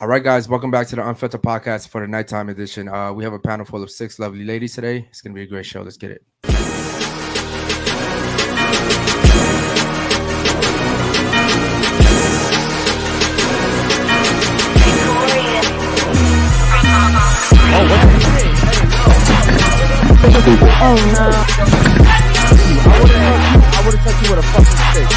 All right, guys, welcome back to the Unfiltered Podcast for the nighttime edition. We have a panel full of 6 lovely ladies today. It's going to be a great show. Let's get it. Oh no. I would have touched you with a fucking stick.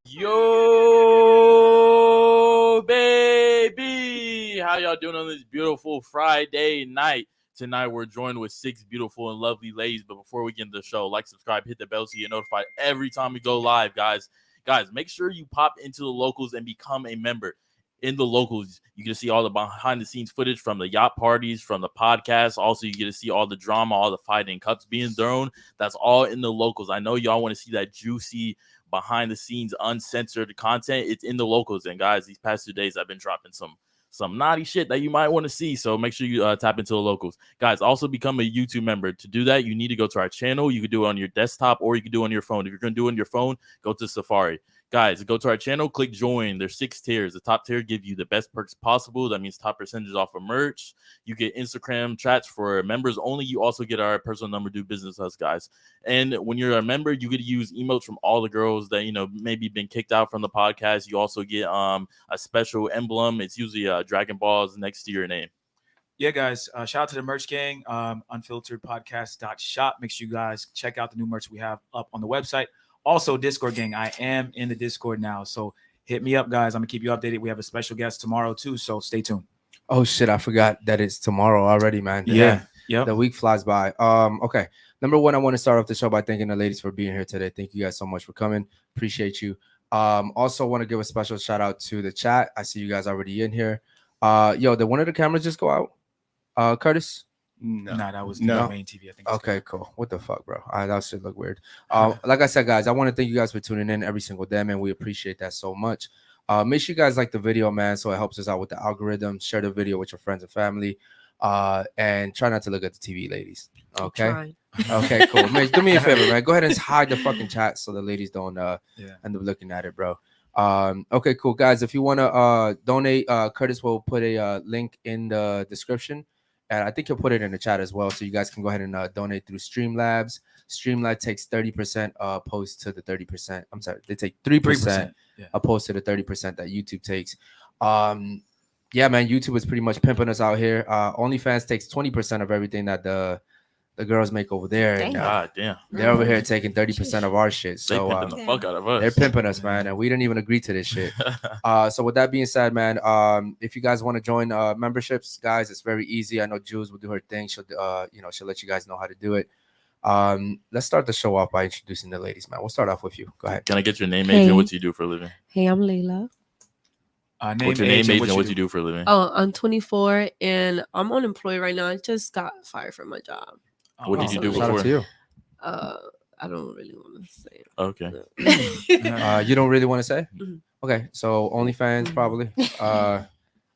Yo, baby, how y'all doing on this beautiful Friday night? Tonight we're joined with 6 beautiful and lovely ladies. But before we get into the show, like, subscribe, hit the bell so you're notified every time we go live, guys. Guys, make sure you pop into the locals and become a member. In the locals, you get to see all the behind the scenes footage from the yacht parties, from the podcast. Also, you get to see all the drama, all the fighting, cups being thrown. That's all in the locals. I know y'all want to see that juicy behind the scenes uncensored content. It's in the locals. And guys, these past 2 days I've been dropping some naughty shit that you might want to see, so make sure you tap into the locals. Guys, also become a YouTube member. To do that, you need to go to our channel. You can do it on your desktop or you can do it on your phone. If you're going to do it on your phone, go to Safari. Guys, go to our channel, click join. There's 6 tiers. The top tier give you the best perks possible. That means top percentages off of merch. You get Instagram chats for members only. You also get our personal number, do business with us, guys. And when you're a member, you get to use emotes from all the girls that, you know, maybe been kicked out from the podcast. You also get a special emblem. It's usually Dragon Balls next to your name. Yeah, guys, shout out to the merch gang, unfilteredpodcast.shop. Make sure you guys check out the new merch we have up on the website. Also, Discord gang, I am in the Discord now, so hit me up, guys. I'm gonna keep you updated. We have a special guest tomorrow too, so stay tuned. Oh shit, I forgot that it's tomorrow already, man. Yeah. The week flies by. Okay. Number one, I want to start off the show by thanking the ladies for being here today. Thank you guys so much for coming. Appreciate you. Also want to give a special shout out to the chat. I see you guys already in here. Did one of the cameras just go out? Curtis? No, that was the main TV. I think. Okay, cool. What the fuck, bro? That should look weird. Like I said, guys, I want to thank you guys for tuning in every single day, man. We appreciate that so much. Make sure you guys like the video, man, so it helps us out with the algorithm. Share the video with your friends and family. And try not to look at the TV, ladies. Okay. Okay, cool. Man, do me a favor, man. Go ahead and hide the fucking chat so the ladies don't end up looking at it, bro. Okay, cool, guys. If you want to donate, Curtis will put a link in the description. And I think he'll put it in the chat as well. So you guys can go ahead and donate through Streamlabs. Streamlabs takes 30% opposed to the 30%. I'm sorry, they take 3% opposed to the 30% that YouTube takes. Yeah, man, YouTube is pretty much pimping us out here. OnlyFans takes 20% of everything that the girls make over there. And, damn. They're over here taking 30% of our shit. So they pimping the fuck out of us. They're pimping us, man, and we didn't even agree to this shit. So with that being said, man, if you guys want to join memberships, guys, it's very easy. I know Jules will do her thing. She'll she'll let you guys know how to do it. Let's start the show off by introducing the ladies, man. We'll start off with you. Go ahead. Can I get your name, age, and what you do for a living? Hey, I'm Layla. What's your name, age, and what you do for a living? Oh, I'm 24 and I'm unemployed right now. I just got fired from my job. What did you do Shout out before? to you. I don't really want to say. Okay. You don't really want to say? Mm-hmm. Okay, so OnlyFans probably. Wait, how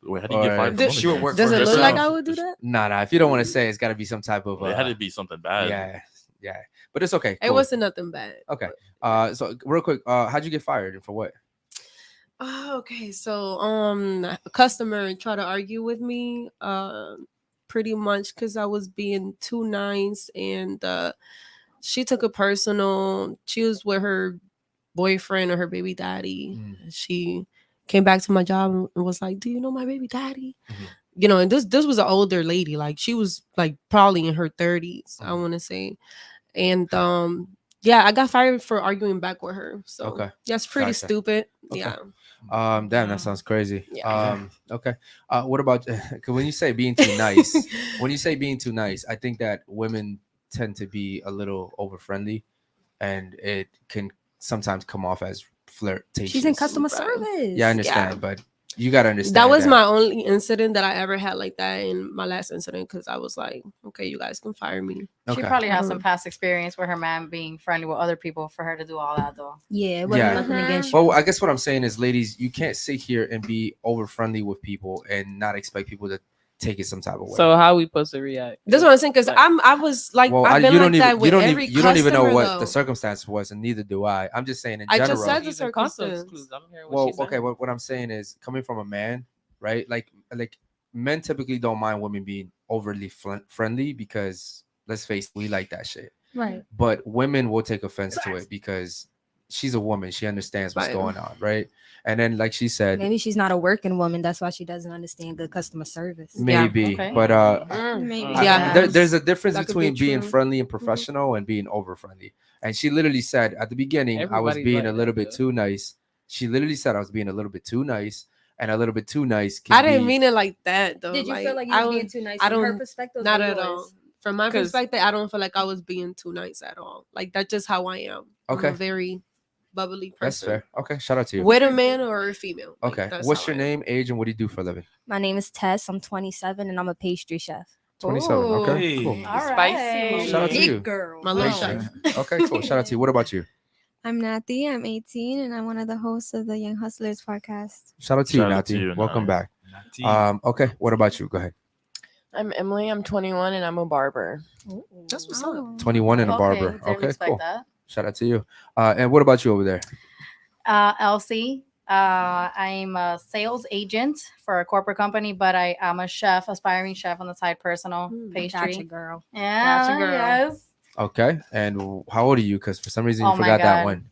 do you get fired? Does She would work it for look like herself. I would do that? Nah. If you don't want to say, it's got to be some type of. It had to be something bad. Yeah. But it's okay. It Cool. wasn't nothing bad. Okay. So real quick, how'd you get fired and for what? Okay, so a customer tried to argue with me, pretty much because I was being too nice, and she took it personal. She was with her boyfriend or her baby daddy. She came back to my job and was like, "Do you know my baby daddy?" You know, and this was an older lady, like she was like probably in her 30s, I want to say, and I got fired for arguing back with her. So that's pretty stupid. Okay. Yeah. Damn, that sounds crazy. Yeah. Okay. What about when you say being too nice? When you say being too nice, I think that women tend to be a little over friendly, and it can sometimes come off as flirtatious. She's in customer service. Yeah, I understand, but You gotta understand That was my only incident that I ever had like that in my last incident because I was like, okay, you guys can fire me. She probably has some past experience with her man being friendly with other people for her to do all that though. Yeah, it wasn't nothing against you. Well, I guess what I'm saying is, ladies, you can't sit here and be over friendly with people and not expect people to take it some type of way. So how we supposed to react? That's what I'm saying because I was like, well, I've been like that with every you don't even know what though. the circumstance was, and neither do I. I'm just saying in I general. just said the circumstance. Well, okay, what I'm saying is coming from a man, right? Like men typically don't mind women being overly friendly because let's face it, we like that shit. Right. But women will take offense to it because she's a woman. She understands what's going on, right? And then, like she said, maybe she's not a working woman. That's why she doesn't understand good customer service. Maybe, but maybe. There's a difference between being friendly and professional and being over friendly. And she literally said at the beginning, I was being a little bit too nice. She literally said I was being a little bit too nice, and a little bit too nice. I didn't mean it like that though. Did you feel like you were being too nice? From her perspective, not at all. From my perspective, I don't feel like I was being too nice at all. Like that's just how I am. Okay. I'm a very bubbly person. That's fair. Okay, shout out to you. With a man or a female. Like, okay. What's your name, age, and what do you do for a living? My name is Tess. I'm 27 and I'm a pastry chef. 27. Okay, cool. All right. Shout out to you. Girl. My little chef. Okay, cool. Shout out to you. What about you? I'm Nathy. I'm 18 and I'm one of the hosts of the Young Hustlers podcast. Shout out to you, Nathy. Welcome back. Okay, what about you? Go ahead. I'm Emily. I'm 21 and I'm a barber. That's what's up. 21 and a barber. Okay, cool. That. Shout out to you. And what about you over there? Elsie. I'm a sales agent for a corporate company, but I am a chef, aspiring chef on the side, personal pastry. Gotcha, girl. Yeah, gotcha, girl. Yes. Okay, and how old are you? Because for some reason you forgot that one.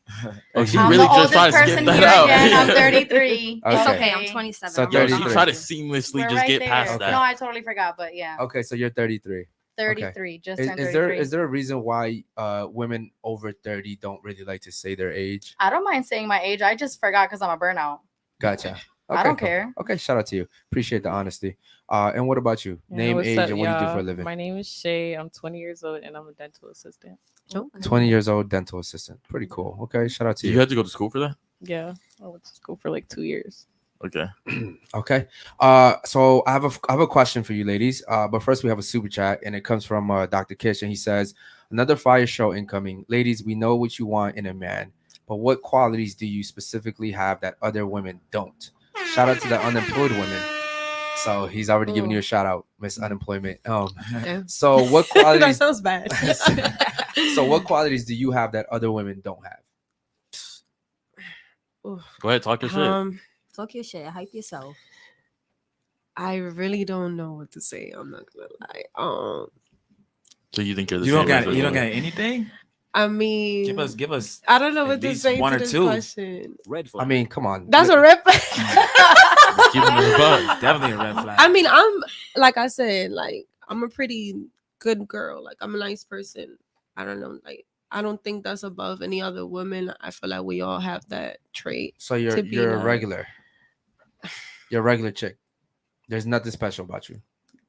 Oh, she really just tried to skip that out. Again. I'm 33. It's okay. I'm 27. So she tried to seamlessly just get past that. No, I totally forgot, but yeah. Okay, so you're 33. 33. Okay. Just turned 33. Is there a reason why women over 30 don't really like to say their age? I don't mind saying my age. I just forgot because I'm a burnout. Gotcha. Okay, I don't care. Okay, shout out to you. Appreciate the honesty. And what about you? Name, age, and what do you do for a living? My name is Shay. I'm 20 years old and I'm a dental assistant. 20 years old, dental assistant. Pretty cool. Okay, shout out to you. You had to go to school for that? Yeah, I went to school for like 2 years. Okay. Okay. So I have a question for you, ladies. But first we have a super chat, and it comes from Dr. Kish, and he says, "Another fire show incoming. Ladies, we know what you want in a man, but what qualities do you specifically have that other women don't?" Shout out to the unemployed women. So he's already giving you a shout out, Miss Unemployment. So what qualities? That sounds bad. So what qualities do you have that other women don't have? Go ahead, talk your shit. Talk your shit. Hype yourself. I really don't know what to say. I'm not gonna lie. So you think you're the you same? You don't got anything? I mean, give us. I don't know at what to least say one to or this two. question. Red flag. I mean, come on. That's a red Definitely a red flag. I mean, I'm like I said, like I'm a pretty good girl. Like I'm a nice person. I don't know, like I don't think that's above any other woman. I feel like we all have that trait. So you're a regular. You're a regular chick. There's nothing special about you.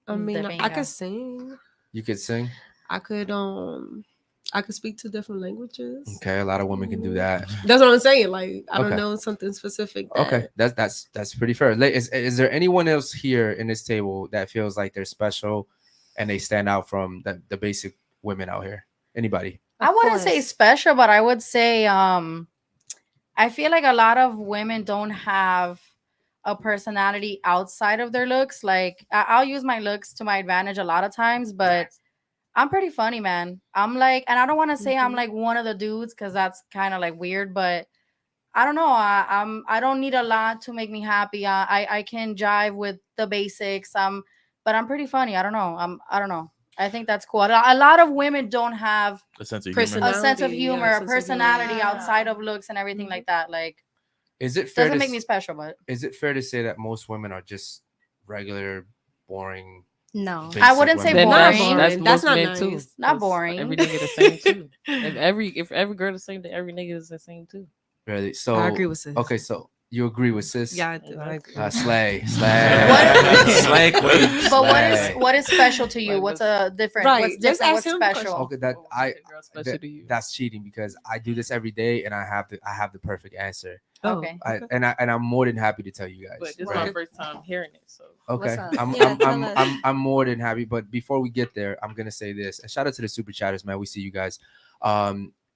I mean, I could sing. You could sing. I could speak two different languages. Okay, a lot of women can do that. That's what I'm saying. Like I don't know something specific. Okay, that's pretty fair. Is there anyone else here in this table that feels like they're special and they stand out from the basic women out here? Anybody? I wouldn't say special, but I would say I feel like a lot of women don't have a personality outside of their looks. Like I'll use my looks to my advantage a lot of times, but I'm pretty funny, man. I'm like, and I don't want to say I'm like one of the dudes because that's kind of like weird, but I don't know. I don't need a lot to make me happy. I can jive with the basics. But I'm pretty funny. I don't know. I think that's cool. A lot of women don't have a sense of humor, a personality outside of looks and everything like that. Like, is it fair doesn't make me special, but is it fair to say that most women are just regular, boring? No, I wouldn't say boring. That's not nice. Too. Not boring. Every nigga the same too. If every girl the same, then every nigga is the same too. Really? So I agree with this. Okay, so You agree with sis? Yeah, I do. I agree. Slay. What- Slay queen. But Slay. what is special to you? Like, What's a different? Right, What's just different? ask What's him a special? Okay, that What I makes a girl special that- to you? that's cheating because I do this every day and I have the perfect answer. Oh, Okay. And I'm more than happy to tell you guys. But this is right? my first time hearing it, so Okay, What's up? I'm, Yeah, I'm, tell I'm, us. I'm more than happy. But before we get there, I'm gonna say this. And shout out to the super chatters, man. We see you guys.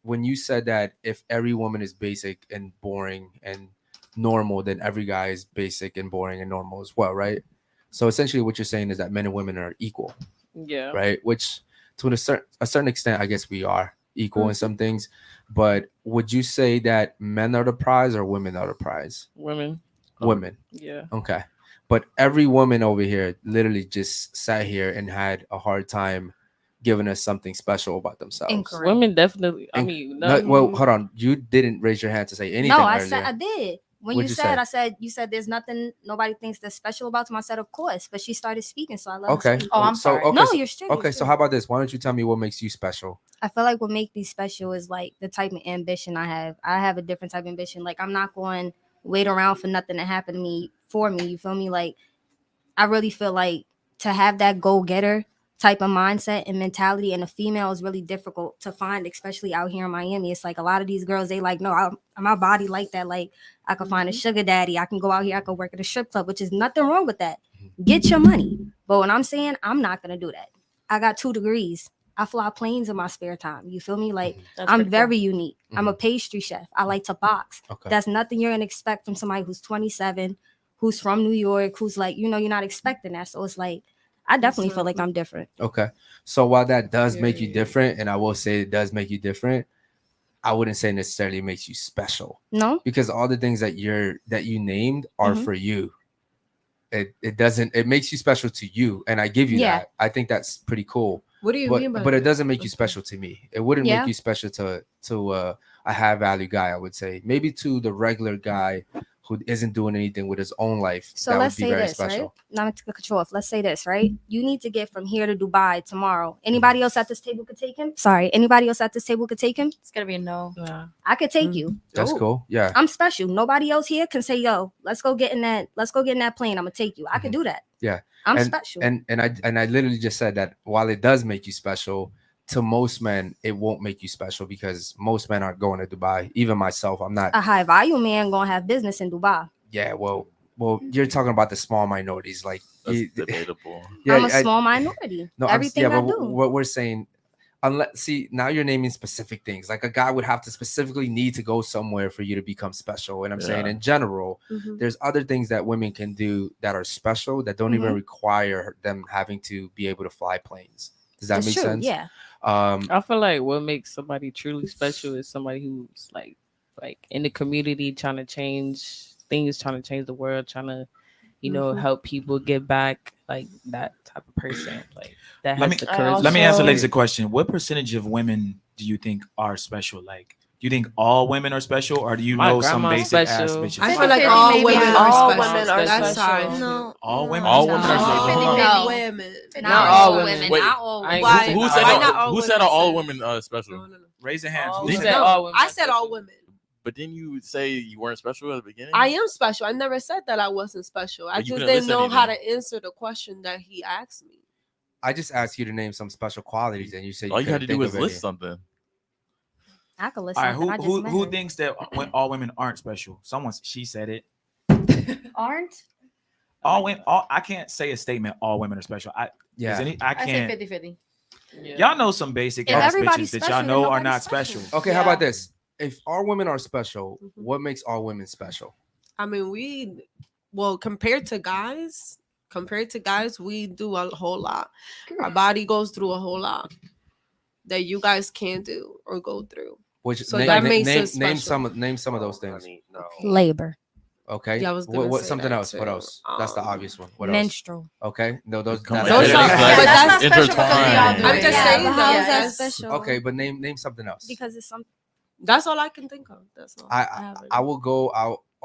When you said that if every woman is basic and boring and normal, then every guy is basic and boring and normal as well, right? So essentially, what you're saying is that men and women are equal, yeah. right? Which to a certain extent, I guess we are equal in some things. But would you say that men are the prize or women are the prize? Women. Women. Yeah. Okay. But every woman over here literally just sat here and had a hard time giving us something special about themselves. Incorrect. Women definitely. I Inc- mean, No, no, well, hold on. You didn't raise your hand to say anything No, I earlier. said I did. When What'd you you said, say? I said you said there's nothing nobody thinks that's special about them. I said, of course, but she started speaking, so I let her Okay. speak. Oh, I'm so, sorry. Okay, No, so, you're straight. okay, you're so straight. how about this? Why don't you tell me what makes you special? I feel like what makes me special is like the type of ambition I have. I have a different type of ambition. Like I'm not going to wait around for nothing to happen to me for me. You feel me? Like I really feel like to have that go-getter type of mindset and mentality and a female is really difficult to find, especially out here in Miami. It's like a lot of these girls, they like, no, my body like that. Like I can find a sugar daddy. I can go out here. I can work at a strip club, which is nothing wrong with that. Get your money. But what I'm saying, I'm not going to do that. I got 2 degrees. I fly planes in my spare time. You feel me? Like That's I'm pretty very unique. I'm a pastry chef. I like to box. Okay. That's nothing you're going to expect from somebody who's 27, who's from New York, who's like, you're not expecting that. So it's like, I definitely feel like I'm different. Okay. So while that does make you Yeah. different, and I will say it does make you different, I wouldn't say necessarily it makes you special No? because all the things that you named are Mhm. for you. It makes you special to you, and I give you Yeah. that. I think that's pretty cool. What do you mean by But it that? doesn't make you Okay. special to me. It wouldn't Yeah. make you special to a high value guy, I would say. Maybe to the regular guy who isn't doing anything with his own life. So that let's would be say very this, special. right? Not to cut you off. Let's say this, right? You need to get from here to Dubai tomorrow. Anybody else at this table could take him? Sorry, anybody else at this table could take him? It's gonna be a no. Yeah. I could take you. That's Oh. cool. Yeah. I'm special. Nobody else here can say, yo, let's go get in that plane. I'm gonna take you. I could do that. Yeah. I'm and, special. And I literally just said that while it does make you special, to most men, it won't make you special because most men aren't going to Dubai. Even myself, I'm not. A high value man gonna have business in Dubai. Yeah, well, you're talking about the small minorities, like That's you- debatable. yeah, I'm a small minority. no, Everything I but do. what we're saying, unless now you're naming specific things. Like a guy would have to specifically need to go somewhere for you to become special. And I'm saying Yeah. in general, Mhm. there's other things that women can do that are special that don't even require them having to be able to fly planes. Does that It's make true, sense? yeah. I feel like what makes somebody truly special is somebody who's like in the community trying to change things, trying to change the world, trying to, help people get back, like that type of person. Like that Let has me- the courage. Let me answer Also- ladies a question. What percentage of women do you think are special? Like, do you think all women are special, or do you My know some grandma's basic ass special. bitches? I feel like 50-50 all maybe. women All are women special. are That's special. how I feel. No. All women All are women are special. special. All No. women. Not all all women. women. Wait, Not all I ain't women. gonna say Who not said all Why not all, all who said women all said- women are special? No. Raise your hands. All Who He said said that? all women. I are said all special. women. But didn't you say you weren't special at the beginning? I am special. I never said that I wasn't special. I But you just couldn't didn't listen know how anything. to answer the question that he asked me. I just asked you to name some special qualities, and you said All you had to couldn't do think was of list any. something. I could listen. All right, I just who met her. thinks that all women aren't special? She said it. Aren't? All women. I can't say a statement. All women are special. I Yeah. I can't. say 50-50. Yeah. Y'all know some basic If ass everybody's bitches that special, y'all then know are nobody's not special. special. Okay, how about Yeah. this? If all women are special, Mhm. what makes all women special? I mean, compared to guys, we do a whole lot. Our body goes through a whole lot that you guys can't do or go through. Which So name, that name, makes name, us name special. some of those things. Labor, Okay. Yeah, I was gonna what say something that else? What too. else? That's the obvious one. What else? menstrual. Okay. No, those. Come that's- on, Those it are- is but like that's not special because we all intertwined. do I'm it. just Yeah, saying but that. how is that That's- special? Okay, but name something else. Because it's something. That's all I can think of. That's all. I haven't. will go out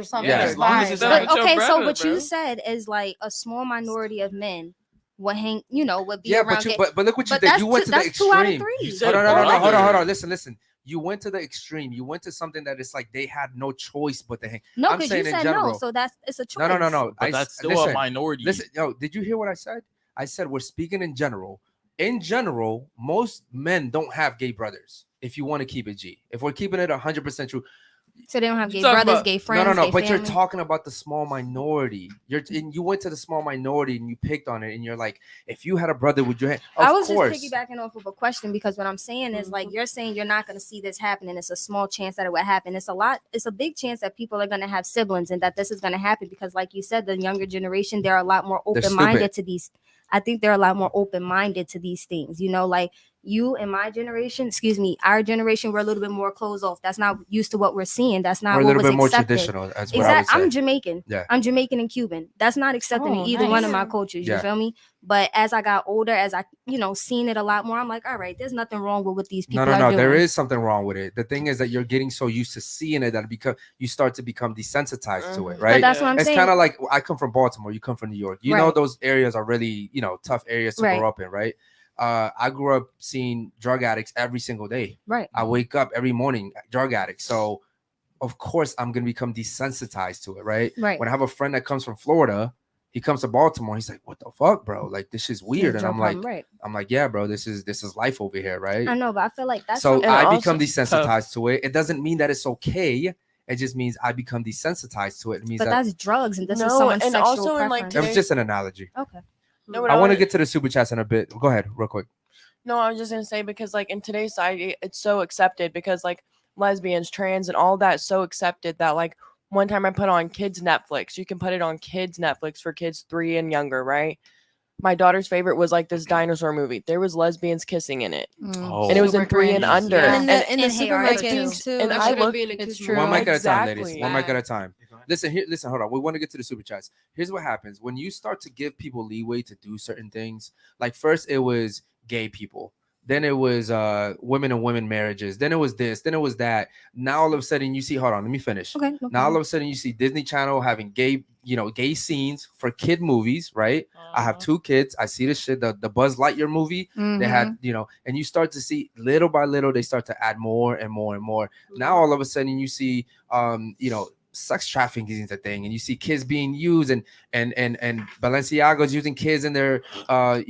or something. Yeah, it's as long fine. as it's But, With your okay, so brother, what bro. you said is like a small minority of men would hang, you know, would be Yeah, around. but look what you But did. You went to the that's 2 out of extreme. 3. You said Hold on. brother. Listen. You went to the extreme. You went to something that it's like they had no choice but to hang. No, I'm because saying you in said general. no, so it's a choice. No. But that's still listen, a minority. Listen, yo, did you hear what I said? I said we're speaking in general. In general, most men don't have gay brothers. If you want to keep it G, if we're keeping it 100% true, So they don't have You gay talking brothers, about- gay friends. no. gay But family. you're talking about the small minority. You went to the small minority and you picked on it, and you're like, if you had a brother, would you? I was course. just piggybacking off of a question because what I'm saying is like you're saying you're not going to see this happen, and it's a small chance that it would happen. It's a big chance that people are going to have siblings and that this is going to happen because, like you said, the younger generation, they're a lot more open-minded to these. I think they're a lot more open-minded to these things. You know, like you and my generation, our generation, we're a little bit more closed off. That's not used to what we're seeing. That's not We're a what little was bit more accepted. traditional. That's what I would say. I'm Jamaican. Yeah. I'm Jamaican and Cuban. That's not accepted in either one of my cultures. You Yeah. feel me? But as I got older, as I, seen it a lot more, I'm like, all right, there's nothing wrong with what these people are doing. There is something wrong with it. The thing is that you're getting so used to seeing it that you start to become desensitized to it, right? But that's what I'm it's saying. kind of like I come from Baltimore, you come from New York. You know those areas are really, tough areas to grow up in, right? I grew up seeing drug addicts every single day. Right. I wake up every morning drug addicts. So of course I'm gonna become desensitized to it, right? Right. When I have a friend that comes from Florida, he comes to Baltimore, he's like, what the fuck, bro? Like this is weird. And I'm like, yeah, bro, this is life over here, right? I know, but I feel like that's so I also become desensitized to it. It doesn't mean that it's okay. It just means I become desensitized to it. It means but that that's drugs and this is No, someone's and sexual also in, like, preference. it was just an analogy. Okay. No, but I want to get to the super chats in a bit. Go ahead, real quick. No, I was just gonna say because like in today's society, it's so accepted because like lesbians, trans, and all that so accepted that like one time I put on kids Netflix. You can put it on kids Netflix for kids 3 and younger, right? My daughter's favorite was like this dinosaur movie. There was lesbians kissing in it, Oh. and it was in Super 3 and cringe. under. Yeah. And And in the supermarket supermarkets too. and That I shouldn't look- be in a it's kid's true. room. One mic at a time, ladies. Exactly. One mic at a time. Listen, hold on. We want to get to the super chats. Here's what happens when you start to give people leeway to do certain things. Like first it was gay people. Then it was women and women marriages. Then it was this. Then it was that. Now all of a sudden you see, hold on, let me finish. Okay. Now all of a sudden you see Disney Channel having gay scenes for kid movies, right? I have 2 kids. I see this shit. The Buzz Lightyear movie. They had, and you start to see little by little, they start to add more and more and more. Now all of a sudden you see, sex trafficking is a thing, and you see kids being used, and Balenciaga's using kids in their, I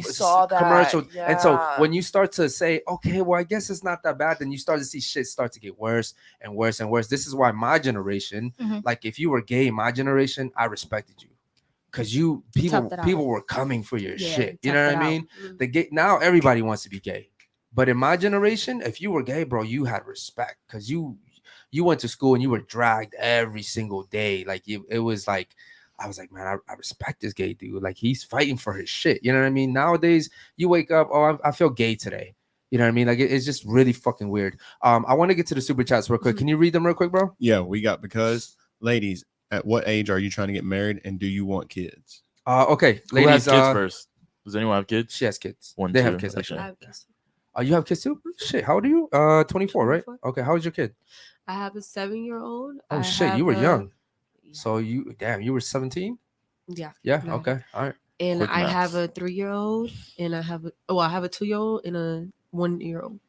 saw that commercials. And so yeah. when you start to say, okay, well, I guess it's not that bad, then you start to see shit start to get worse and worse and worse. This is why my generation, like if you were gay, my generation, I respected you. Because people were coming for your shit. You know what I mean? The gay now everybody wants to be gay. But in my generation, if you were gay, bro, you had respect because you went to school and you were dragged every single day. Like it was like, I was like, man, I respect this gay dude. Like he's fighting for his shit. You know what I mean? Nowadays, you wake up, oh, I feel gay today. You know what I mean? Like it's just really fucking weird. I want to get to the super chats real quick. Can you read them real quick, bro? Yeah, we got because ladies, at what age are you trying to get married and do you want kids? Okay, Who has ladies. kids first? Does anyone have kids? She has kids. One, they two, have kids okay. actually. I have kids. You have kids too? Shit, how old are you? 24, right? 24. Okay, how old's your kid? I have a 7-year-old. Oh I shit, you have were young. So you were 17? Yeah. Yeah. No. Okay. All right. And Quick I have maths. a 3-year-old, and I have a 2-year-old and a 1-year-old.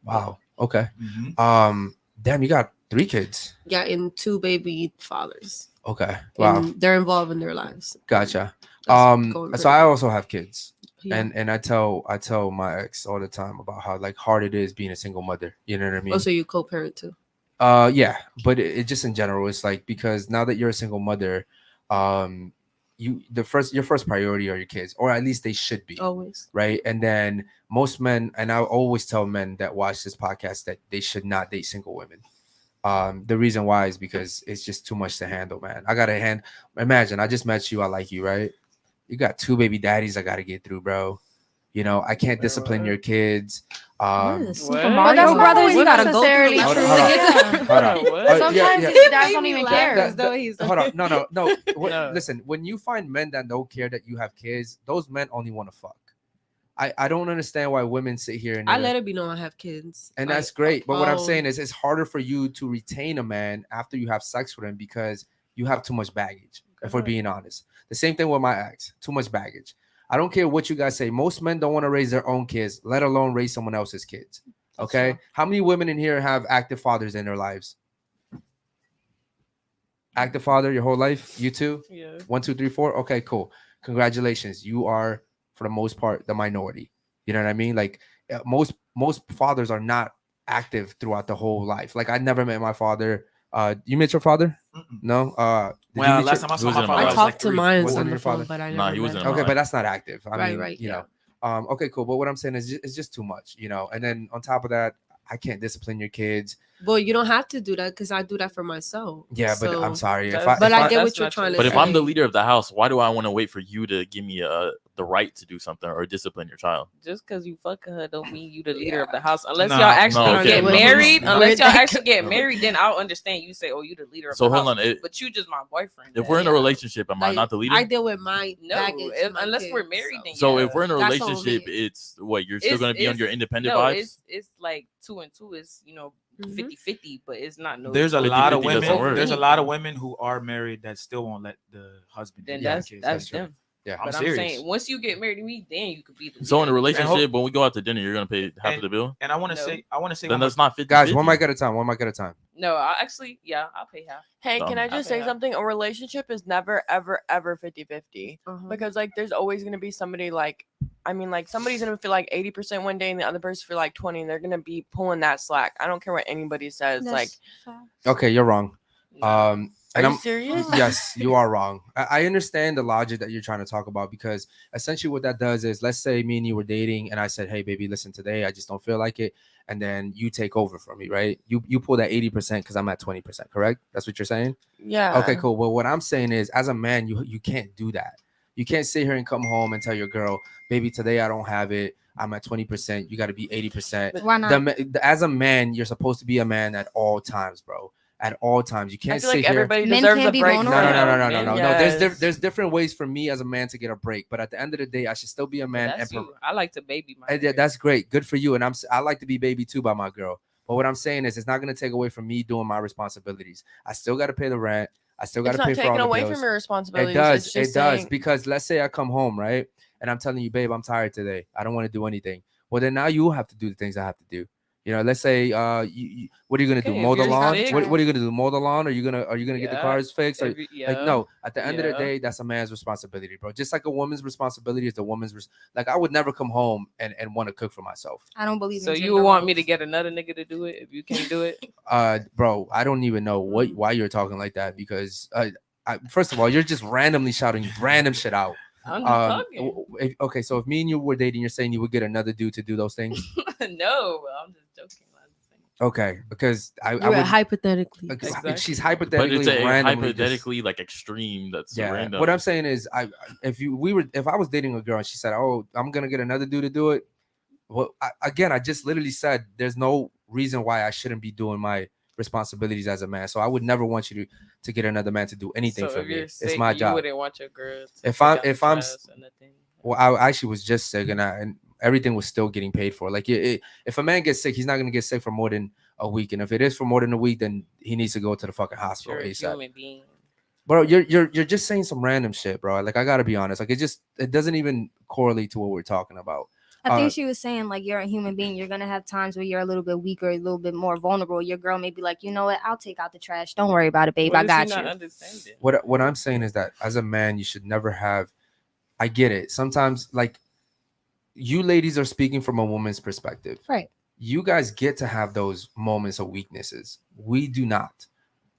Wow. Okay. Mhm. Damn, you got 3 kids. Yeah, and 2 baby fathers. Okay. Wow. And they're involved in their lives. Gotcha. That's going So I pretty also have kids. Yeah. And I tell my ex all the time about how like hard it is being a single mother. You know what I mean? Also, you co-parent too. Yeah, but it just in general, it's like because now that you're a single mother, your first priority are your kids, or at least they should be. Always. Right. And then most men, and I always tell men that watch this podcast that they should not date single women. The reason why is because it's just too much to handle, man. Imagine I just met you, I like you, right? You got 2 baby daddies I gotta get through, bro. I can't discipline your kids. Super Mario that's not Brothers, always you gotta necessarily Hold true. on, hold on. Yeah. Hold on. What? Sometimes yeah. these guys don't even care. Hold on. No. No. Listen, when you find men that don't care that you have kids, those men only want to fuck. I don't understand why women sit here and I let it be known I have kids. and Like, that's great. But what I'm saying oh, is it's harder for you to retain a man after you have sex with him because you have too much baggage, if we're being honest. The same thing with my ex, too much baggage. I don't care what you guys say. Most men don't want to raise their own kids, let alone raise someone else's kids. Okay. true. How many women in here have active fathers in their lives? Active father your whole life? You too? Yeah. 1, 2, 3, 4. Okay, cool. Congratulations. You are, for the most part, the minority. You know what I mean? Like most fathers are not active throughout the whole life. Like I never met my father. You met your father? Mm-mm. No. Did you Well, meet last your- time I saw was my in father, my I I was talked like to 3. mine Was it on your the phone, father? but I Nah, never he wasn't met in him. my Okay, but that's not active. I Right, mean, right, you yeah. know. Okay, cool. But what I'm saying is it's just too much, you know. And then on top of that, I can't discipline your kids. Well, you don't have to do that because I do that for myself. Yeah, but I'm So- sorry. If That's- I, But if I I get that's what you're not trying true. to But say. if I'm the leader of the house, why do I want to wait for you to give me the right to do something or discipline your child? Just because you fucking her don't mean you the leader of the house. Unless Nah, y'all actually no, okay, get no, no, married. no. Unless y'all Where'd that actually get come- married, then I'll understand. You say, "Oh, you the leader of So the hold house," on. but you just my boyfriend. If we're in a Yeah. relationship, am I Like, not the leader? I deal with my No, baggage, my unless we're kids, married, then So yeah. if we're in a That's on relationship, me. it's what you're still going to be on your independent no, vibes. It's like 2 and 2 is 50-50, but it's not no. There's a 50-50 lot of doesn't women. work. There's a lot of women who are married that still won't let the husband. Then have that's kids. that's true. them. Yeah. I'm But serious. I'm saying once you get married to me, then you could be the So in a leader. relationship, when we go out to dinner, you're going to pay half of and- the bill. And I want to No. say, Then one that's more- not 50. guys, one mic at a time. No, I'll pay half. Hey, can I Dumb. just Okay. say something? A relationship is never, ever, ever 50-50. Uh-huh. Because like there's always gonna be somebody like somebody's gonna feel like 80% one day and the other person feel like 20, and they're gonna be pulling that slack. I don't care what anybody says. Like, Okay, you're wrong. Nah. are And you I'm serious? yes, you are wrong. I understand the logic that you're trying to talk about because essentially what that does is, let's say me and you were dating and I said, hey baby, listen, today I just don't feel like it, and then you take over for me, right? You pull that 80% because I'm at 20%, correct? That's what you're saying? Yeah. Okay, cool. Well, what I'm saying is, as a man, you can't do that. You can't sit here and come home and tell your girl, baby, today I don't have it, I'm at 20%, you got to be 80%. Why not? As a man, you're supposed to be a man at all times, bro. At all times. You I can't feel sit like here. everybody Men deserves can't a be break. No, vulnerable. no. Yes. There's different ways for me as a man to get a break, but at the end of the day, I should still be a man. That's you. I like to baby my. And that's great, good for you. And I like to be baby too by my girl. But what I'm saying is, it's not gonna take away from me doing my responsibilities. I still got to pay the rent. I still got It's to pay not for all taking the away bills. from your responsibilities. It does. It's It just does. saying- Because let's say I come home, right, and I'm telling you, babe, I'm tired today. I don't want to do anything. Well, then now you have to do the things I have to do. You know, let's say what are you gonna do? Okay, Mow if the you're lawn? sick- What are you gonna do? Mow the lawn? Are you gonna get the Yeah. cars fixed? Or, like no, at the end of the Yeah. day, that's a man's responsibility, bro. Just like a woman's responsibility is the woman's like I would never come home and want to cook for myself. I don't believe So in you would want me to roles. get another nigga to do it if you can't do it? Bro, I don't even know why you're talking like that because first of all, you're just randomly shouting random shit out. I'm just talking. Okay, so if me and you were dating, you're saying you would get another dude to do those things? No, I'm just joking. Okay, because I You're would hypothetically. like, Exactly. she's But hypothetically it's a randomly just- hypothetically like extreme. That's yeah. random. What I'm saying is, if I was dating a girl and she said, "Oh, I'm gonna get another dude to do it," well, I just literally said there's no reason why I shouldn't be doing my responsibilities as a man. So I would never want you to get another man to do anything So for if me. you're It's sick, my you job. wouldn't want your girl to If take I'm- out the if I'm- trash or nothing? Well, I actually was just sick and everything was still getting paid for. Like if a man gets sick, he's not gonna get sick for more than a week. And if it is for more than a week, then he needs to go to the fucking hospital You're a ASAP. human being. Bro, you're just saying some random shit, bro. Like I gotta be honest. Like it doesn't even correlate to what we're talking about. I think she was saying like you're a human being. You're gonna have times where you're a little bit weaker, a little bit more vulnerable. Your girl may be like, you know what? I'll take out the trash. Don't worry about it, babe. What I is got she not you. understanding? What I'm saying is that as a man, you should never have. I get it. Sometimes, like, you ladies are speaking from a woman's perspective. Right. You guys get to have those moments of weaknesses. We do not.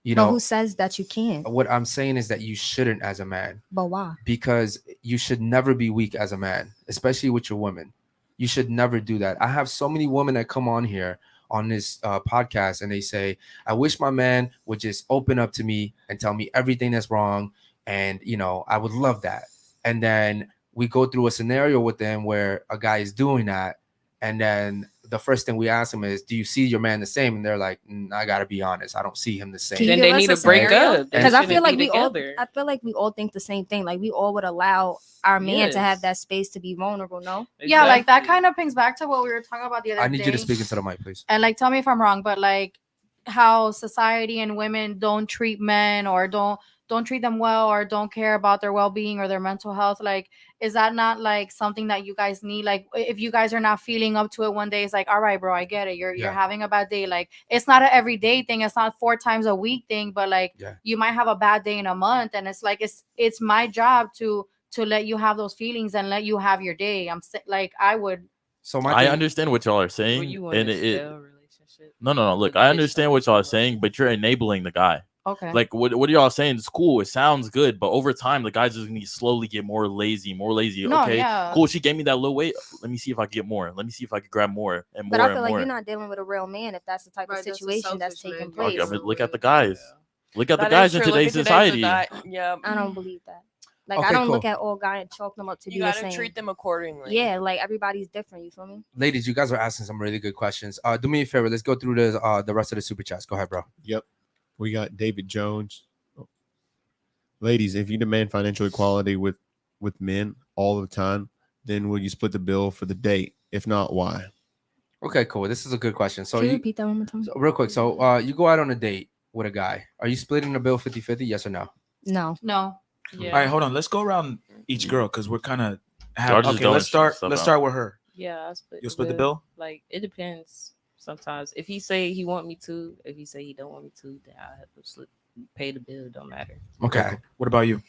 You But know who says that you can? what I'm saying is that you shouldn't as a man, But why? because you should never be weak as a man, especially with your women. You should never do that. I have so many women that come on here on this podcast and they say, I wish my man would just open up to me and tell me everything that's wrong. And, you know, I would love that. And then we go through a scenario with them where a guy is doing that. And then the first thing we ask them is, do you see your man the same? And they're like, I got to be honest. I don't see him the same. Can you Then give they us need a to break scenario? up. They Because I shouldn't feel like be we all, together. I feel like we all think the same thing. Like we all would allow our man to have Yes. that space to be vulnerable. No, Yeah, like that Exactly. kind of pings back to what we were talking about the other day. I need you to speak into the mic, please. And like, tell me if I'm wrong, but like how society and women don't treat men or don't treat them well or don't care about their well-being or their mental health, like, is that not like something that you guys need? Like, if you guys are not feeling up to it one day, it's like, all right, bro, I get it, you're having a bad day. Like, it's not an everyday thing, it's not 4 times a week thing, but like you might have a bad day in a month, and it's like it's my job to let you have those feelings and let you have your day. Like, I would. So I understand what y'all are Well, saying, you want and a it stale relationship? no. Look, With a I bitch understand that what y'all are wants saying, but you're enabling the guy. Okay. Like what y'all saying is cool. It sounds good, but over time, the guy's just gonna slowly get more lazy. No, Okay, yeah. cool. She gave me that little weight. Let me see if I can get more. Let me see if I can grab more and more. But I feel and like more. you're not dealing with a real man if that's the type of Right, that's a situation that's selfish taking man. Okay, place. I mean, look at the guys. Look at the That guys is in true. Look today's at society. Yeah. I don't believe that. Like, Okay, I don't cool. look at all guys and chalk them up to You be the gotta same. treat them accordingly. Yeah, like everybody's different. You feel me? Ladies, you guys are asking some really good questions. Do me a favor. Let's go through the rest of the super chats. Go ahead, bro. Yep. We got David Jones. Ladies, if you demand financial equality with men all the time, then will you split the bill for the date? If not, why? Okay, cool. This is a good question. So Can you you repeat that one more time? so real quick. So you go out on a date with a guy. Are you splitting the bill 50-50? Yes or no? No. Yeah. All right, hold on. Let's go around each girl because we're kind of. Y'all just Okay, throwing let's start. stuff Let's out. start with her. Yeah, I split. You'll split the bill? Like, it depends. Sometimes, if he say he want me to, if he say he don't want me to, then I have to pay the bill. It don't matter. Okay. What about you?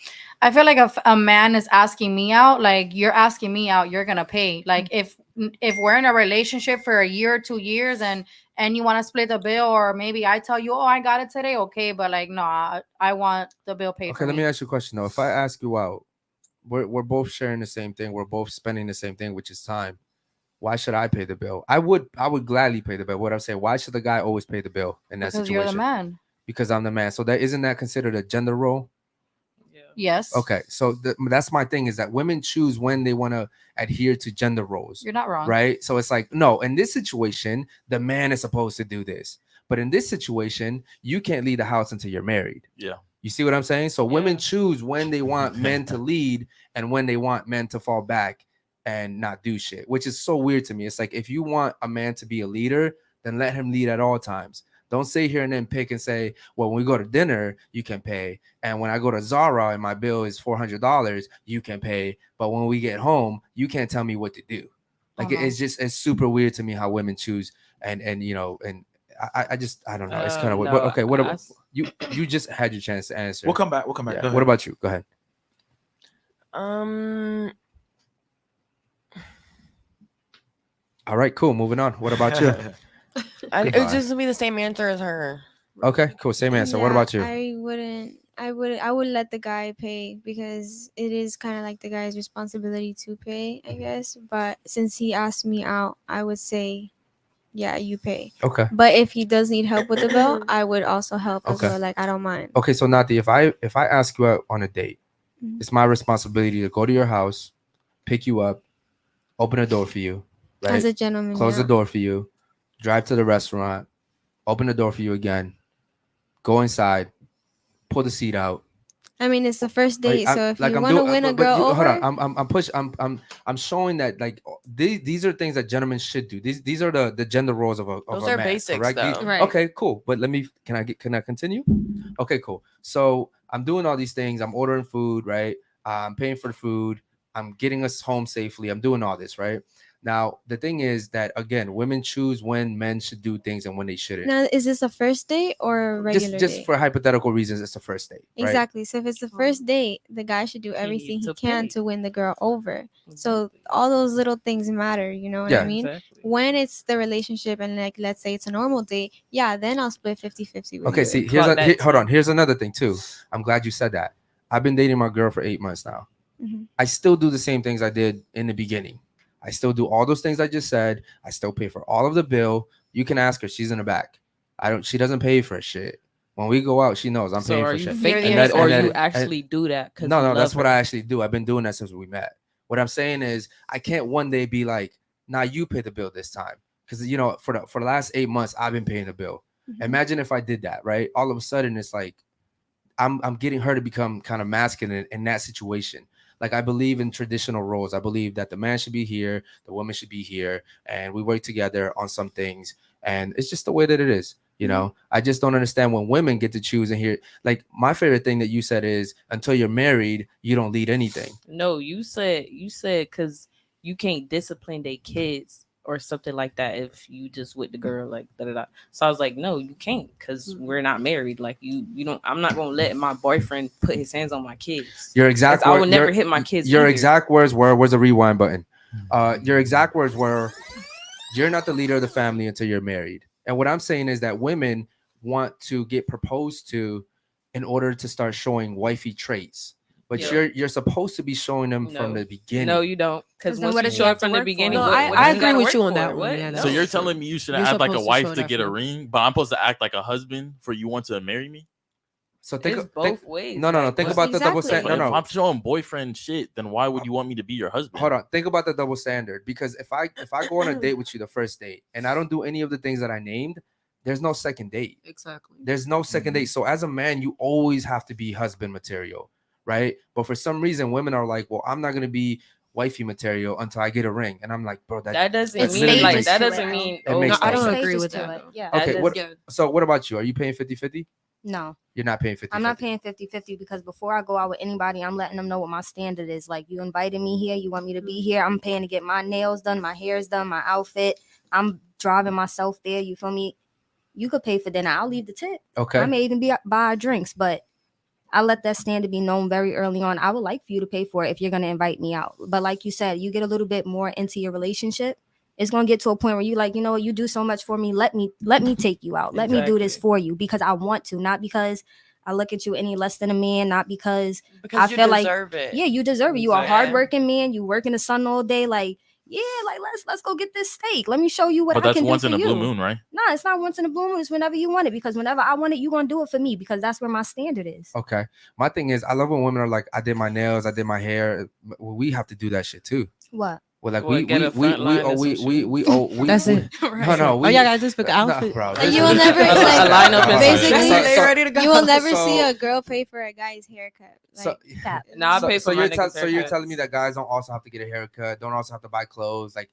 I feel like if a man is asking me out, like, you're asking me out, you're gonna pay. Like, if we're in a relationship for a year or 2 years and you want to split the bill, or maybe I tell you, oh, I got it today, okay, but like, no, I want the bill paid Okay, for let me me. ask you a question though. If I ask you out, we're both sharing the same thing. We're both spending the same thing, which is time. Why should I pay the bill? I would gladly pay the bill. What I'm saying, why should the guy always pay the bill in that Because situation? you're the man. Because I'm the man. So that isn't that considered a gender role? Yeah. Yes. Okay, so that's my thing, is that women choose when they want to adhere to gender roles. You're not wrong. Right? So it's like, no, in this situation, the man is supposed to do this. But in this situation, you can't lead the house until you're married. Yeah. You see what I'm saying? So women choose when they want men to lead and when they want men to fall back and not do shit, which is so weird to me. It's like, if you want a man to be a leader, then let him lead at all times. Don't sit here and then pick and say, well, when we go to dinner, you can pay. And when I go to Zara and my bill is $400, you can pay. But when we get home, you can't tell me what to do. Like, it's super weird to me how women choose. And you know, and I don't know. It's kind of weird. But okay, what about you? You just had your chance to answer. We'll come back. We'll come back. Yeah. What about you? Go ahead. All right, cool. Moving on. What about you? It would just be the same answer as her. Okay, cool. Same answer. What about you? I would let the guy pay, because it is kind of like the guy's responsibility to pay, I guess. But since he asked me out, I would say, yeah, you pay. Okay. But if he does need help with the bill, I would also help as Okay. well. Like, I don't mind. Okay, so Nati, if I ask you out on a date, it's my responsibility to go to your house, pick you up, open a door for you, right? As a gentleman, Close yeah. the door for you, drive to the restaurant, open the door for you again, go inside, pull the seat out. I mean, it's the first date, Like, so if like you I'm want to doing- win a but girl you- over, hold on. I'm showing that, like, these are things that gentlemen should do. These are the gender roles of a Those a are man, basics, correct? though. Right. Okay, cool. But can I continue? Okay, cool. So I'm doing all these things. I'm ordering food, right? I'm paying for the food. I'm getting us home safely. I'm doing all this, right? Now, the thing is that, again, women choose when men should do things and when they shouldn't. now, is this a first date or a regular Just date? for hypothetical reasons, it's the first date. Right? Exactly. So if it's the first date, the guy should do everything he to can pay. to win the girl over. So all those little things matter, you know what Yeah. I mean? Exactly. When it's the relationship and, like, let's say it's a normal date, yeah, then I'll split 50-50 with Okay, you. see, Clock that hold too. on. Here's another thing too. I'm glad you said that. I've been dating my girl for 8 months now. Mhm. I still do the same things I did in the beginning. I still do all those things I just said. I still pay for all of the bill. You can ask her. She's in the back. She doesn't pay for shit. When we go out, she knows I'm So paying are for you shit. faking And it, or and you that- actually do that? No, that's what I actually do. I've been doing that since we met. What I'm saying is, I can't one day be like, nah, you pay the bill this time. Because, you know, for the last 8 months, I've been paying the bill. Mhm. Imagine if I did that, right? All of a sudden, it's like, I'm getting her to become kind of masculine in that situation. Like, I believe in traditional roles. I believe that the man should be here, the woman should be here, and we work together on some things. And it's just the way that it is. You know, I just don't understand when women get to choose and hear. Like my favorite thing that you said is until you're married, you don't lead anything. No, you said because you can't discipline their kids or something like that if you just with the girl like da da da. So I was like, no, you can't because we're not married. Like you don't. I'm not gonna let my boyfriend put his hands on my kids. Your exact. I will never hit my kids. Your either. exact words were, "Where's the rewind button?" Your exact words were, "You're not the leader of the family until you're married." And what I'm saying is that women want to get proposed to in order to start showing wifey traits. But you're supposed to be showing them from the beginning. No, you don't. Because once you show up from the beginning, I agree with you on that one. So you're telling me you shouldn't act like a wife to get a ring, but I'm supposed to act like a husband for you want to marry me? So think both ways. No. Think about the double standard. No. If I'm showing boyfriend shit, then why would you want me to be your husband? Hold on. Think about the double standard. Because if I go on a date with you, the first date, and I don't do any of the things that I named, there's no second date. Exactly. There's no second date. So as a man, you always have to be husband material, right? But for some reason, women are like, well, I'm not gonna be wifey material until I get a ring. And I'm like, bro, that doesn't mean like that doesn't mean I don't agree with that. Yeah. Okay. So what about you? Are you paying 50-50? No. You're not paying 50-50. I'm not paying 50-50 because before I go out with anybody, I'm letting them know what my standard is. Like, you invited me here, you want me to be here. I'm paying to get my nails done, my hair's done, my outfit. I'm driving myself there. You feel me? You could pay for dinner. I'll leave the tip. Okay. I may even buy drinks, but I let that standard be known very early on. I would like for you to pay for it if you're going to invite me out. But like you said, you get a little bit more into your relationship. It's going to get to a point where you like, you know what, you do so much for me. Let me take you out. Let me do this for you because I want to, not because I look at you any less than a man, not because I feel like, yeah, you deserve it. You are a hardworking man. You work in the sun all day. Like, yeah, like let's go get this steak. Let me show you what I can do for you. But that's once in a blue moon, right? No, it's not once in a blue moon. It's whenever you want it. Because whenever I want it, you're gonna do it for me because that's where my standard is. Okay. My thing is, I love when women are like, I did my nails, I did my hair. Well, we have to do that shit too. What? Well, like we that's it. No. Yeah, I just pick an outfit. Bro, you will never like basically they ready to go. You will never see a girl pay for a guy's haircut. Like that. I'll pay for so you're telling me that guys don't also have to get a haircut, don't also have to buy clothes, like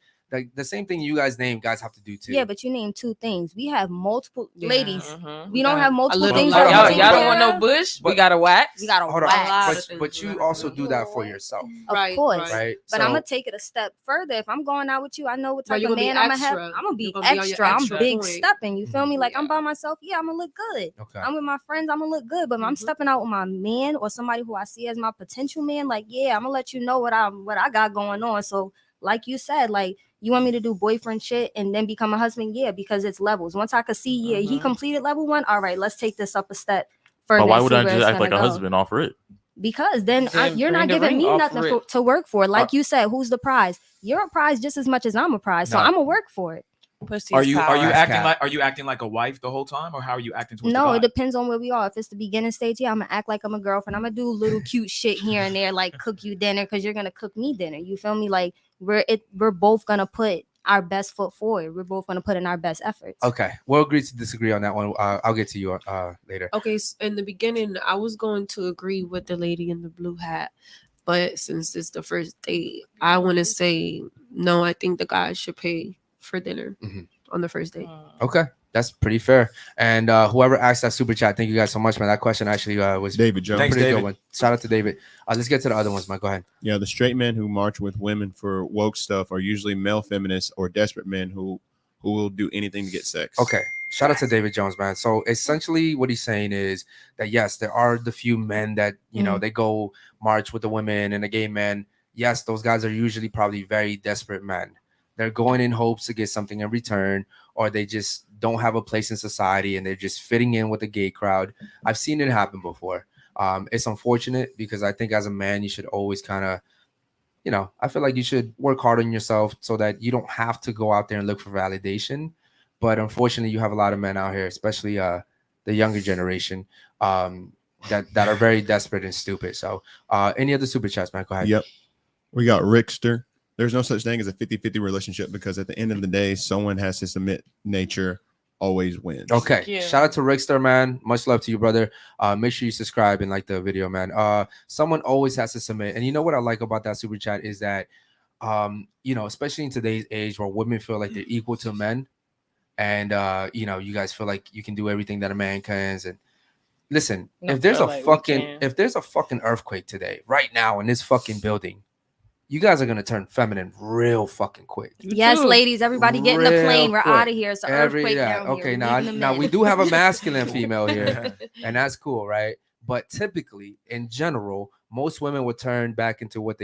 the same thing you guys name, guys have to do too. Yeah, but you named two things. We have multiple ladies. Mm-hmm. We don't have multiple things. Y'all don't want no bush. We got a wax. We got a wax. But you also do that for yourself. Of course. Right. But I'm gonna take it a step further. If I'm going out with you, I know what type of man I'm gonna have. I'm gonna be extra. I'm big stepping. You feel me? Like I'm by myself. Yeah, I'm gonna look good. Okay. I'm with my friends. I'm gonna look good. But if I'm stepping out with my man or somebody who I see as my potential man, like yeah, I'm gonna let you know what I got going on. So like you said, like. You want me to do boyfriend shit and then become a husband? Yeah, because it's levels. Once I could see, yeah, he completed level 1. All right, let's take this up a step further. But why would I just act like a husband offer it? Because then you're not giving me nothing to work for. Like you said, who's the prize? You're a prize just as much as I'm a prize. So I'm gonna work for it. Are you acting like a wife the whole time, or how are you acting towards No, it depends on where we are. If it's the beginning stage, yeah, I'm gonna act like I'm a girlfriend. I'm gonna do little cute shit here and there, like cook you dinner because you're gonna cook me dinner. You feel me? Like we're both gonna put our best foot forward. We're both gonna put in our best efforts. Okay, we'll agree to disagree on that one. I'll get to you later. Okay, so in the beginning, I was going to agree with the lady in the blue hat, but since it's the first date, I want to say no. I think the guy should pay for dinner on the first date. Okay, that's pretty fair. And whoever asked that super chat, thank you guys so much, man. That question actually was David Jones. Thanks, David. Good one. Shout out to David. Let's get to the other ones, man. Go ahead. Yeah, the straight men who march with women for woke stuff are usually male feminists or desperate men who will do anything to get sex. Okay. Shout out to David Jones, man. So essentially what he's saying is that, yes, there are the few men that, you know, they go march with the women and the gay men. Yes, those guys are usually probably very desperate men. They're going in hopes to get something in return, or they just don't have a place in society and they're just fitting in with the gay crowd. I've seen it happen before. It's unfortunate because I think as a man, you should always kind of, you know, I feel like you should work hard on yourself so that you don't have to go out there and look for validation. But unfortunately, you have a lot of men out here, especially the younger generation, that are very desperate and stupid. So any other super chats, man? Go ahead. Yep. We got Rickster. There's no such thing as a 50-50 relationship because at the end of the day, someone has to submit. Nature always wins. Okay. Shout out to Rickster, man. Much love to you, brother. Make sure you subscribe and like the video, man. Someone always has to submit. And you know what I like about that super chat is that, you know, especially in today's age where women feel like they're equal to men, and you guys feel like you can do everything that a man can. And listen, if there's a fucking earthquake today, right now in this fucking building, you guys are gonna turn feminine real fucking quick. Yes, ladies, everybody get in the plane. We're out of here. It's an earthquake down okay, here. now we do have a masculine female here, and that's cool, right? But typically, in general, most women would turn back into what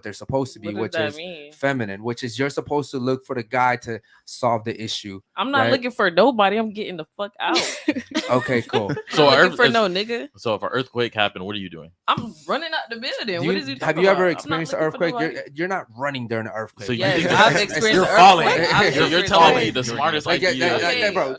they're supposed to be, which is feminine, which is you're supposed to look for the guy to solve the issue. I'm not looking for nobody. I'm getting the fuck out. Okay, cool. So I'm looking for no nigga. So if an earthquake happened, what are you doing? I'm running out the building. What is you? Have you ever experienced an earthquake? You're not running during an earthquake. So I've experienced. You're falling. You're telling me the smartest idea. Bro,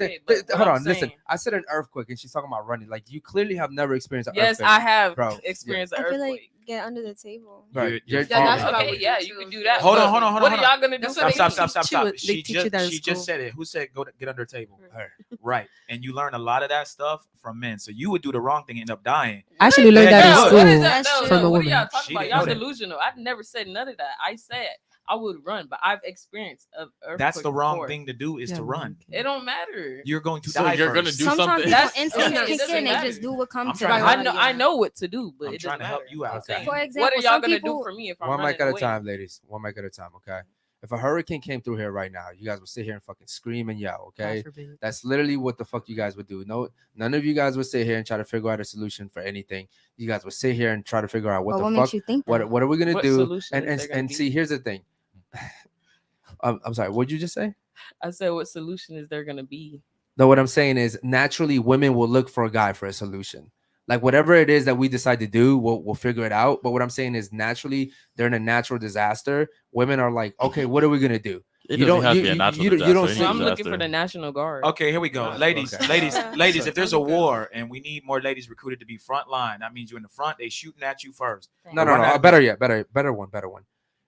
hold on. Listen, I said an earthquake, and she's talking about running. Like you clearly have never experienced an earthquake. Yes, I have bro. experienced an I feel earthquake. like get under the table. Right. That's what I would do you can do that. Hold on. What are y'all gonna do? Stop. She teach you that in just school. said it. Who said get under the table? Her. Right. And you learn a lot of that stuff from men. So you would do the wrong thing and end up dying. I actually learned that in What school is that? from a What are woman. y'all talking She about? didn't Y'all know that. delusional. I never said none of that. I said I would run, but I've experienced an earthquake That's the wrong before. thing to do is to run. It don't matter. You're going to So die. you're gonna first. do Sometimes something. people That's- instincts okay, it kick doesn't in. They matter. just do what comes I'm to trying them. to- I know what to do, but I'm it trying to doesn't help matter. you out. Okay. For example, What are y'all some gonna people- do for me if I'm One running mic at a away? time, ladies. One mic at a time, okay? If a hurricane came through here right now, you guys would sit here and fucking scream and yell, okay? That's literally what the fuck you guys would do. No, none of you guys would sit here and try to figure out a solution for anything. You guys would sit here and try to figure out what But the what fuck. makes you think that? What are we gonna What do? solution And is there gonna and be? see, here's the thing. I'm sorry. What'd you just say? I said, what solution is there gonna be? No, what I'm saying is naturally women will look for a guy for a solution. Like whatever it is that we decide to do, we'll figure it out. But what I'm saying is naturally during a natural disaster, women are like, okay, what are we gonna do? It You doesn't don't- have you- to be a you- natural you don't- disaster, don't any So I'm looking disaster. for the National Guard. Okay, here we go. Ladies, Okay. ladies, if there's a war and we need more ladies recruited to be front line, that means you're in the front, they shooting at you first. No. Better yet, better one.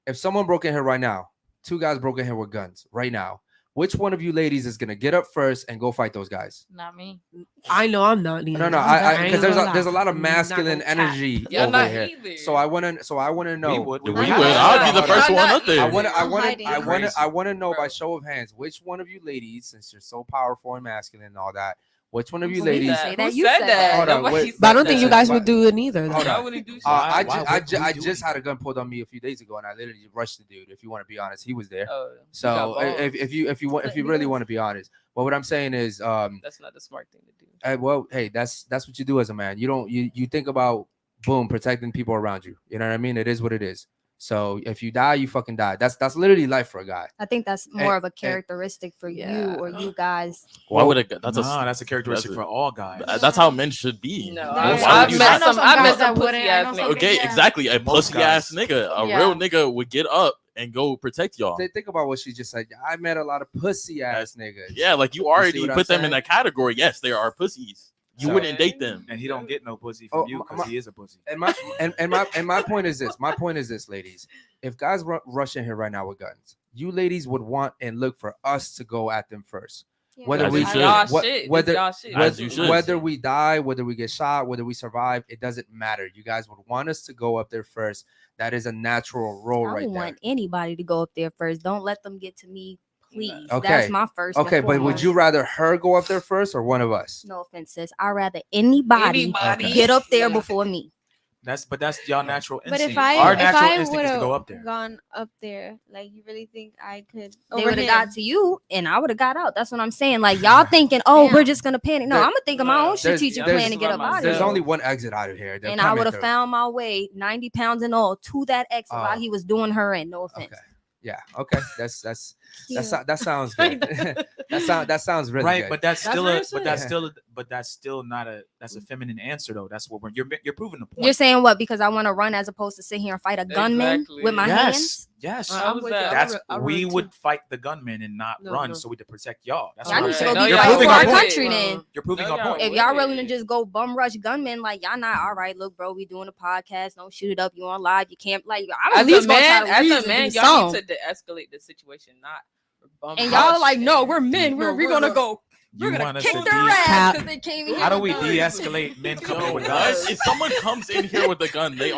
If someone broke in here right now, two guys broke in here with guns right now, which one of you ladies is gonna get up first and go fight those guys? Not me. I know I'm not neither. No, I because ain't there's a lot of gonna lie. masculine Not gonna energy Y'all over not here. either. So I wanna know. We would. We We would. have- I'll be the first one up there. I want hiding. to know by Bro. show of hands which one of you ladies, since you're so powerful and masculine and all that, which one of you Who ladies? said that? Who You said said that? that. Hold on, Nobody wait. said But I don't think that. you guys would do it neither. Hold though. I on. wouldn't do shit. I Why would we just do had it? a gun pulled on me a few days ago, and I literally rushed the dude. If you want to be honest, he was there. Oh, you So got balls. if you really want to be honest, but what I'm saying is, That's not the smart thing to do. well, hey, that's what you do as a man. You think about boom protecting people around you. You know what I mean? It is what it is. So if you die, you fucking die. That's literally life for a guy. I think that's more of a characteristic for you or you guys. Why would it? That's That's a characteristic that's for all guys. That's how men should be. No, Why I- would I've you met not- some. I met some guys pussy that ass wouldn't. I know niggas. Okay, Yeah. exactly. A Most pussy ass guys. nigga, a Yeah. real nigga would get up and go protect y'all. Think about what she just said. I met a lot of pussy ass niggas. Yeah, like you see already what I'm put them in saying? that category. Yes, they are pussies. You So- wouldn't date them. And he don't get no pussy from Oh, you because he is a pussy. And my point is this. My point is this, ladies. If guys rush in here right now with guns, you ladies would want and look for us to go at them first. Whether As we you should. Y'all what- shit. whether- This y'all shit. As you should. whether we die, whether we get shot, whether we survive, it doesn't matter. You guys would want us to go up there first. That is a natural role I right don't there. want anybody to go up there first. Don't let them get to me, please. Okay. That's my first. and Okay, but would foremost. you rather her go up there first or one of us? No offense, sis. I'd rather anybody Okay. get up there before me. That's y'all natural But instinct. if I Our if natural I instinct would is to go have up there. gone up there, like you really think I could? They over would have him? got to you, and I would have got out. That's what I'm saying. Like y'all thinking, oh, Damn. we're just gonna panic. No, There- I'm gonna think of my own There's- strategic there's- plan to get up out of There's here. only one exit out of here. They're And I coming would have through. found my way, 90 pounds and all, to that exit Oh. while he was doing her in. No offense. Okay. Yeah. Okay. That Cute. sounds good. that sounds really Right, good. but that's still very a but that's sick. still but that's still not a that's a feminine answer though. That's what you're proving the point. You're saying what? Because I want to run as opposed to sit here and fight a gunman Exactly. with my hands? Yes. How was that? That's I we run would too. fight the gunman and not No, run no. so we to protect y'all. That's Y'all what I'm need to saying. go be You're fighting proving for our our point. country then. You're proving No, our y'all point. If y'all wouldn't. willing to just go bum rush gunmen, like y'all not all right. Look, bro, we doing a podcast. Don't shoot it up. You on live. You can't like. I'm at As least a gonna man, try to as reason a man, do y'all something. need to de-escalate the situation, not bum And rush y'all are like, no, it. we're men. We're gonna go. You We're gonna want us kick to their ass because they came here. How do we with guns. de-escalate men coming Yo, with what? guns? If someone comes in here with a gun, they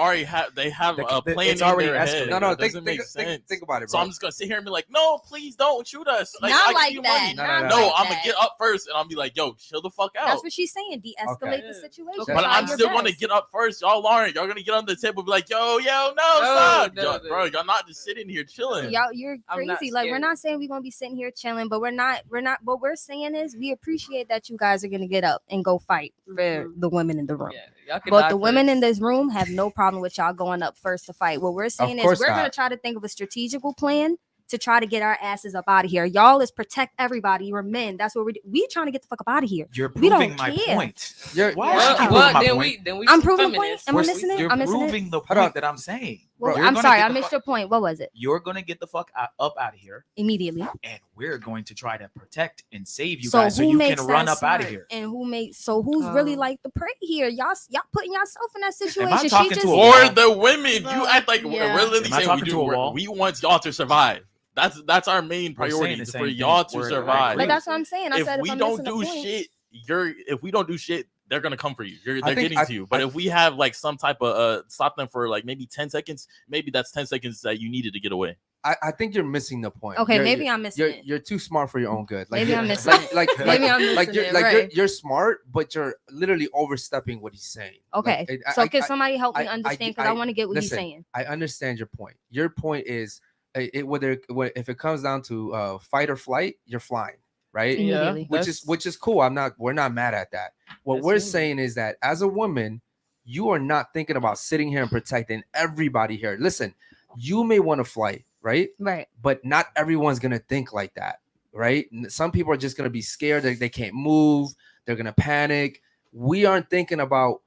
have a plan it's in already their escalated. head. No, That doesn't make sense. Think about it, So bro. I'm just gonna sit here and be like, no, please don't shoot us. Not I like give you that. money. No, No, like I'm that. gonna get up first and I'll be like, yo, chill the fuck out. That's what she's saying. De-escalate Okay. the situation. But Try I'm your still gonna best. get up first. Y'all aren't. Y'all gonna get on the table and be like, yo, no, stop. Yo, bro, y'all not just sitting here chilling. Y'all, you're I'm not crazy. Like, we're scared. not saying we're gonna be sitting here chilling, but we're not. What we're saying is we appreciate that you guys are gonna get up and go fight for the women in the room. Yeah, y'all can But die the women in first. this room have no problem with y'all going up first to fight. What we're saying is course we're gonna not. try to think of a strategical plan to try to get our asses up out of here. Y'all is protect everybody. You're men. That's what we trying to get the fuck up out of here. You're We don't proving my care. point. You're- Why Wow. should you prove Well, my then point? we I'm some proving the point. feminists. Am I We're- missing it? You're I'm missing it. proving the Hold on. point that I'm saying. Well, You're I'm gonna sorry, get I the missed fuck- your point. What was it? You're gonna get the fuck up out of here, Immediately. and we're going to try to protect and save you So guys, so who you makes can run that up out of smart? here. And who's really Oh. like the prey here? Y'all putting yourself in that situation. Am I talking She to just a Or wall? the women, you Well, act like yeah. we're literally Am I saying talking to a wall? we want y'all to survive. That's our main We're saying priority the is same for thing. y'all to We're- survive. But that's what I'm saying. I If said we if I'm don't missing do the point, shit, if we don't do shit, they're gonna come for you. They're think getting to you. But if we have like some type of stop them for like maybe 10 seconds, maybe that's 10 seconds that you needed to get away. I think you're missing the point. okay, You're- maybe I'm missing it. You're too smart for your own good. Like, Maybe you're- I'm missing it. Maybe I'm like missing you're it, like right. you're smart, but you're literally overstepping what he's saying. Okay, Like, so can somebody help me I- understand? Because I want to get what he's listen, saying. I understand your point. Your point is if it comes down to fight or flight, you're flying, right? Yeah, Immediately. Which is cool. We're not mad at that. What That's we're human. saying is that as a woman, you are not thinking about sitting here and protecting everybody here. Listen, you may want to flight, right? Right. But not everyone's gonna think like that, right? Some people are just gonna be scared that they can't move, they're gonna panic. We aren't thinking about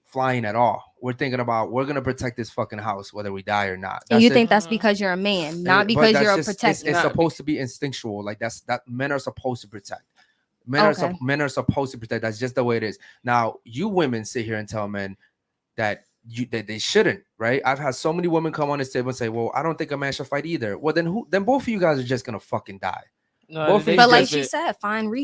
flying at all. We're thinking about we're gonna protect this fucking house whether we die or not. And you it. think that's Mhm. because you're a man, But not because that's you're a just- protector. It's Not supposed to be instinctual. Like that men are supposed to protect. Men Okay. men are supposed to protect. That's just the way it is. Now, you women sit here and tell men that they shouldn't, right? I've had so many women come on this table and say, "Well, I don't think a man should fight either." Well, then both of you guys are just gonna fucking die. No, Both they of But like just- she said, find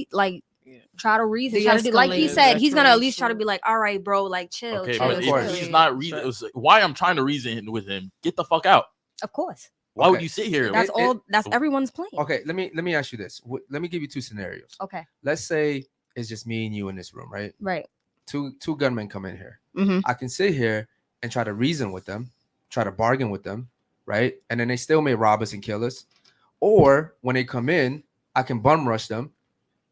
Yeah. try to reason. Try to do, like he De-escalate said, he's gonna at least try to situation. be like, all right, bro, like chill, Okay, chill, but of if course. he's chill. not reason, why I'm trying to reason with him, get the fuck out. Of course. Why would Okay. you sit here? That's It- all. That's everyone's plan. Okay, let me ask you this. Let me give you two scenarios. Okay. Let's say it's just me and you in this room, right? Right. Two gunmen come in here. Mm-hmm. I can sit here and try to reason with them, try to bargain with them, right? And then they still may rob us and kill us. Or when they come in, I can bum rush them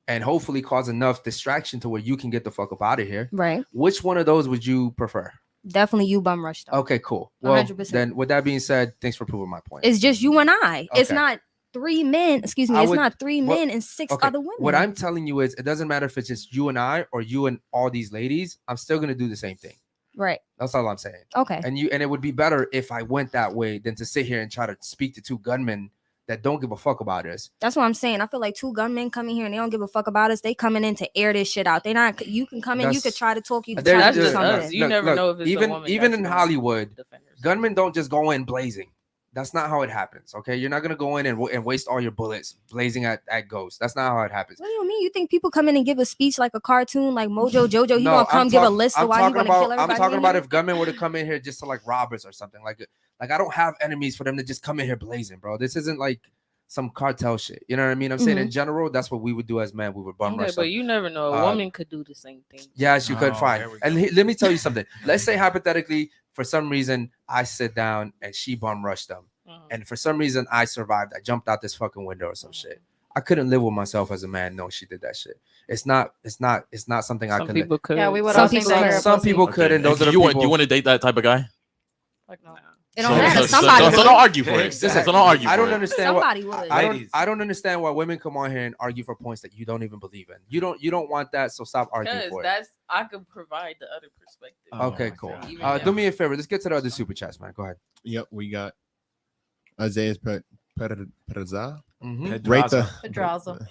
and hopefully cause enough distraction to where you can get the fuck up out of here. Right. Which one of those would you prefer? Definitely you bum rushed them. Okay, cool. Well, 100%. then with that being said, thanks for proving my point. It's just you and I. It's Okay. not three men. Excuse me. I It's would- not three what- men and six Okay, other women. what I'm telling you is it doesn't matter if it's just you and I or you and all these ladies. I'm still gonna do the same thing. right. That's all I'm saying. Okay. And it would be better if I went that way than to sit here and try to speak to two gunmen that don't give a fuck about us. That's what I'm saying. I feel like two gunmen coming here and they don't give a fuck about us. They coming in to air this shit out. They not. You can come in. You That's- could try to talk. You can There- try That's to do just there- us. something. You never know if it's a even woman even that's in gonna Hollywood, defend herself. gunmen don't just go in blazing. That's not how it happens. Okay, you're not gonna go in and waste all your bullets blazing at ghosts. That's not how it happens. What do you mean? You think people come in and give a speech like a cartoon, like Mojo Jojo? You No, gonna come I'm give a talk- list I'm of why you talking want to about- kill everybody? I'm talking in about here? if gunmen were to come in here just to like rob us or something. Like I don't have enemies for them to just come in here blazing, bro. This isn't like some cartel shit. You know what I mean? I'm saying in general, that's what we would do as men. We would bum Okay, rush but them. you never know. A Uh, woman could do the same thing. Yes, you could Oh, find. there we And let me tell you something. Let's say hypothetically, for some reason, I sit down and she bum rushed them. Mhm. And for some reason, I survived. I jumped out this fucking window or some shit. I couldn't live with myself as a man. No, she did that shit. It's not something I Some can. people could. Yeah, we would Some all think people that could. you're a Some pussy. people could, and those are the you people. want to date that type of guy? Like, no. It don't matter. Somebody so would. don't argue for it. Listen, So don't argue. I for don't it. understand what. Somebody would. Ladies. I don't understand why women come on here and argue for points that you don't even believe in. You don't want that, so stop arguing Because for it. that's I could provide the other perspective. Oh Okay, my cool. God. Even Do me a favor. Let's get to the other super chats, man. Go ahead. Yep, we got Isaiah's Pedraza. Mhm. Rate the Pedraza.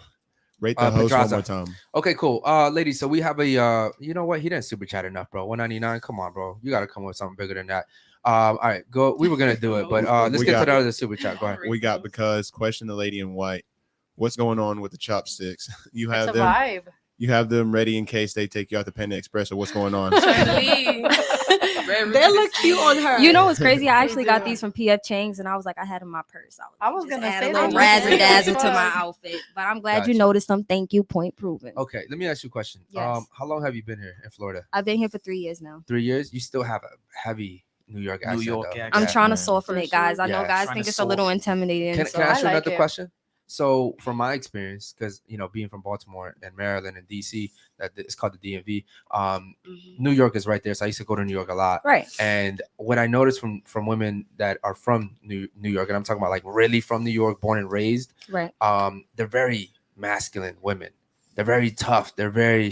rate the host Pedraza. one more time. Okay, cool. Ladies, so we have a you know what? He didn't super chat enough, bro. 199. Come on, bro. You gotta come with something bigger than that. All right, go. We were gonna do it, but let's We get to got- the other super chat. Go ahead. We got because question the lady in white. what's going on with the chopsticks? You It's have a them. vibe. You have them ready in case they take you out the Panda Express, or what's going on? They look cute on her. You know what's crazy? I They actually got do. these from PF Chang's, and I was like, I had them in my purse. I was just gonna add say a little that. razzle dazzle to Fun. my outfit. But I'm glad Gotcha. you noticed them. Thank you. Point proven. Okay, let me ask you a question. Yes. How long have you been here in Florida? I've been here for 3 years now. 3 years. You still have a heavy New York accent. York though. accent. I'm Yeah. trying to Yeah. soften For it, guys. sure. I know Yeah. guys Trying think to it's a little soften. intimidating. Can so I ask you I another like it. question? So, from my experience, because being from Baltimore and Maryland and DC, that it's called the DMV. New York is right there, so I used to go to New York a lot. Right. And what I noticed from women that are from New York, and I'm talking about like really from New York, born and raised, Right. they're very masculine women. They're very tough. They're very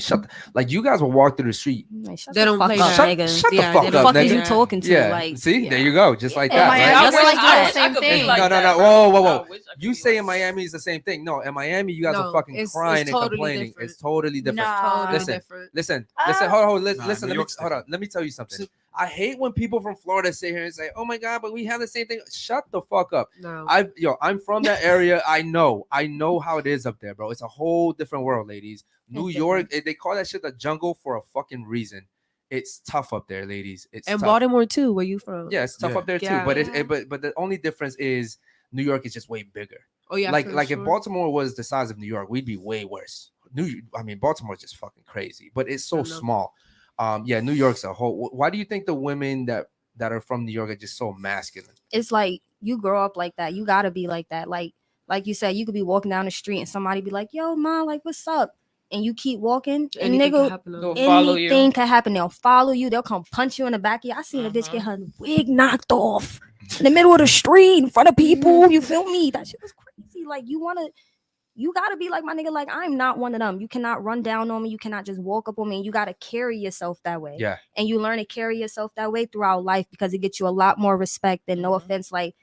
like you guys will walk through the street. Like, shut They the don't fuck play up, that. nigga. Shut the Yeah, fuck they up, don't Fuck play is you nigga. talking to? Yeah. Like, See, yeah. there you go, just like In that. Miami, right? I Just wish like I that. could Same be thing. like No, that, no. bro. Whoa. I wish I could You be say like in that. Miami is the same thing. No, in Miami you guys are No, fucking it's crying and totally complaining. different. It's totally different. Nah. Totally Listen, different. Listen, Ah. hold on, Nah, listen. New York's Let me tell you something. I hate when people from Florida sit here and say, "Oh my god, but we have the same thing." Shut the fuck up. No. I'm from that area. I know how it is up there, bro. It's a whole different world, ladies. New It's York, they call that shit the jungle for a fucking reason. It's tough up there, ladies. It's And tough. Baltimore too. Where you from? Yeah, it's tough Yeah. up there too. Yeah. But the only difference is New York is just way bigger. Oh yeah. like for if sure. Baltimore was the size of New York, we'd be way worse. Baltimore is just fucking crazy, but it's so I know. small. New York's a whole. Why do you think the women that are from New York are just so masculine? It's like you grow up like that. You gotta be like that. Like you said, you could be walking down the street and somebody be like, "Yo, ma, like, what's up?" And you keep walking, and Anything can nigga, happen on They'll there. follow you. anything can happen. They'll follow you. They'll come punch you in the back of you. I seen a bitch get her wig knocked off in the middle of the street in front of people. You feel me? That shit was crazy. Like you gotta be like my nigga. Like I'm not one of them. You cannot run down on me. You cannot just walk up on me. You gotta carry yourself that way. Yeah. And you learn to carry yourself that way throughout life because it gets you a lot more respect. And no offense, like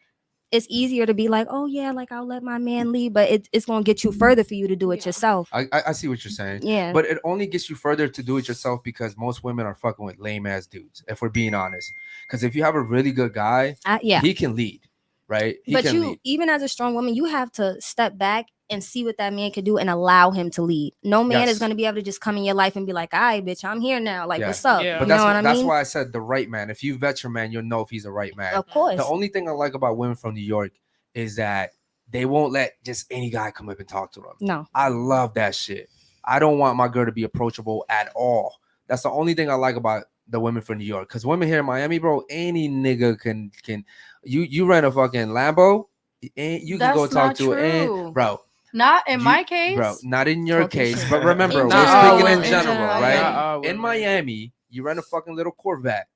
it's easier to be like, oh yeah, like I'll let my man lead, but it's gonna get you further for you to do it yourself. I see what you're saying. Yeah. But it only gets you further to do it yourself because most women are fucking with lame ass dudes. If we're being honest, because if you have a really good guy, Yeah. he can lead, right? He But can you, lead. even as a strong woman, you have to step back and see what that man can do and allow him to lead. No man Yes. is going to be able to just come in your life and be like, all right, bitch, I'm here now. Like, Yeah. what's up? Yeah. But You that's know what I that's mean? why I said the right man. If you vet your man, you'll know if he's a right man. Of course. The only thing I like about women from New York is that they won't let just any guy come up and talk to them. No. I love that shit. I don't want my girl to be approachable at all. That's the only thing I like about the women from New York. Because women here in Miami, bro, any nigga can you rent a fucking Lambo, and you can go That's talk not to it, true. and bro. Not in my case. Bro, not in your Talking case, shit. but remember, In we're general, speaking in in general, general, right? yeah. In Miami, you rent a fucking little Corvette,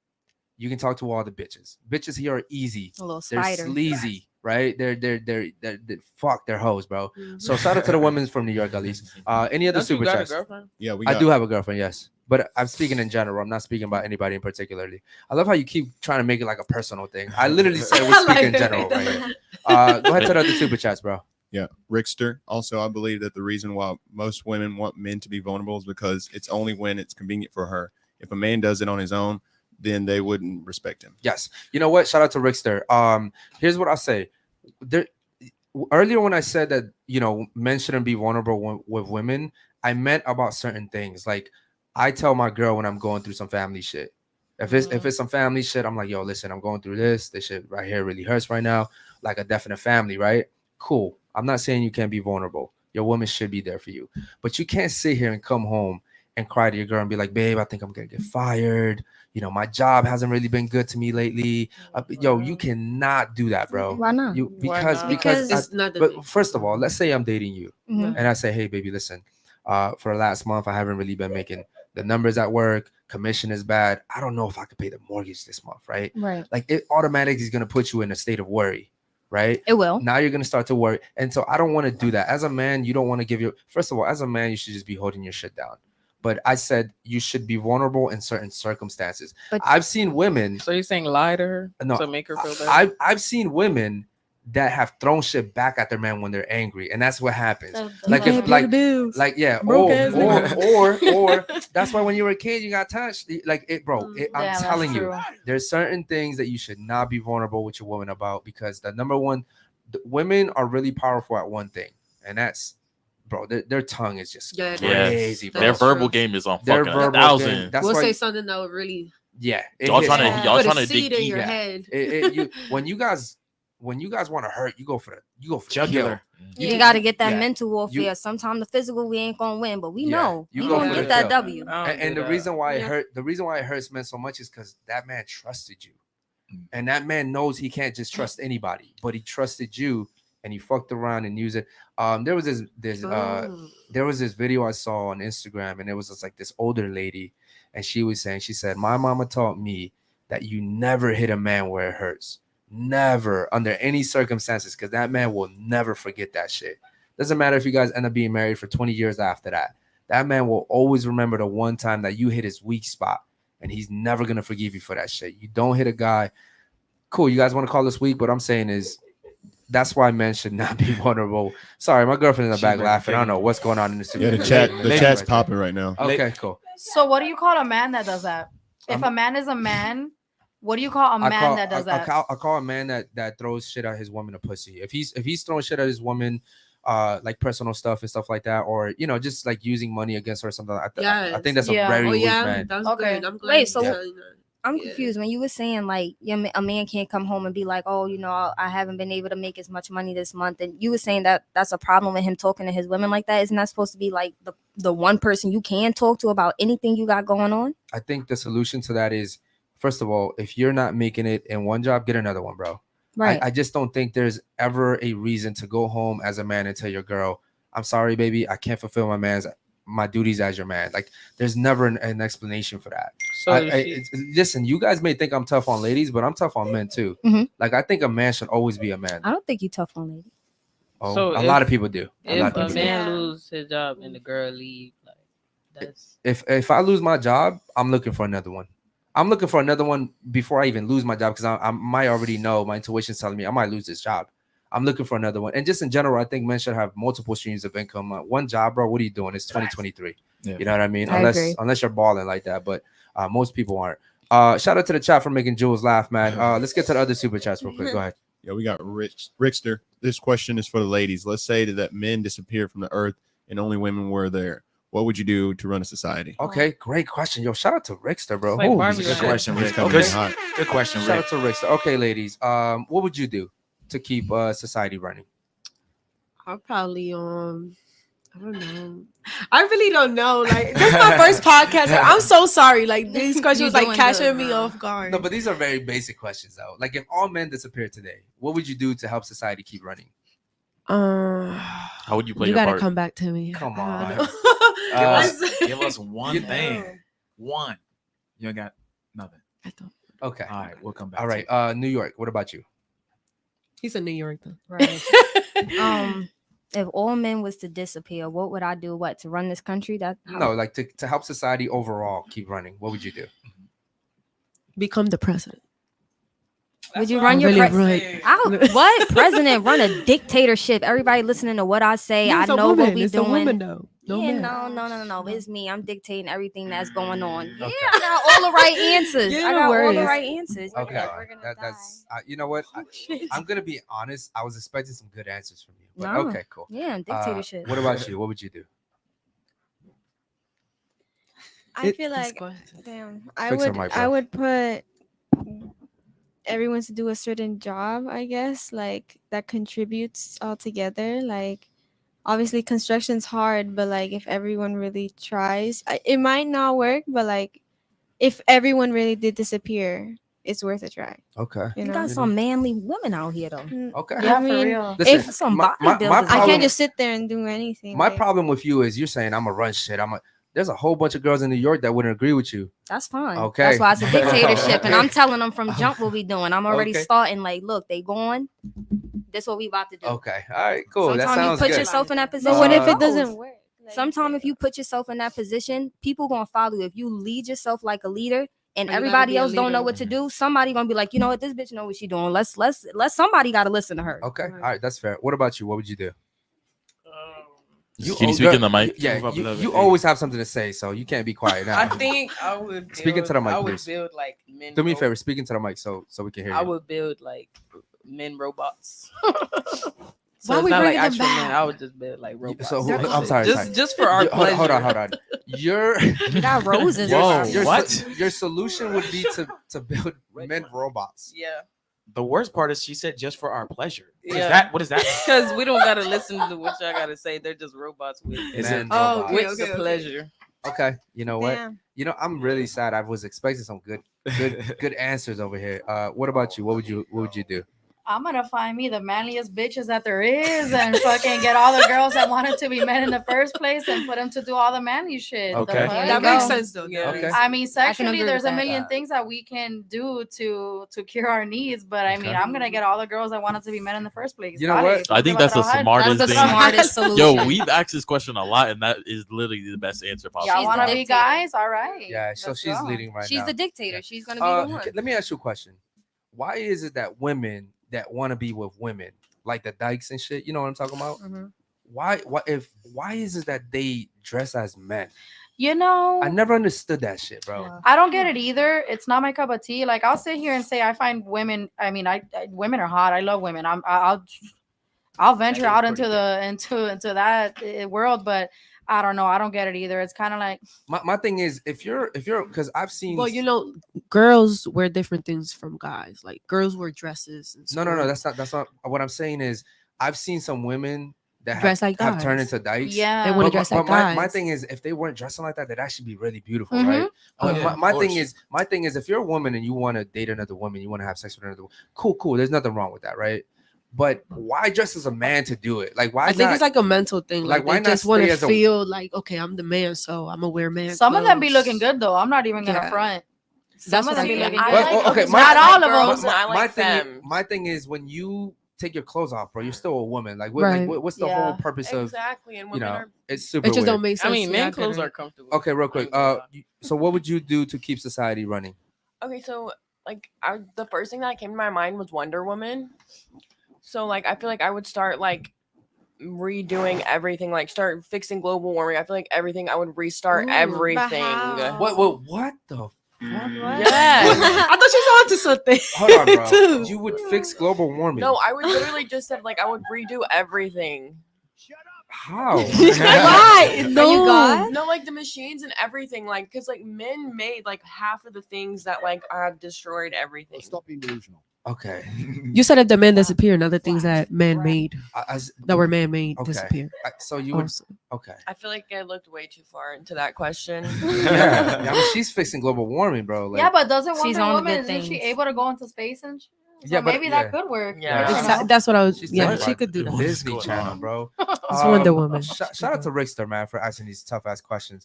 you can talk to all the bitches. Bitches here are easy. A little They're spider. sleazy, right? They're fuck, they're hoes, bro. So shout out to the women from New York at least. Any other Don't you super got a chats? girlfriend? Yeah, we I got do have a girlfriend, yes. But I'm speaking in general. I'm not speaking about anybody in particularly. I love how you keep trying to make it like a personal thing. I literally said we're speaking in general right here. Go ahead to the other super chats, bro. Yeah, Rickster. Also, I believe that the reason why most women want men to be vulnerable is because it's only when it's convenient for her. If a man does it on his own, then they wouldn't respect him. Yes. You know what? Shout out to Rickster. Here's what I'll say. Earlier when I said that, men shouldn't be vulnerable with women, I meant about certain things. Like I tell my girl when I'm going through some family shit. If it's some family shit, I'm like, yo, listen, I'm going through this. This shit right here really hurts right now. Like a definite family, right? Cool. I'm not saying you can't be vulnerable. Your woman should be there for you. But you can't sit here and come home and cry to your girl and be like, babe, I think I'm going to get fired. My job hasn't really been good to me lately. You cannot do that, bro. Why not? Because it's not the but first of all, let's say I'm dating you Mhm. and I say, hey, baby, listen, for the last month, I haven't really been making the numbers at work. Commission is bad. I don't know if I could pay the mortgage this month, right? Right. Like it automatically is going to put you in a state of worry, right? It will. Now you're going to start to worry. And so I don't want to do that. As a man, you don't want to give your, first of all, as a man, you should just be holding your shit down. But I said you should be vulnerable in certain circumstances. But I've seen women. So you're saying lie to her No, to make her feel better? I've seen women that have thrown shit back at their man when they're angry, and that's what happens. Like You if can't pay the bills. Broke ass or that's why when you were a kid you got touched. Like it, bro. I'm that's telling you, true. there's certain things that you should not be vulnerable with your woman about because the number one, women are really powerful at one thing, and that's bro, their tongue is just Yeah, crazy, bro. Their That's verbal true. game is on Their fucking verbal 1,000. game, that's we'll why say something that would really yeah, it Y'all hits trying to hard. y'all put trying a to dig seed in deep. your Yeah. head. When you guys want to hurt, you go for the Jugular. kill. You got to get that Yeah. mental warfare. You- Sometimes the physical we ain't gonna win, but we Yeah. know You we go gonna for get the that kill. W. And the reason why it Yeah. hurt, the reason why it hurts men so much is because that man trusted you, and that man knows he can't just trust anybody, but he trusted you, and he fucked around and used it. There was this there was this video I saw on Instagram, and it was just like this older lady, and she said, my mama taught me that you never hit a man where it hurts, never under any circumstances, because that man will never forget that shit. Doesn't matter if you guys end up being married for 20 years after that. That man will always remember the one time that you hit his weak spot, and he's never gonna forgive you for that shit. You don't hit a guy. Cool, you guys want to call this weak? What I'm saying is, that's why men should not be vulnerable. Sorry, my girlfriend in the back laughing. I don't know what's going on in the studio. Yeah, the chat's popping right now. Okay, cool. So what do you call a man that does that? If a man is a man, what do you call a man that does that? I call a man that throws shit at his woman a pussy. If he's throwing shit at his woman, like personal stuff and stuff like that, or just like using money against her or something. I think that's a very weak man. That's Okay. good. I'm glad. Wait, so you're telling that. I'm Yeah. confused when you were saying like a man can't come home and be like, oh, I haven't been able to make as much money this month, and you were saying that that's a problem with him talking to his women like that. Isn't that supposed to be like the one person you can talk to about anything you got going on? I think the solution to that is, first of all, if you're not making it in one job, get another one, bro. Right. I just don't think there's ever a reason to go home as a man and tell your girl, I'm sorry, baby, I can't fulfill my duties as your man. Like, there's never an explanation for that. So Listen, you guys may think I'm tough on ladies, but I'm tough on men too. Mhm. Like, I think a man should always be a man. I don't think you tough on ladies. Oh, So a if- lot of people do. if a do. man lose his job and the girl leave, like that's If I lose my job, I'm looking for another one. I'm looking for another one before I even lose my job, because I might already know, my intuition's telling me I might lose this job. I'm looking for another one. And just in general, I think men should have multiple streams of income. One job, bro, what are you doing? It's 2023. Yeah. You know what I mean? I agree. Unless you're balling like that, but most people aren't. Shout out to the chat for making Jules laugh, man. Let's get to the other super chats real quick. Go ahead. Yeah, we got Rickster. This question is for the ladies. Let's say that men disappeared from the earth and only women were there. What would you do to run a society? Okay, great question. Yo, shout out to Rickster, bro. It's like Holy Barbie shit. Good question, Rick. Coming Good, in hot. good question, Shout Rick. out to Rickster. Okay, ladies, what would you do to keep society running? I'll probably I don't know. I really don't know. Like, this is my first podcast. Like, I'm so sorry. Like, these questions like doing catching good, me girl. off guard. No, but these are very basic questions, though. Like, if all men disappeared today, what would you do to help society keep running? How would you play you your gotta part? come back to me. Come I on. don't know. Give us one you- thing. One. You ain't got nothing. I don't. Okay. All right, we'll come back. All to right. it. New York. What about you? He's in New York though. Right. If all men was to disappear, what would I do? What, to run this country? No, like to help society overall keep running. What would you do? Become the president. Would you run your really what president run a dictatorship? Everybody listening to what I say. I know what we it's doing. A woman though. No Yeah, man. no. It's me. I'm dictating everything that's going on. Yeah, I got all the right answers. Yeah, I no got all worries. the right answers. Okay. Yeah, we're gonna That's you know what? Shit. I'm gonna be honest. I was expecting some good answers from you. But No. okay, cool. Yeah, dictatorship. What about you? What would you do? I feel This like question. damn, Fix her mic, I bro. would put everyone to do a certain job, I guess, like that contributes all together. Like obviously construction's hard, but like if everyone really tries, it might not work, but like if everyone really did disappear, it's worth a try. Okay. You You know? got some manly women out here though. Okay. I mean, Listen, If some my bodybuilders- I problem- can't just sit there and do anything. My like- problem with you is you're saying I'm gonna run shit. There's a whole bunch of girls in New York that wouldn't agree with you. That's fine. Okay. That's why it's a dictatorship. And I'm telling them from jump what we doing. I'm already Okay. starting like, look, they going. This what we about to do. Okay. All right. Cool. Sometimes that sounds you put good. yourself in that position. But what if Uh, it doesn't work? Like, Sometimes if you put yourself in that position, people gonna follow you. If you lead yourself like a leader and Oh, you gotta everybody be a else don't know leader. what to do, somebody gonna be like, you know what, this bitch know what she doing. Let's somebody gotta listen to her. Okay. All right. That's fair. What about you? What would you do? Can you speak in the mic? Yeah. Move up a little You bit. always have something to say, so you can't be quiet now. I think I would build, Speak into the mic, I would please. build like men. Do me a favor. Speak into the mic so we can hear you. I would build like men robots. So Why it's we not like bringing them actual men. back? I would just be like robots. So They're I'm sorry. just for our pleasure. Hold on. Your You got roses. Whoa, your, what? your solution would be to build men robots. Yeah. The worst part is she said just for our pleasure. Yeah. What is that? Because we don't gotta listen to what y'all gotta say. They're just robots with Is Men it? Oh, robots. with okay, the okay. pleasure. Okay, you know what? Damn. You know, I'm really sad. I was expecting some good answers over here. What about you? What would you do? I'm gonna find me the manliest bitches that there is and fucking get all the girls that wanted to be men in the first place and put them to do all the manly shit. The Okay. fuck? There you That go. makes sense though. Yeah. Okay. I mean, sexually, agree there's with a that. million things that we can do to cure our needs, but I mean, Okay. I'm gonna get all the girls that wanted to be men in the first place. You know what? I think that's the smartest That's the thing. smartest solution. Yo, we've asked this question a lot, and that is literally the best answer possible. Y'all She's want to the be dictator. guys? All right. Yeah, so Let's she's go. leading right She's now. the dictator. She's gonna be the one. Let me ask you a question. Why is it that women that want to be with women, like the dykes and shit, you know what I'm talking about? Mhm. Why is it that they dress as men? You know, I never understood that shit, bro. I don't get it either. It's not my cup of tea. Like I'll sit here and say I find women. I mean, women are hot. I love women. I'll venture That is out pretty into that world, but I don't know. I don't get it either. It's kind of like My thing is if you're because I've seen Well, you know, girls wear different things from guys. Like girls wear dresses. And no, skirts. that's not what I'm saying is I've seen some women that Dress like have turned guys. into dykes. yeah. They wanna But dress like my guys. thing is if they weren't dressing like that, they'd actually be really beautiful, Mhm. right? Oh, But yeah, my of thing course. is if you're a woman and you want to date another woman, you want to have sex with another woman, cool. There's nothing wrong with that, right? But why dress as a man to do it? Like why I think not? it's like a mental thing. like, Like, why they not just want stay to as a- feel like, okay, I'm the man, so I'm gonna wear man. Some of them be clothes. looking good though. I'm not even gonna Yeah. front. That's Some of what I them be think. looking I good. like okay, okay, my- Not all of them. girls and I like them. my thing is when you take your clothes off, bro, you're still a woman. Like, Right. what's the Yeah. whole purpose of Exactly, and you women know? are. It's super It just weird. don't make sense. I mean, Yeah, men get clothes it. are comfortable. Okay, real quick. So what would you do to keep society running? Okay, so like the first thing that came to my mind was Wonder Woman. So like I feel like I would start like redoing everything, like start fixing global warming. I feel like everything I would restart Ooh, but everything. how? What the fuck? Yes. I thought she was onto something. Hold on, bro. too. You would fix global warming. No, I would literally just said like I would redo everything. How? Why? Are No. you God? No, like the machines and everything, like because like men made like half of the things that like I've destroyed everything. Stop being delusional. Okay. You said if the men disappear, and other things that man made As- that were man made Okay. disappear. so you would Also. okay. I feel like I looked way too far into that question. Yeah. I mean, she's fixing global warming, bro. Like, Yeah, but doesn't She's Wonder on the Woman, good isn't she things. able to go into space and shit? So Yeah, but- maybe yeah. that could work. Yeah. You know? Exactly. That's what I was. she's Yeah, talking she about could do the that. Disney What's Channel, going on? bro. It's Wonder Woman. Shout out to Rickster, man, for asking these tough ass questions.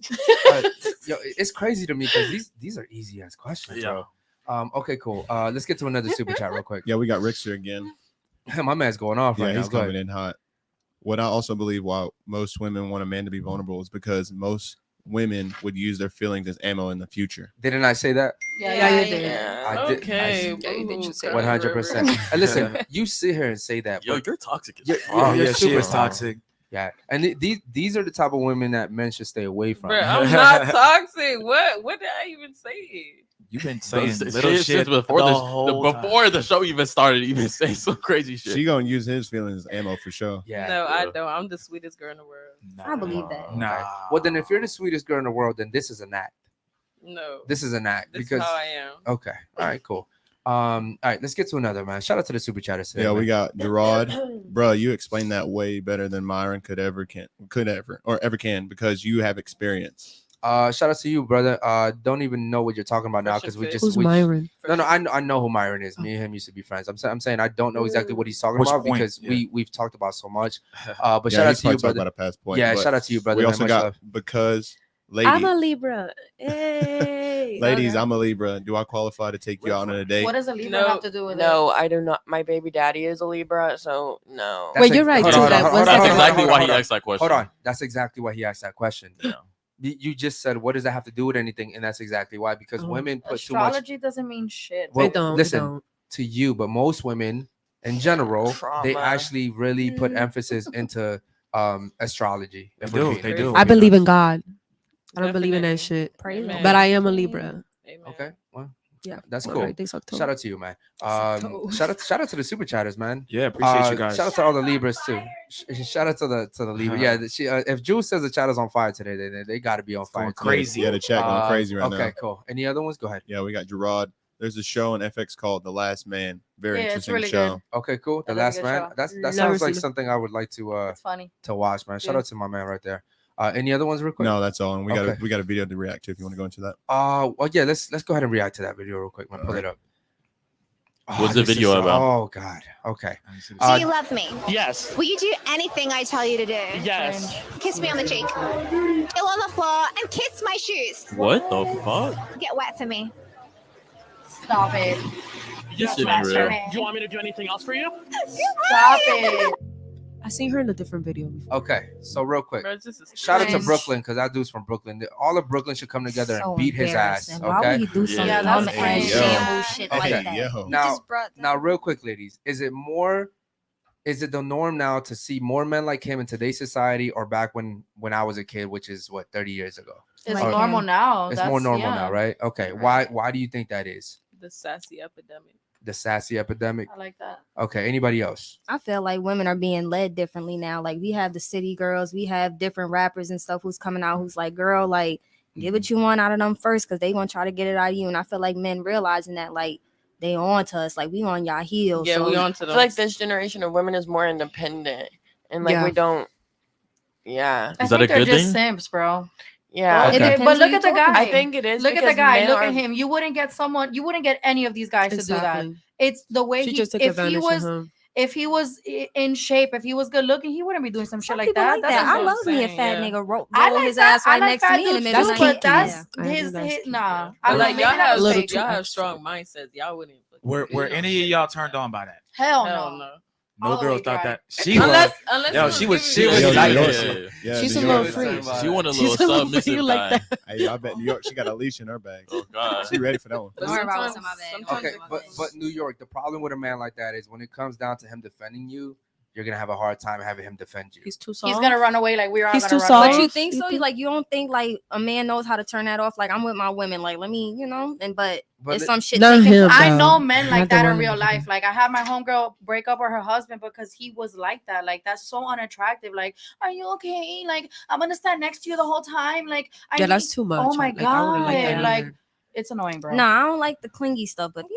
Yo, it's crazy to me because these are easy ass questions, bro. Okay, cool. Let's get to another super chat real quick. Yeah, we got Rickster again. My man's going off Yeah, right now. he's Go ahead. coming in hot. What I also believe why most women want a man to be vulnerable is because most women would use their feelings as ammo in the future. Didn't I say that? Yeah, you did. I did. Okay. Yeah, you did just say that. 100%. And listen, you sit here and say that, Yo, but you're toxic. As You're- fuck. Oh you're yeah, she super is toxic. yeah, and these are the type of women that men should stay away from. Bro, I'm not toxic. What did I even say? You've been saying Since- little since shit before the this, whole before time. the show even started, even saying some crazy shit. She gonna use his feelings as ammo for sure. Yeah. No, I Yeah. don't. I'm the sweetest girl in the world. I believe that. Nah. Okay. Well, then if you're the sweetest girl in the world, then this is an act. No. This is an act This because is how I am. okay. All right, cool. All right, let's get to another, man. Shout out to the super chatters today. Yeah, man. we got Gerard. Bro, you explained that way better than Myron could ever can because you have experience. Shout out to you, brother. Don't even know what you're talking about now because we just Who's we, Myron? No, I know who Myron is. Me and him used to be friends. I'm saying I don't know exactly what he's talking Which about point? because Yeah. we've talked about so much. But Yeah, shout he's out to you, probably talking brother. about a past point. Yeah, but shout out to you, brother. We man. also Much got love. because ladies, I'm a Libra. Hey. ladies, I'm a Libra. Do I qualify to take you out on a date? What does a Libra No, have to do with No, I do not. My baby daddy is a Libra, so no. That's Wait, you're right, hold too. on, That hold was on, That's hold on, exactly hold why on, he hold on. asked that question. Hold on. That's exactly why he asked that question. Yeah. You just said, what does that have to do with anything? And that's exactly why. Because women it? put too much. Astrology doesn't mean shit. Well, They don't. listen, They don't. to you, but most women in general, they Trauma. actually really put emphasis into astrology. They if we're do. being They real. do. I believe in God. I don't believe in that Definitely. shit. Praise Amen. him. But I am a Libra. Amen. Okay. Well, Yeah, That's all cool. right, this October. Shout out to you, man. October. Shout out to the super chatters, man. Yeah, appreciate you guys. Shout out to all the Libras too. Shout out to the Libra. Yeah, if Jules says the chat is on fire today, they got to be on fire. Going crazy. Yeah, the chat going crazy right now. Okay, cool. Any other ones? Go ahead. Yeah, we got Gerard. There's a show on FX called The Last Man. Very Yeah, it's interesting really show. good. Okay, cool. The That is Last a good Man. show. That Never sounds like seen it. something I would like to It's funny. watch, man. Shout Yeah. out to my man right there. Any other ones real quick? No, that's all. And we Okay. got a video to react to if you want to go into that. Well, yeah. Let's go ahead and react to that video real quick, man. Pull it up. What's the this is video about? Oh God. Okay. Do you love me? Yes. Will you do anything I tell you to do? Yes. Kiss me on the cheek, ill on the floor, and kiss my shoes. What the fuck? Get wet for me. Stop it. This should be Yes, real. Do you want me to do anything else for you? Stop it. I seen her in a different video before. Okay. So real quick. Bro, this is Shout out to Cringe. Brooklyn because that dude's from Brooklyn. All of Brooklyn should come together So and beat his ass. embarrassing. Why would Okay. he do something Yeah, dumb that's and crazy. shamble shit Okay. like that? Yo. Now, real quick, ladies, is it the norm now to see more men like him in today's society or back when I was a kid, which is what 30 years ago? It's Or- normal now. It's That's, more normal yeah. now, right? Okay. Why do you think that is? the sassy epidemic. The sassy epidemic. I like that. Okay. Anybody else? I feel like women are being led differently now. Like we have the city girls, we have different rappers and stuff who's coming out who's like, girl, like get what you want out of them first because they gonna try to get it out of you. And I feel like men realizing that like they on to us, like we on y'all heels. Yeah, so we on to I them. feel like this generation of women is more independent, and like Yeah. we don't. Yeah, I Is that think a they're good just thing? simps, bro. yeah. Okay. It- depends but who look you at the talking guy. I think it is. Look at the because guy. men Look are- at him. You wouldn't get any of these guys to do that. Exactly. It's the way She he. just took If advantage he of was, him. if he was in shape, if he was good looking, he wouldn't be doing some shit Some like people that. like that. I what love I'm me a saying, fat yeah. nigga roll I like his that. ass right I like next to fat me in the dudes middle too, of the but night. that's Yeah, I his. think that's his cute. nah. But I like like y'all have little y'all too have extra. strong mindsets. Y'all wouldn't. Were any of y'all turned on by that? Hell Hell no. no. No All the girl way thought dry. that she Unless was. unless Yo, it she was giving she you was the like York. that. Yeah, She's New a little York. free. She want a She's little a little submissive free like guy. that. Hey, I bet New York. She got a leash in her bag. Oh God. She ready for that one. But Don't worry about what's sometimes- in my bag. sometimes Okay, but New York, the problem with a man like that is when it comes down to him defending you, you're gonna have a hard time having him defend you. He's too soft. He's gonna run away like we're all He's gonna too run soft. away. But you think You so? think- Like you don't think like a man knows how to turn that off? Like I'm with my women. Like let me, but But it's it- some shit. Not taking him, place. I though. know men like Not the that in one- real life. Like I had my homegirl break up with her husband because he was like that. Like that's so unattractive. Like, are you okay? Like I'm gonna stand next to you the whole time. Like Yeah, that's too much. Oh my Like, I wouldn't like that god! Like either. it's annoying, bro. Nah, I don't like the clingy stuff. But if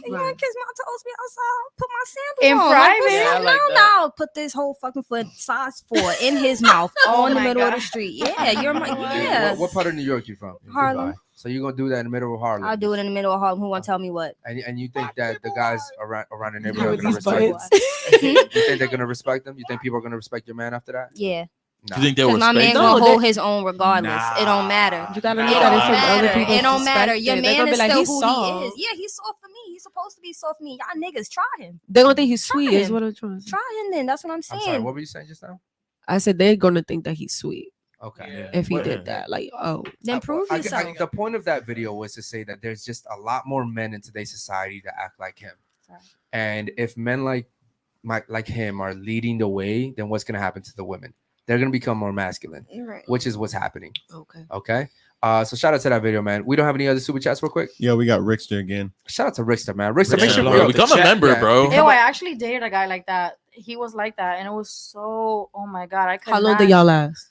you want to kiss my toes, be outside. Put my sandals In on. private? Like, Yeah, I like no, that. no. Put this whole fucking foot size 4 in his mouth Oh on the my middle of God. the street. Yeah, you're my yeah. What part of New York you from? Harlem. So you're gonna do that in the middle of Harlem? I'll do it in the middle of Harlem. Who want to tell me what? And you think that the guys around the With neighborhood are gonna these respect buttons. you? You think they're gonna respect them? You think people are gonna respect your man after that? Yeah, Nah. You think they'll because my man respect? gonna No, hold they- his own regardless. It don't matter. You gotta It look don't at it from other matter. people's It don't matter. Your perspective. They're man gonna is be like, still he's who soft. he is. Yeah, he's soft for me. He's supposed to be soft for me. Y'all niggas try him. They're gonna think he's sweet. Is him. what I'm trying to say. Try him then. That's what I'm I'm saying. sorry. What were you saying just now? I said they're gonna think that he's sweet Okay. Yeah. if he What- did that. Like, oh, Then prove yourself. The point of that video was to say that there's just a lot more men in today's society that act like him. Sorry. And if men like him are leading the way, then what's gonna happen to the women? They're gonna become more masculine, You're right. which is what's happening. okay. Okay. So shout out to that video, man. We don't have any other super chats real quick. Yeah, we got Rickster again. Shout out to Rickster, man. Rickster, Rickster, make sure blow yo, up the Become a chat. member, Yeah. bro. Ew, I actually dated a guy like that. He was like that, and it was so. Oh my god, I could. How long not- did y'all last?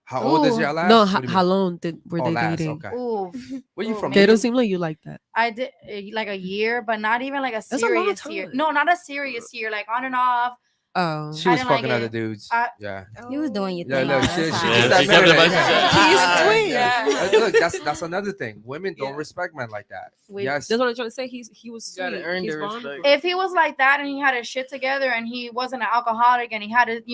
How old is Ooh. your last? No, What do you how mean? long were Oh, they last, dating? okay. Ooh, Where you Ooh, from? Okay, it maybe- don't seem like you like that. I did like a year, but not even like a That's a long serious year. time. No, not a serious year. Like on and off. Oh, She I was didn't like fucking other it. dudes. I- Yeah. You was doing your Yeah, thing. look, That's she fine. just Yeah, that she kept minute. it by herself. He's sweet. Yeah. Look, that's another thing. Women don't Yeah. respect men like that. Wait, Yes. that's what I'm trying to say. He was You gotta sweet. earn He's the respect. vulnerable. If he was like that and he had his shit together and he wasn't an alcoholic and he had it,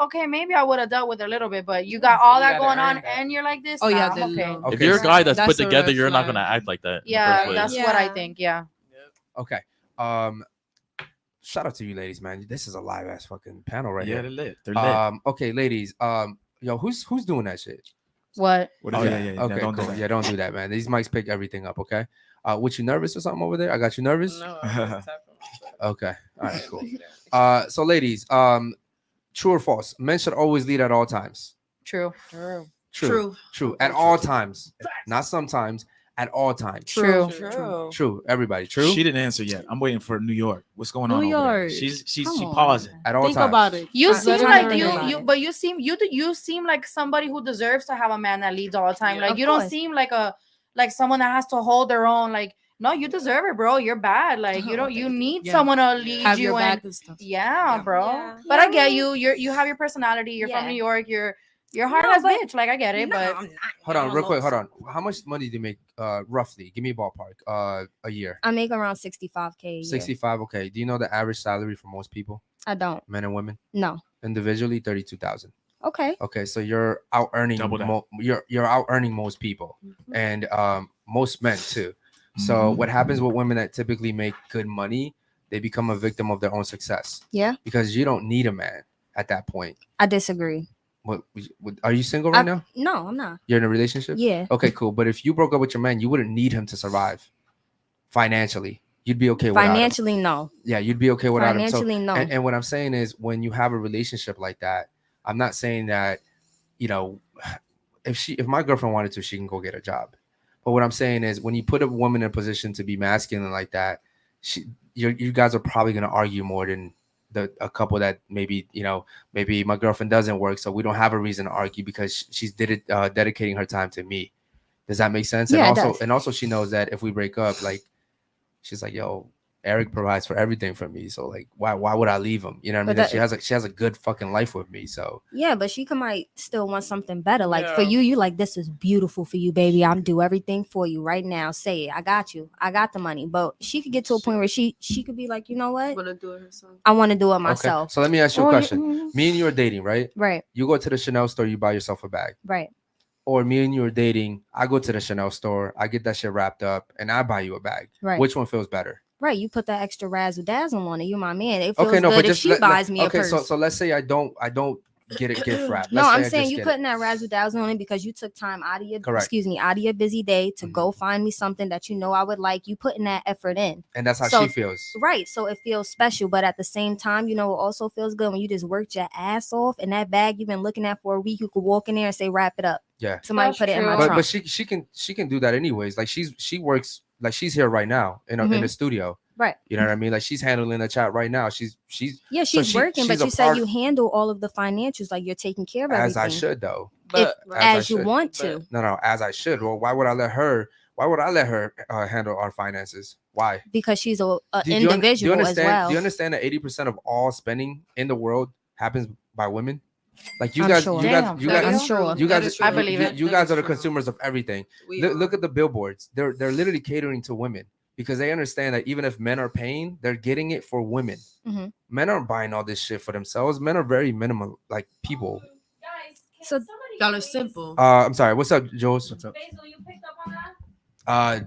okay, maybe I would have dealt with it a little bit. But you got all You that gotta going earn on that. and you're like this. Oh, yeah, nah, then I'm okay. no. Okay, If you're a so- guy that's put That's a together, red you're not flag. gonna act like that. in the first Yeah, place. that's what I think. Yeah. Okay. Shout out to you, ladies, man. This is a live ass fucking panel right Yeah, here. they're lit. They're lit. Okay, ladies. Yo, who's doing that shit? What? What is Oh, that? yeah. Okay, Don't do cool. that. Yeah, don't do that, man. These mics pick everything up. Okay. What you nervous or something over there? I got you nervous. No, I was tapping. Okay. All right. Cool. So ladies, true or false? Men should always lead at all times. True. True. At all times, not sometimes. at all times. True. Everybody, true. She didn't answer yet. I'm waiting for New York. What's going on New over there? York. She Come on. pausing. At all Think times. about it. You I'm seem trying like to think about you it. but you seem like somebody who deserves to have a man that leads all the time. Like Of you don't course. seem like someone that has to hold their own. Like, no, you deserve it, bro. You're bad. Like you don't. You need Yeah. someone to lead Have you your back and and stuff. yeah, bro. Yeah. But Yeah, I get I you. You have your personality. You're from Yeah. New York. You're hard No, as but- bitch. Like I get it, No, but I'm not. Hold on, don't real know. quick. Hold on. How much money do you make roughly? Give me a ballpark. A year. I make around 65K a year. 65. Okay. Do you know the average salary for most people, I don't. men and women, No. individually? 32,000. Okay. Okay, so you're out earning Double that. you're out earning most people, and most men too. So what happens with women that typically make good money? They become a victim of their own success. Yeah. Because you don't need a man at that point. I disagree. What are you single right now? No, I'm not. You're in a relationship? Yeah. Okay, cool. But if you broke up with your man, you wouldn't need him to survive financially. You'd be okay without him. Financially, no. Yeah, you'd be okay without him. So, Financially, no. and what I'm saying is, when you have a relationship like that, I'm not saying that, if my girlfriend wanted to, she can go get a job. But what I'm saying is, when you put a woman in a position to be masculine like that, you guys are probably going to argue more than a couple that maybe my girlfriend doesn't work, so we don't have a reason to argue because she's dedicating her time to me. Does that make sense? Yeah, And also she knows that if we break up, like, she's like, yo, Eric provides for everything for me, so like why would I leave him? You know what I mean? She has a good fucking life with me. So Yeah, but she might still want something better. Like for Yeah. you like, this is beautiful for you, baby. I'm do everything for you right now. Say it. I got you. I got the money. But she could get to a point where she could be like, you know what? Wanna do it herself. I want to do it okay. myself. So let me ask you a Or question. Me and you are dating, right? Right. You go to the Chanel store, you buy yourself a bag. Right. Or me and you are dating, I go to the Chanel store, I get that shit wrapped up, and I buy you a bag. Right. Which one feels better? Right. You put that extra razzle dazzle on it. You my man. It feels Okay, no, good but if just she buys me a okay. purse. So let's say I don't get it gift wrapped. No, Let's say I'm I saying just you get it. putting that razzle dazzle on it because you took time out of your Correct. out of your busy day to Mhm. go find me something that you know I would like. You putting that effort in. And that's how So- she feels. Right. So it feels special, but at the same time, it also feels good when you just worked your ass off and that bag you've been looking at for a week, you could walk in there and say, wrap it up. Yeah. Somebody That's put it in my true. trunk. But she can do that anyways. Like she works, like she's here right now in the studio. Right. You know what I mean? Like she's handling the chat right now. She's Yeah, so she's working, but she's a you said part- you handle all of the financials, like you're taking care of as everything. I should though. But As you should. want to. No, as I should. Well, why would I let her handle our finances? Why? Because she's an Do you individual as understand? well. Do you understand that 80% of all spending in the world happens by women? Like you I'm guys, sure. you Damn, guys, you that guys, is true. you That guys, is true. I believe it. You guys are the consumers of everything. We Look are. at the billboards. They're literally catering to women because they understand that even if men are paying, they're getting it for women. Mhm. Men aren't buying all this shit for themselves. Men are very minimal, like people. So Y'all are simple. I'm sorry. What's up, Jules? What's up?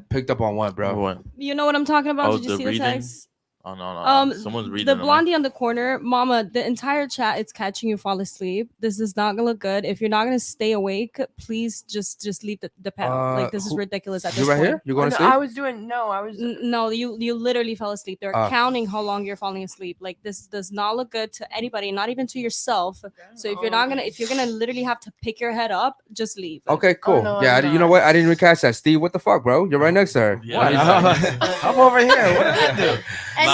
Picked up on what, bro? What? You know what I'm talking about? Oh, Did you the see reading? the text? Oh no. Someone's reading. The on my- blondie on the corner, Mama. The entire chat is catching you fall asleep. This is not gonna look good. If you're not gonna stay awake, please just leave the panel. Like this is who- ridiculous at You this right point. here? You going to no, sleep? I was doing no, I was No, you literally fell asleep. They're counting how long you're falling asleep. Like this does not look good to anybody, not even to yourself. So if you're gonna literally have to pick your head up, just leave. Okay, cool. no, yeah, I'm you know not. what? I didn't even catch that. Steve, what the fuck, bro? You're right next to her. Yeah, What? he's like- I'm over here. What did I do?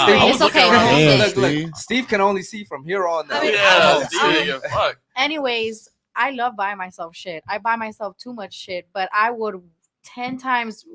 Nah, Anyway, I was it's looking okay. around. Damn, Look, Steve. Steve can only see from here on. Now. Yeah, Steve, fuck. Anyways, I love buying myself shit. I buy myself too much shit, but I would 10 times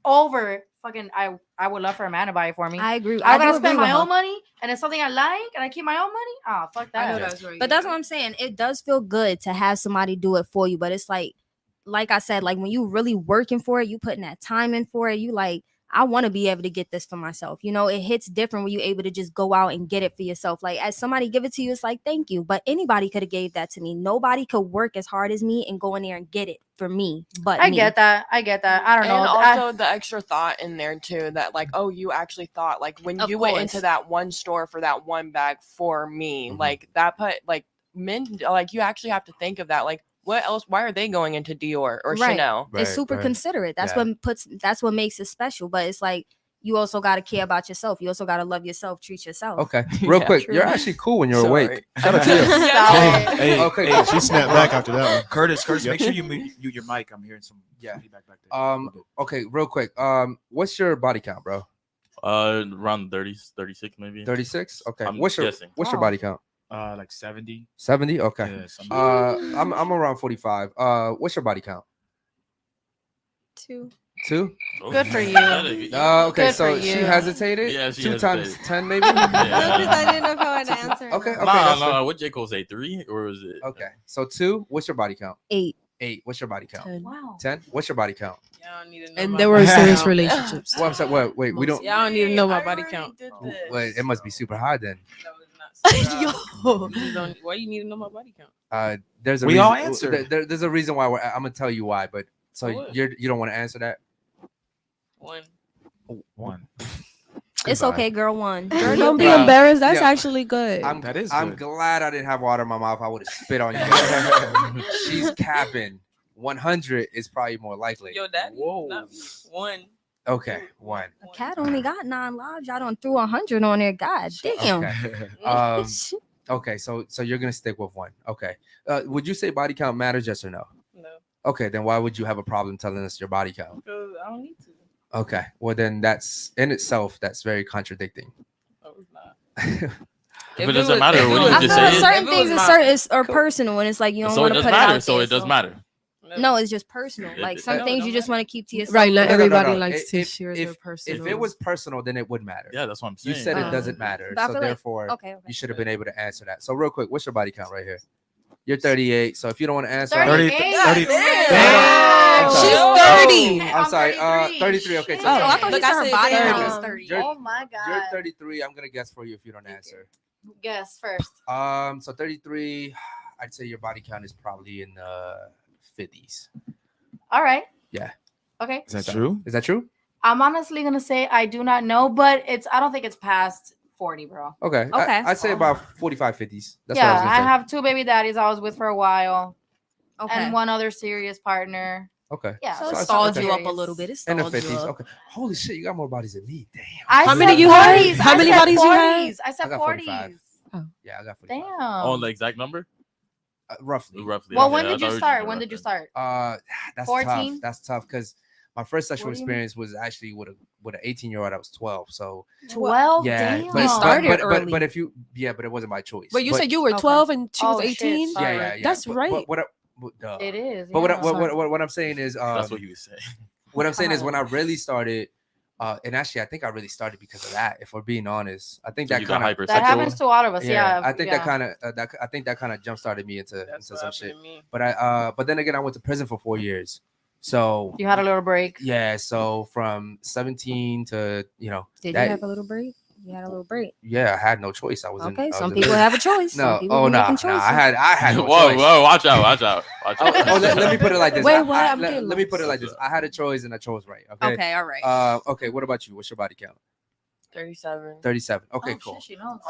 over fucking I would love for a man to buy it for me. I agree. I do gotta agree spend with my her. own money and it's something I like and I keep my own money. Oh, fuck I know that. that's right. But that's what I'm saying. It does feel good to have somebody do it for you. But it's like I said, like when you really working for it, you putting that time in for it, you like, I want to be able to get this for myself. It hits different when you're able to just go out and get it for yourself. Like as somebody give it to you, it's like, thank you. But anybody could have gave that to me. Nobody could work as hard as me and go in there and get it for me. But I me. get that. I don't know. And I- also the extra thought in there too, that like, oh, you actually thought, like when Of you went course. into that one store for that one bag for me, Mhm. like that put like men, like you actually have to think of that. Like what else? Why are they going into Dior or Right. Chanel? It's super right. considerate. That's Yeah. what makes it special. But it's like, you also got to care about yourself. You also got to love yourself, treat yourself. Okay, real Yeah, quick, true. you're actually cool when you're Sorry. awake. Shout out to you. Hey, Okay, hey, She snapped back after that one. Curtis, Yep. make sure you mute your mic. I'm hearing some feedback back there. Okay, real quick. What's your body count, bro? Around 30s, 36 maybe. 36. Okay. I'm What's your guessing. What's your body count? Like 70. 70. Okay. Yeah, something. I'm around 45. What's your body count? 2. 2. Good for you. Okay, Good so for she you. hesitated. Yeah, she 2 hesitated. times 10, maybe. Because I didn't know if I would answer. Okay. No, that's fair. what J. Cole say? 3 or was it? Okay. So 2. What's your body count? 8. 8. What's your body count? 10. Wow. 10. What's your body count? Y'all don't need to know And my there were body serious count. relationships. Well, I'm sorry. Wait. We don't. Y'all don't need to know my body count. Wait, it must be super high then. No, it's not. Yo. You don't- Why you need to know my body count? There's a We reason, all answered. There's a reason why I'm gonna tell you why, but so What? you don't want to answer that. 1. 1. It's Goodbye. okay, girl. 1. Girl, don't be Yeah. embarrassed. That's Yeah. actually good. I'm good. glad I didn't have water in my mouth. I would have spit on you. She's capping. 100 is probably more likely. Yo, daddy. Whoa. Not me. 1. Okay, 1. A cat only got 9 lives. Y'all done threw 100 on there. God damn. Okay. Okay. So you're gonna stick with 1. Okay. Would you say body count matters? Yes or no? No. Okay. Then why would you have a problem telling us your body count? Because I don't need to. Okay. Well, then that's in itself that's very contradicting. No, it's not. If it doesn't matter, if it what was- you I just feel say like it. certain If it things was is my- are personal, and it's like you don't So it want to does put matter. it out So there. it does matter. No, it's just personal. It- Like it- some no, things don't you just matter. want to keep to yourself. Right, not No, no, no, everybody no. likes to If- share if- their personal. If it was personal, then it would matter. Yeah, that's what I'm You saying. said Yeah. it doesn't matter, But I so feel like- therefore Okay. you should have been able to answer that. So real quick, what's your body count right here? You're 38. So if you don't want to answer, 30. I'm sorry. She's 30. I'm sorry. 33. Okay. So Oh, I thought Look, you I said her said body 30. count was 30. You're- Oh my You're god. 33. I'm gonna guess for you if you don't answer. Guess first. So 33. I'd say your body count is probably in the 50s. All right. Yeah. Okay. Is that So- true? Is that true? I'm honestly gonna say I do not know, but I don't think it's past 40, bro. Okay. Okay. I'd say about 45, 50s. That's yeah, what I was gonna I say. have 2 baby daddies I was with for a while, Okay. and 1 other serious partner. Okay. Yeah, So so it it's stalled okay. you up a little bit. It In the stalled you 50s. up. Okay. Holy shit, you got more bodies than me. Damn. How many you had? How many bodies you had? I said I got 45. 40s. Yeah, I got 45. Damn. Oh, the exact number? Roughly. Roughly. Well, okay, when I did you thought start? were When did you start? That's 14? tough. That's tough because my first sexual 14? experience was actually with an 18-year-old. I was 12. So 12. yeah, Damn. You started early. but if you but it wasn't by choice. But you But- said you were Okay. 12 and she was Oh, shit, 18. sorry. yeah. That's But- right. duh. It is. But yeah. what I'm saying is That's what he was saying. what I'm saying is when I really started, and actually I think I really started because of that. If we're being honest, I think that You got kind of hypersexual. That happens to all of us. Yeah. I think yeah. that kind of jump started me into That's some what shit. happened to me. But then again, I went to prison for 4 years. So You had a little break. yeah, so from 17 to Did that- you have a little break? You had a little break. yeah, I had no choice. I was Okay. in, I Some was in people prison. have a choice. No, Some people oh be no, making I choices. had no Whoa, choice. whoa, watch out, watch out. Watch out. Let me put it like this. Wait, what? I'm let getting me put it lost. like this. I had a choice and I chose right. Okay. Okay. All right. Okay. What about you? What's your body count? 37. 37. Okay. Oh, Cool. shit, she knows.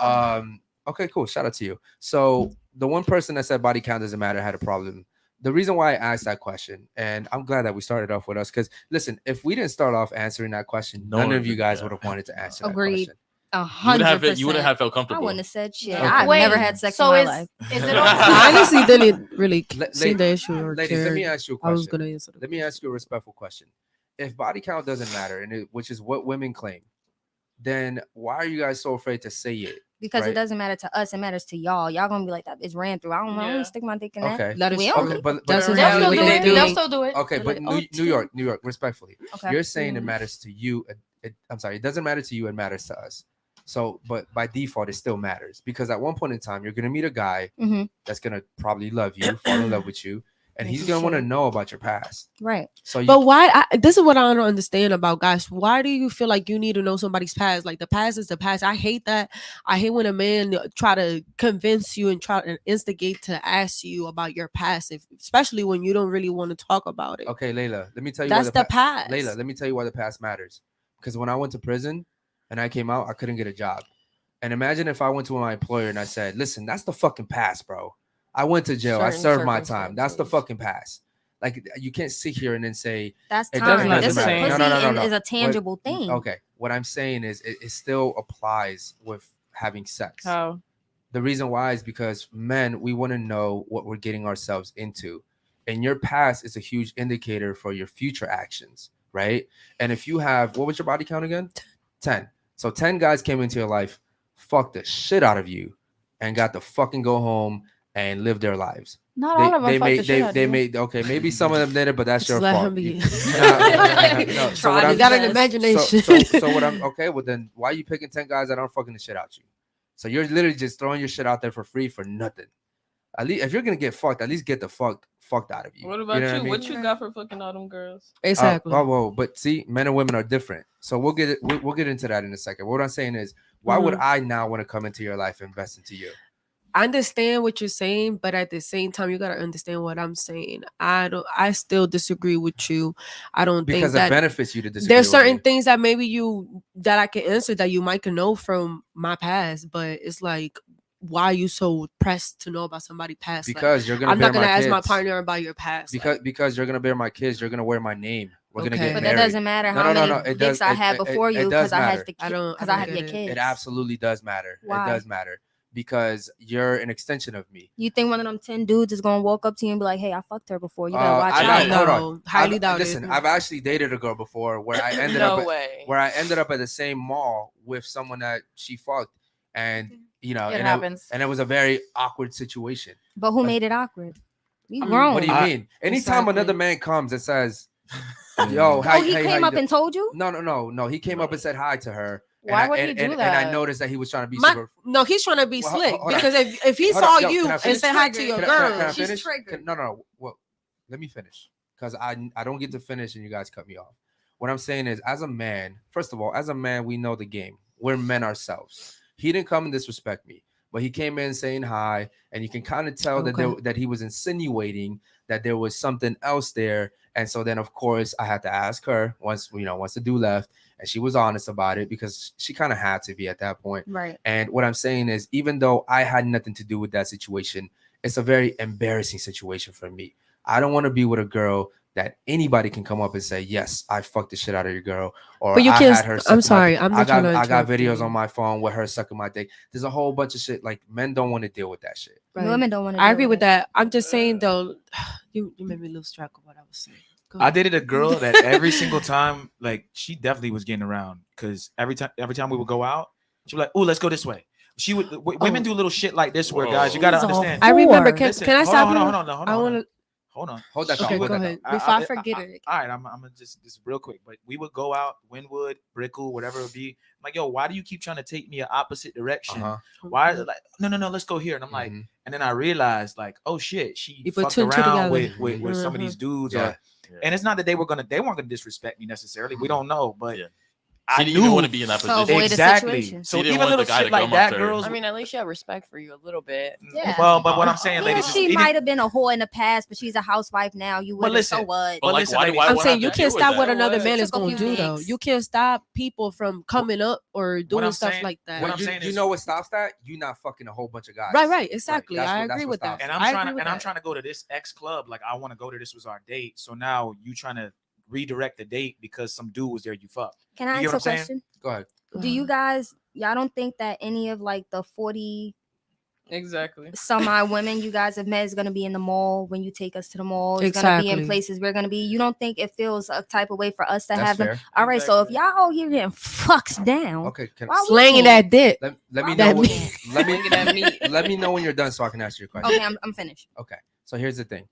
Okay. Cool. Shout out to you. So the one person that said body count doesn't matter had a problem. The reason why I asked that question, and I'm glad that we started off with us, because listen, if we didn't start off answering that question, No none one of you would, guys yeah. would have wanted to answer that Agreed. question. 100%. You wouldn't have felt I comfortable. wouldn't have said shit. Okay. I've Wait, never had sex so in my life. Is it I okay? honestly didn't really Let- see ladies- the issue or Ladies, let care. me ask you a I was question. gonna answer. Let me ask you a respectful question. If body count doesn't matter, which is what women claim, then why are you guys so afraid to say it? Because Right. it doesn't matter to us, it matters to y'all. Y'all gonna be like that bitch ran through. I don't know. I'm Yeah. gonna stick my dick in that. Okay. That is We true. don't- Okay, but That's but- They'll still Really, do they it. do. They'll still do it. okay, They're but like, New York, respectfully, Okay. you're saying it matters to you. I'm sorry, it doesn't matter to you. It matters to us. So, but by default, it still matters because at one point in time, you're gonna meet a guy Mhm. that's gonna probably love you, fall in love with you, and As he's you gonna want to should. know about your past. Right. So, you, But why? This is what I don't understand about guys. Why do you feel like you need to know somebody's past? Like the past is the past. I hate that. I hate when a man try to convince you and try to instigate to ask you about your past, especially when you don't really want to talk about it. okay, Layla, let me tell you. That's why the past. Layla, let me tell you why the past matters. Because when I went to prison and I came out, I couldn't get a job. And imagine if I went to my employer and I said, "Listen, that's the fucking past, bro. I went to jail. I Certain served my time. That's the circumstances. fucking past." Like you can't sit here and then say That's it time. doesn't This matter. pussy No. is a tangible thing. Okay, what I'm saying is it still applies with having sex. How? The reason why is because men, we want to know what we're getting ourselves into. And your past is a huge indicator for your future actions, right? And if you have, what was your body count again? 10. So 10 guys came into your life, fucked the shit out of you, and got to fucking go home and live their lives. Not all of them fucked the shit out of you. made okay, maybe some of them did it, but that's your Let fault. him be. You got an imagination. So what I'm okay, well then why are you picking 10 guys that aren't fucking the shit out you? So you're literally just throwing your shit out there for free for nothing. At least if you're gonna get fucked, at least get the fucked out of you. What about know you? I mean? What you got for fucking all them girls? Exactly. But see, men and women are different. So we'll get into that in a second. What I'm saying is, why would I now want to come into your life and invest into you? I understand what you're saying, but at the same time, you gotta understand what I'm saying. I still disagree with you. I don't think Because that it benefits you to disagree. there's with certain me. things that maybe that I can answer that you might can know from my past, but it's like, why are you so pressed to know about somebody's past? Because you're gonna. I'm not gonna ask my kids. partner about your past. Because you're gonna bear my kids. You're gonna wear my name. We're gonna Okay. get But married. that doesn't matter how many dicks I had before you because I have the I don't because I have get your it. kids. It absolutely does matter. Why? It does matter because you're an extension of me. You think one of them 10 dudes is gonna walk up to you and be like, "Hey, I fucked her before. You better watch I out." got, hold on. Highly doubt it. Listen, I've actually dated a girl before where I ended No up way. where I ended up at the same mall with someone that she fucked, and It and happens. and it was a very awkward situation. But who made it awkward? You I mean, grown. What do you mean? Anytime Exactly. another man comes and says, "Yo, hi, he hey, how came you up and told you? No. He came up and said hi to her. Why and would I, he and, do and, And I that? noticed that he was trying to be My, super. no, he's trying to be Well, slick hold on. because if he Hold saw on, yo, you can I and finish? said hi to your Can girl, I She's finish? triggered. No. Well, let me finish because I don't get to finish and you guys cut me off. What I'm saying is, as a man, first of all, as a man, we know the game. We're men ourselves. He didn't come and disrespect me, but he came in saying hi, and you can kind of tell that he was insinuating that there was something else there. And so then, of course, I had to ask her once the dude left, and she was honest about it because she kind of had to be at that point. Right. And what I'm saying is, even though I had nothing to do with that situation, it's a very embarrassing situation for me. I don't want to be with a girl that anybody can come up and say, "Yes, I fucked the shit out of your girl," or But you I can't. had her. I'm sorry. I'm not trying to I got interrupt videos you. on my phone with her sucking my dick. There's a whole bunch of shit. Like, men don't want to deal with that shit. Right. Women don't want to. I agree with that. I'm just saying though, you made me lose track of what I was saying. Go I ahead. dated a girl that every single time, like, she definitely was getting around because every time we would go out, she'd be like, "Oh, let's go this way." She would. Women do little shit like this where, guys, you gotta understand. I remember. Can Listen, I stop you? Hold on. I want to. Hold on. Hold that. Okay, thought, go hold that ahead. thought. Before I forget it. All right, I'm gonna just real quick. But we would go out, Wynwood, Brickell, whatever it be. I'm like, yo, why do you keep trying to take me an opposite direction? Why? Like, no, let's go here. And I'm like, and then I realized, like, oh shit, she You put fucked two and two around together. with some of these dudes. Yeah. And it's not that they weren't gonna disrespect me necessarily. We don't know, but She I didn't knew want to be in that To position. avoid a exactly. situation. So She didn't even want the little guy shit to like come up that, to her. girls. I mean, at least you have respect for you a little bit. Yeah. Well, but what I'm saying, Even ladies, if is she even- might have been a whore in the past, but she's a housewife now. You But would have. So listen, what? But like, listen, why? ladies, Why I'm would I saying have you to can't deal with stop that? what another It man is took a going to few do though. licks. You can't stop people from coming up or doing I'm stuff saying- like that. what I'm You, saying you is- know what stops that? You not fucking a whole bunch of guys. Right. Exactly. That's I what- that's agree what with that. stops And it. I'm I trying agree to with and I'm that. trying to go to this X club. Like, I want to go to this was our date. So now you trying to redirect the date because some dude was there you fucked. Can I You get ask a what I'm saying? question? Go ahead. Do you guys? Y'all don't think that any of like the 40 Exactly. some odd women you guys have met is gonna be in the mall when you take us to the mall? It's gonna be in Exactly. places we're gonna be. You don't think it feels a type of way for us to That's have them? fair. All right. So if y'all all here getting fucks down, Okay. why we Slanging can't? that dick. Let me That know. meat. Let me know when you're done so I can ask you a question. Okay, I'm finished. Okay. So here's the thing.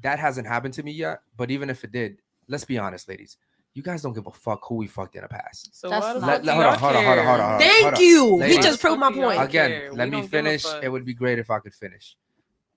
That hasn't happened to me yet. But even if it did, let's be honest, ladies. You guys don't give a fuck who we fucked in the past. So That's why the fine. fuck do Hold on, y'all hold on. care? Thank hold on. you. You Ladies. just proved my point. Again, care. let We me don't give a finish. fuck. It would be great if I could finish.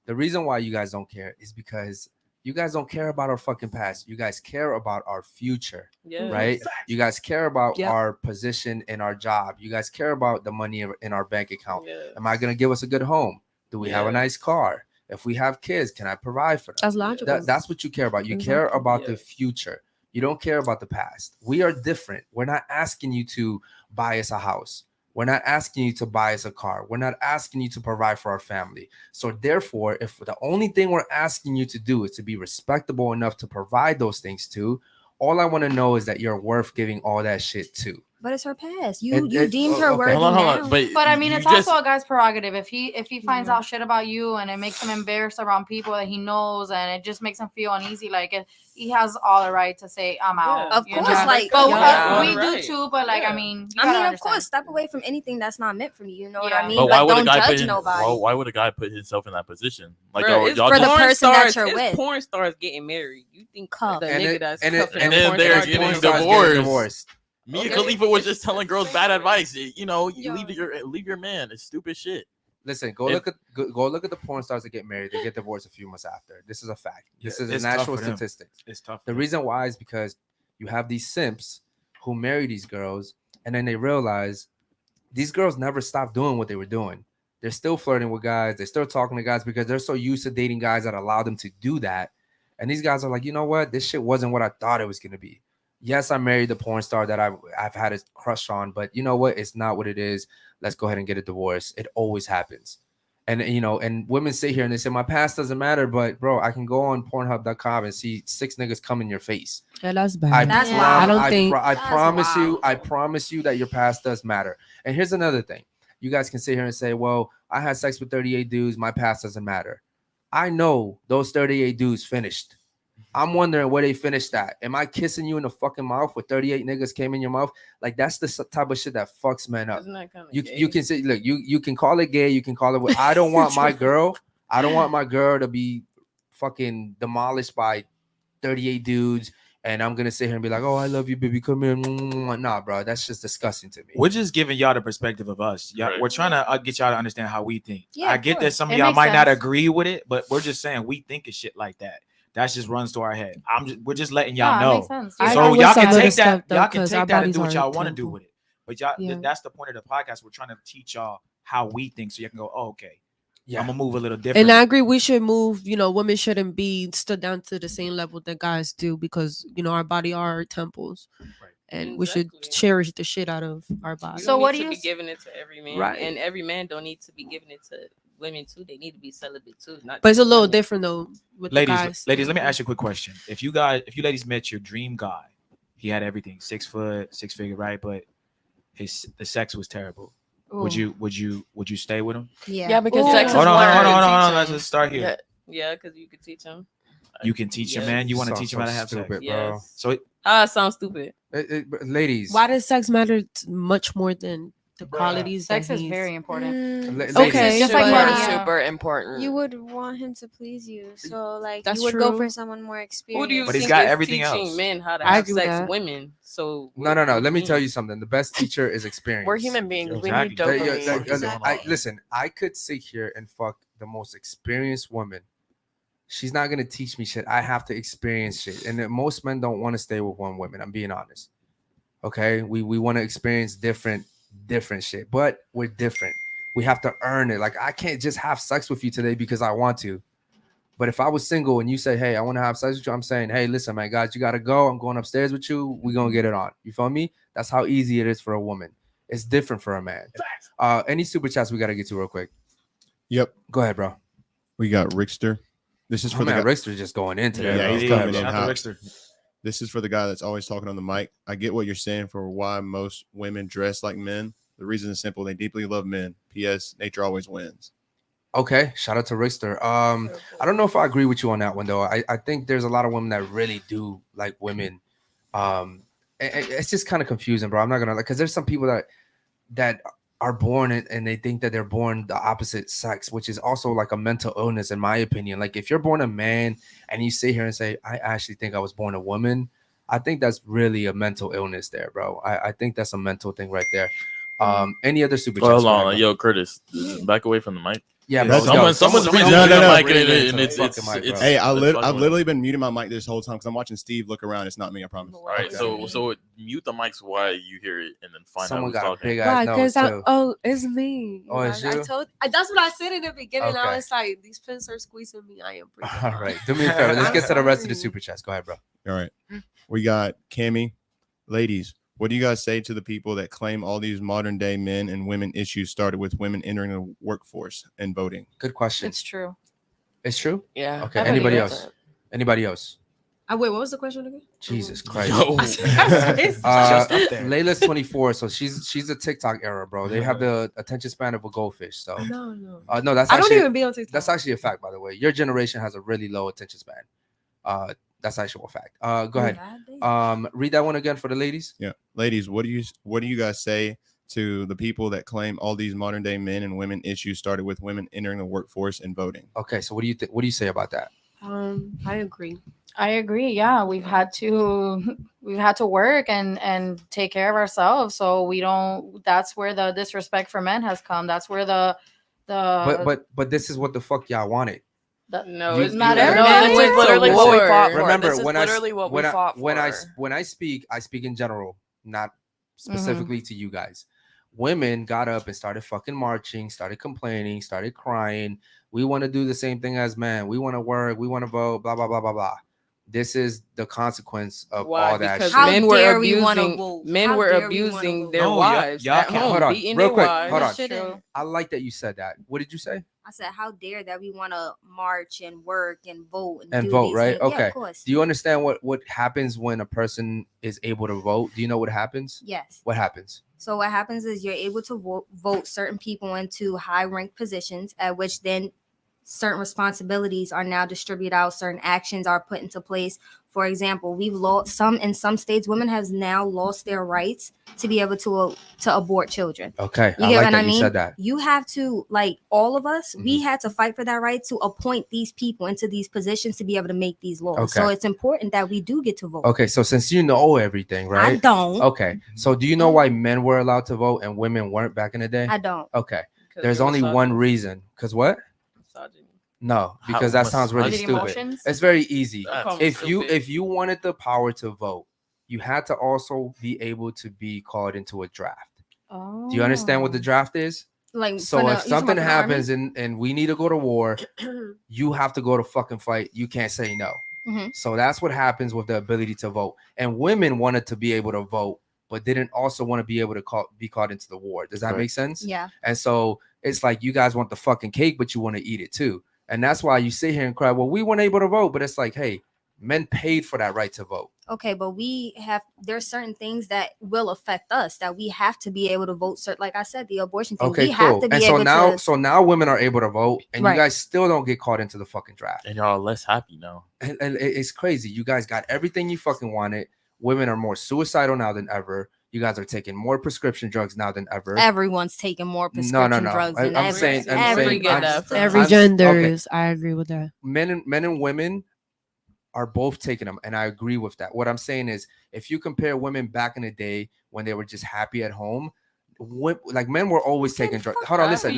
The reason why you guys don't care is because you guys don't care about our fucking past. You guys care about our future, Yeah. right? You guys care about Yep. our position in our job. You guys care about the money in our bank account. Yeah. Am I going to give us a good home? Do we have a Yeah. nice car? If we have kids, can I provide for them? That's logical. That's what you care about. You care Exactly. about Yeah. the future. You don't care about the past. We are different. We're not asking you to buy us a house. We're not asking you to buy us a car. We're not asking you to provide for our family. So therefore, if the only thing we're asking you to do is to be respectable enough to provide those things to, All I want to know is that you're worth giving all that shit to. But it's her past. You deemed her worthy Hold now. on. But I mean, you it's just- also a guy's prerogative. If he finds out shit about you and it makes him embarrassed around people that he knows, and it just makes him feel uneasy, like he has all the right to say, "I'm out." Of you course, know? like but yeah. we do too. But like, I mean, of course, step away from anything that's not meant for me. You know what I mean? But why Like, would a don't guy judge nobody. why would a guy put himself in that position? Like, Bro, y'all for the just- person that you're it's with. porn stars getting married. You think the And nigga it- that's and it- cuffing and a then porn they're star getting porn stars divorced. Mia Okay. Khalifa was just telling girls bad advice. You know, you leave your man. It's stupid shit. Listen, go look at the porn stars that get married. They get divorced a few months after. This is a fact. This is it's a tough natural for them. statistic. It's tough. The reason why is because you have these simps who marry these girls, and then they realize these girls never stopped doing what they were doing. They're still flirting with guys. They're still talking to guys because they're so used to dating guys that allow them to do that. And these guys are like, you know what? This shit wasn't what I thought it was going to be. Yes, I married the porn star that I've had a crush on, but you know what? It's not what it is. Let's go ahead and get a divorce. It always happens. And, you know, and women sit here and they say, my past doesn't matter, but bro, I can go on Pornhub.com and see 6 niggas come in your face. Yeah, that's bad. I promise you that your past does matter. And here's another thing. You guys can sit here and say, well, I had sex with 38 dudes. My past doesn't matter. I know those 38 dudes finished. I'm wondering where they finished at. Am I kissing you in the fucking mouth with 38 niggas came in your mouth? Like, that's the type of shit that fucks men up. Isn't that You can say, look, you can call it gay. You can call it what. I don't want my girl. I don't want my girl to be fucking demolished by 38 dudes. And I'm gonna sit here and be like, oh, I love you, baby. Come here. Nah, bro, that's just disgusting to me. We're just giving y'all the perspective of us. We're trying to get y'all to understand how we think. Yeah, I get that some of y'all might not agree with it, but we're just saying we think of shit like that. That just runs to our head. We're just letting y'all know. So y'all can take that. Y'all can take that and do what y'all want to do with it. But y'all, that's the point of the podcast. We're trying to teach y'all how we think, so you can go, oh, okay. Yeah, I'm gonna move a little different. And I agree, we should move. You know, women shouldn't be stood down to the same level that guys do, because you know our body are our temples, and we should cherish the shit out of our body. So what do you be giving it to every man? Right. And every man don't need to be giving it to women too. They need to be celibate too. But it's a little different though with the guys. Ladies, let me ask you a quick question. If you ladies met your dream guy, he had everything, 6 foot, 6 figure, right? But the sex was terrible. Ooh. Would you stay with him? Yeah, because sex is hold on. learned. Let's just start here. Yeah, because you could teach him. You can teach a man. You want to teach him how to have stupid, sex, bro. Yes. So It sounds stupid. Ladies, Why does sex matter much more than the qualities? Sex that is he's- very important. Okay, just like money. Super important. You would want him to please you, so like That's you would go true. for someone more experienced. Who do you But he's think got is everything teaching else. men how to I have agree with sex? that. Women. So no. Let me tell you something. The best teacher is experience. We're human beings. We need Exactly. dopamine. Listen, I could sit here and fuck the most experienced woman. She's not gonna teach me shit. I have to experience shit, and then most men don't want to stay with one woman. I'm being honest. Okay, we want to experience different shit, but we're different. We have to earn it. Like, I can't just have sex with you today because I want to. But if I was single and you say, hey, I want to have sex with you, I'm saying, hey, listen, man, guys, you gotta go. I'm going upstairs with you. We're gonna get it on. You feel me? That's how easy it is for a woman. It's different for a man. Any super chats we gotta get to real quick? Yep. Go ahead, bro. We got Rickster. This is for the man, guy. Rickster's just going into there. Yeah, bro. he's Go ahead, coming in bro. hot. This is for the guy that's always talking on the mic. I get what you're saying for why most women dress like men. The reason is simple. They deeply love men. P.S. Nature always wins. Okay, shout out to Rickster. I don't know if I agree with you on that one though. I think there's a lot of women that really do like women. It's just kind of confusing, bro. I'm not gonna, like, because there's some people that are born and they think that they're born the opposite sex, which is also like a mental illness in my opinion. Like, if you're born a man and you sit here and say, I actually think I was born a woman, I think that's really a mental illness there, bro. I think that's a mental thing right there. Any other super chats? Hold on, yo, Curtis, back away from the mic. Yeah, let's bro. Someone's reaching No, the no, no. mic, and it's Hey, I've literally been muting my mic this whole time because I'm watching Steve look around. It's not me, I promise. All right, so mute the mics while you hear it, and then find Someone out got who's a big talking. ass nose too. it's me. Oh, it's you? That's what I said in the beginning. Okay. I was like, these pins are squeezing me. I am breathing. All right, do me a favor. Let's get to the rest of the super chats. Go ahead, bro. All right. We got Cammy. Ladies, what do you guys say to the people that claim all these modern day men and women issues started with women entering the workforce and voting? Good question. It's true. It's true? Yeah. Okay. I Anybody believe else? that. Anybody else? Wait, what was the question again? Jesus Christ. Yo. Just up there. Layla's 24, so she's a TikTok era, bro. They have the attention span of a goldfish. So No. no, that's I don't actually even be on TikTok. that's actually a fact, by the way. Your generation has a really low attention span. That's actually a fact. Go ahead. Read that one again for the ladies. Yeah, ladies, what do you guys say to the people that claim all these modern day men and women issues started with women entering the workforce and voting? Okay, so what do you say about that? I agree. I agree. Yeah, we've had to work and take care of ourselves. So we don't. That's where the disrespect for men has come. That's where the. But this is what the fuck y'all wanted. No, it's not not. every No, man. this is It's literally what we war. fought for. Remember, This is literally what we fought for. when I speak in general, not specifically to you guys. Women got up and started fucking marching, started complaining, started crying. We want to do the same thing as men. We want to work. We want to vote. Blah blah blah blah blah. This is the consequence of Why? all that Because shit. men were dare we wanna abusing. vote? Men How were dare we wanna abusing vote? their No, wives y'all at can't. home, Hold on, beating real their quick. wives. Hold on. Shouldn't. I like that you said that. What did you say? I said, how dare that we want to march and work and vote And do vote, these right? things. Yeah, Okay. of course. Do you understand what happens when a person is able to vote? Do you know what happens? Yes. What happens? So what happens is you're able to vote certain people into high ranked positions, at which then certain responsibilities are now distributed out, certain actions are put into place. For example, we've lost in some states, women have now lost their rights to be able to abort children. Okay. You I get like what that I mean? you said that. You have to, like, all of us, we had to fight for that right to appoint these people into these positions to be able to make these laws. So Okay. it's important that we do get to vote. Okay, so since you know everything, right? I don't. Okay, so do you know why men were allowed to vote and women weren't back in the day? I don't. Okay, Because there's they're only one reason. Because what? misogyny. No, because that sounds really Misogyny stupid. emotions? It's very easy. That's If stupid. you wanted the power to vote, you had to also be able to be called into a draft. Do you understand what the draft is? Like, So if something happens and we need to go to war, you have to go to fucking fight. You can't say no. Mhm. So that's what happens with the ability to vote. And women wanted to be able to vote, but didn't also want to be able to be called into the war. Does that Right. make sense? Yeah. And so it's like you guys want the fucking cake, but you want to eat it too. And that's why you sit here and cry, well, we weren't able to vote. But it's like, hey, men paid for that right to vote. Okay, but there's certain things that will affect us that we have to be able to vote. Like I said, the abortion thing, Okay, we have cool. to be And so able now, to. so now women are able to vote, and Right. you guys still don't get called into the fucking draft. And y'all are less happy now. And it's crazy. You guys got everything you fucking wanted. Women are more suicidal now than ever. You guys are taking more prescription drugs now than ever. Everyone's taking more prescription drugs than I'm saying, every genders. I agree with that. Men and women are both taking them, and I agree with that. What I'm saying is, if you compare women back in the day when they were just happy at home, like men were always taking drugs. Hold on, listen.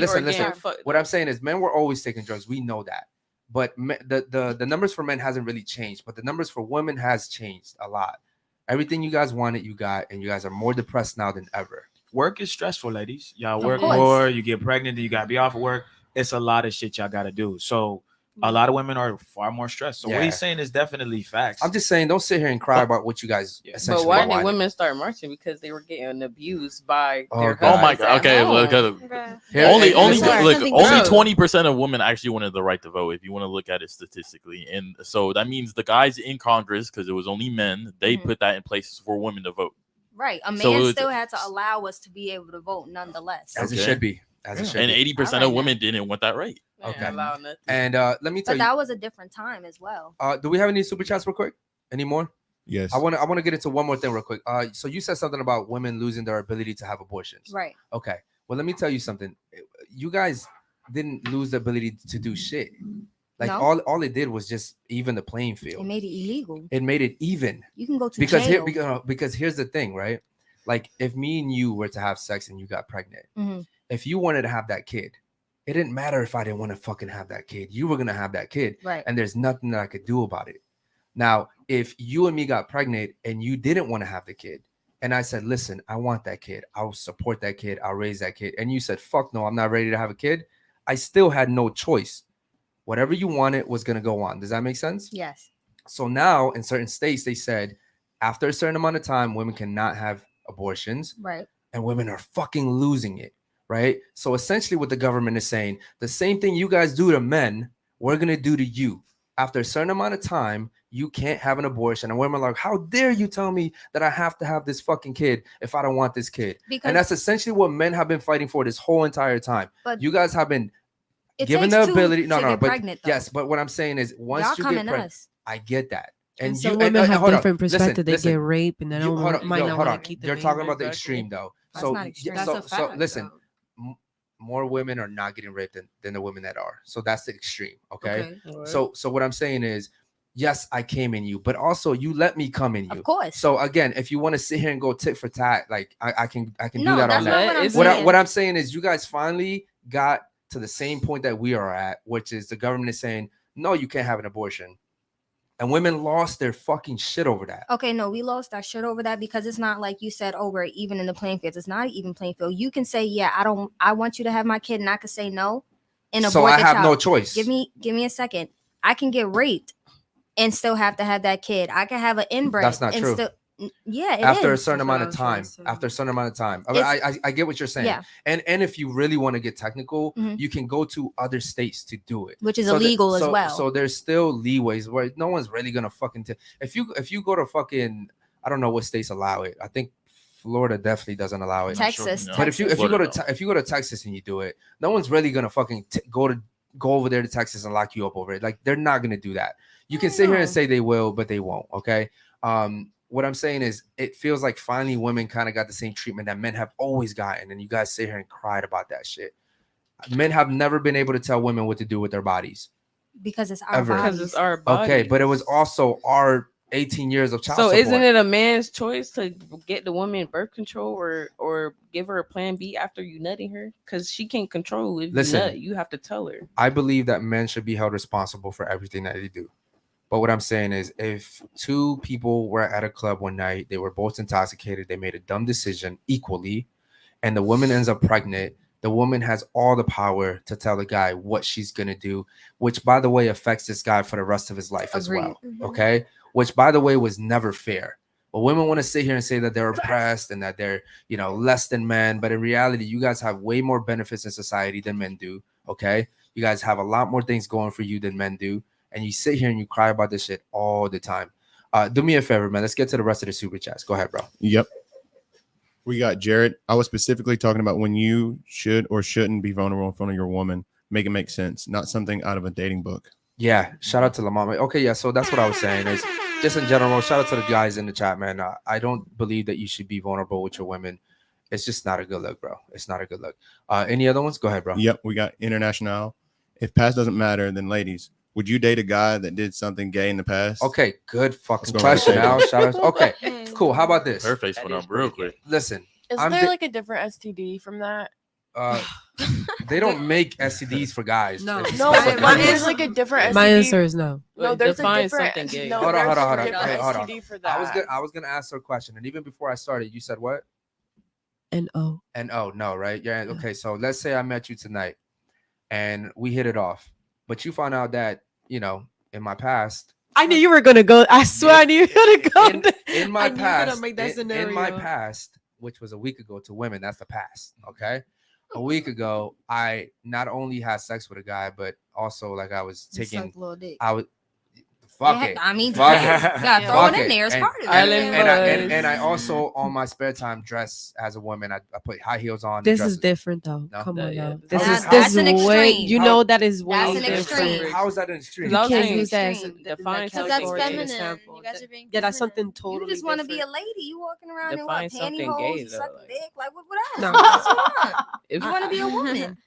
What I'm saying is, men were always taking drugs. We know that, but the numbers for men hasn't really changed, but the numbers for women has changed a lot. Everything you guys wanted, you got, and you guys are more depressed now than ever. Work is stressful, ladies. Y'all Of work course. more, you get pregnant, then you gotta be off of work. It's a lot of shit y'all gotta do. So a lot of women are far more stressed. So what Yeah. he's saying is definitely facts. I'm just saying, don't sit here and cry about what you guys essentially But why wanted. did women start marching? Because they were getting abused by their God. Oh my husbands god. at Okay, home. look, Here- only listen. only Bro. 20% of women actually wanted the right to vote. If you want to look at it statistically, and so that means the guys in Congress, because it was only men, they put that in place for women to vote. Right. A man So it was- still had to allow us to be able to vote nonetheless. As it Okay. should be. As it should And be. 80% of women didn't want that right. Okay. Allow nothing. And let me tell But you, that was a different time as well. do we have any super chats real quick? Any more? Yes. I want to get into one more thing real quick. So you said something about women losing their ability to have abortions. Right. Okay. Well, let me tell you something. You guys didn't lose the ability to do shit. Like No. all it did was just even the playing It field. made it illegal. It made it even. You can go to Because jail. because here's the thing, right? Like if me and you were to have sex and you got pregnant, Mhm. if you wanted to have that kid, it didn't matter if I didn't want to fucking have that kid. You were gonna have that kid, Right. and there's nothing that I could do about it. Now, if you and me got pregnant and you didn't want to have the kid, and I said, listen, I want that kid, I'll support that kid, I'll raise that kid, and you said, fuck no, I'm not ready to have a kid, I still had no choice. Whatever you wanted was gonna go on. Does that make sense? Yes. So now in certain states, they said after a certain amount of time, women cannot have abortions, Right. and women are fucking losing it, right? So essentially what the government is saying, the same thing you guys do to men, we're going to do to you. After a certain amount of time, you can't have an abortion. And women are like, how dare you tell me that I have to have this fucking kid if I don't want this kid? And that's essentially what men have been fighting for this whole entire time. But you guys have been given the ability. Yes, but what I'm saying is once you get pregnant, I get that. And some women have different perspective. They get raped and they might not want to keep the You're baby. talking about the extreme though. That's not extreme. That's a so fact, listen, more women are not getting raped than the women that are. So that's the extreme. Okay. So what I'm saying is, yes, I came in you, but also you let me come in you. Of course. So again, if you want to sit here and go tit for tat, like I can do that that's on not that. What I'm saying is, you guys finally got to the same point that we are at, which is the government is saying, no, you can't have an abortion. And women lost their fucking shit over that. Okay, no, we lost our shit over that because it's not like you said, oh, we're even in the playing field. It's not an even playing field. You can say, yeah, I want you to have my kid, and I could say no. And so I have no choice. Give me a second. I can get raped and still have to have that kid. I can have an inbred. That's not true. After a certain amount of time. I get what you're saying. Yeah. And if you really want to get technical, you can go to other states to do it, which is illegal as well. So there's still leeways where no one's really gonna fucking if you go to fucking, I don't know what states allow it. I think Florida definitely doesn't allow it. Texas, but if you go to Texas and you do it, no one's really gonna fucking go over there to Texas and lock you up over it. Like, they're not gonna do that. You can sit here and say they will, but they won't. Okay. What I'm saying is, it feels like finally women kind of got the same treatment that men have always gotten, and you guys sit here and cried about that shit. Men have never been able to tell women what to do with their bodies because it's our bodies. Because it's our bodies. Okay, but it was also our 18 years of child support. So isn't it a man's choice to get the woman birth control or give her a plan B after you nutting her? Because she can't control if you nut. You have to tell her. I believe that men should be held responsible for everything that they do. But what I'm saying is, if two people were at a club one night, they were both intoxicated, they made a dumb decision equally, and the woman ends up pregnant, the woman has all the power to tell the guy what she's going to do, which, by the way, affects this guy for the rest of his life as well. Okay? Which, by the way, was never fair. But women want to sit here and say that they're oppressed and that they're, less than men. But in reality, you guys have way more benefits in society than men do. Okay? You guys have a lot more things going for you than men do. And you sit here and you cry about this shit all the time. Do me a favor, man. Let's get to the rest of the super chats. Go ahead, bro. Yep. We got Jared. I was specifically talking about when you should or shouldn't be vulnerable in front of your woman. Make it make sense, not something out of a dating book. Yeah. Shout out to Lamont. Okay, yeah. So that's what I was saying is, just in general, shout out to the guys in the chat, man. I don't believe that you should be vulnerable with your women. It's just not a good look, bro. It's not a good look. Any other ones? Go ahead, bro. Yep. We got International. If past doesn't matter, then ladies, would you date a guy that did something gay in the past? Okay, good fucking question. Now, shout out. Okay, cool. How about this? Her face went up real quick. Listen, is there like a different STD from that? They don't make STDs for guys. No, but there's like a different STD. My answer is no. No, there's a different STD. No, hold on. STD for that. I was gonna ask her a question, and even before I started, you said what? NO. No, right? Yeah. Okay, so let's say I met you tonight, and we hit it off. But you found out that, in my past, I knew you were gonna go. I swear I knew you were gonna go. In my past, which was a week ago to women, that's the past. Okay. A week ago, I not only had sex with a guy, but also like I was taking, fuck it. I mean, fuck it. Gotta throw it in there. It's part of it. And I also, on my spare time, dress as a woman. I put high heels on. This is different, though. No? Come on, now. This is an extreme. You know that is way different. How is that an extreme? You can't use that. Because that's feminine. You guys are being that's something totally. You just want to be a lady. You walking around in what, pantyhose, suck dick, like what? No, you want to be a woman.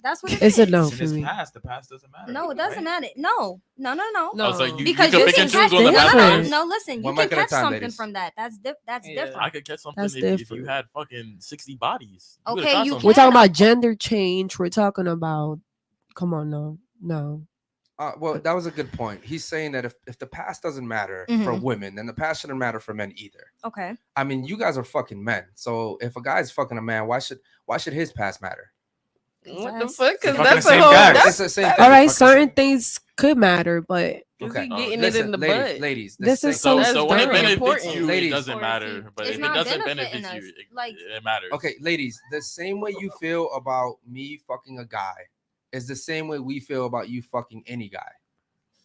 That's what it is. It's a no for me. The past doesn't matter. No, it doesn't matter. No. So because you can catch no, listen, you can catch something from that. That's different. I could catch something if you had fucking 60 bodies. Okay, we're talking about gender change. We're talking about. Come on, no. Well, that was a good point. He's saying that if the past doesn't matter for women, then the past shouldn't matter for men either. Okay. I mean, you guys are fucking men. So if a guy's fucking a man, why should his past matter? What the fuck? Because that's the whole. That's the same thing. All right, certain things could matter, but okay. Getting it in the butt. Ladies, this is so when it benefits important. you, ladies, it doesn't matter. But if it doesn't benefit you, it matters. Okay, ladies, the same way you feel about me fucking a guy is the same way we feel about you fucking any guy.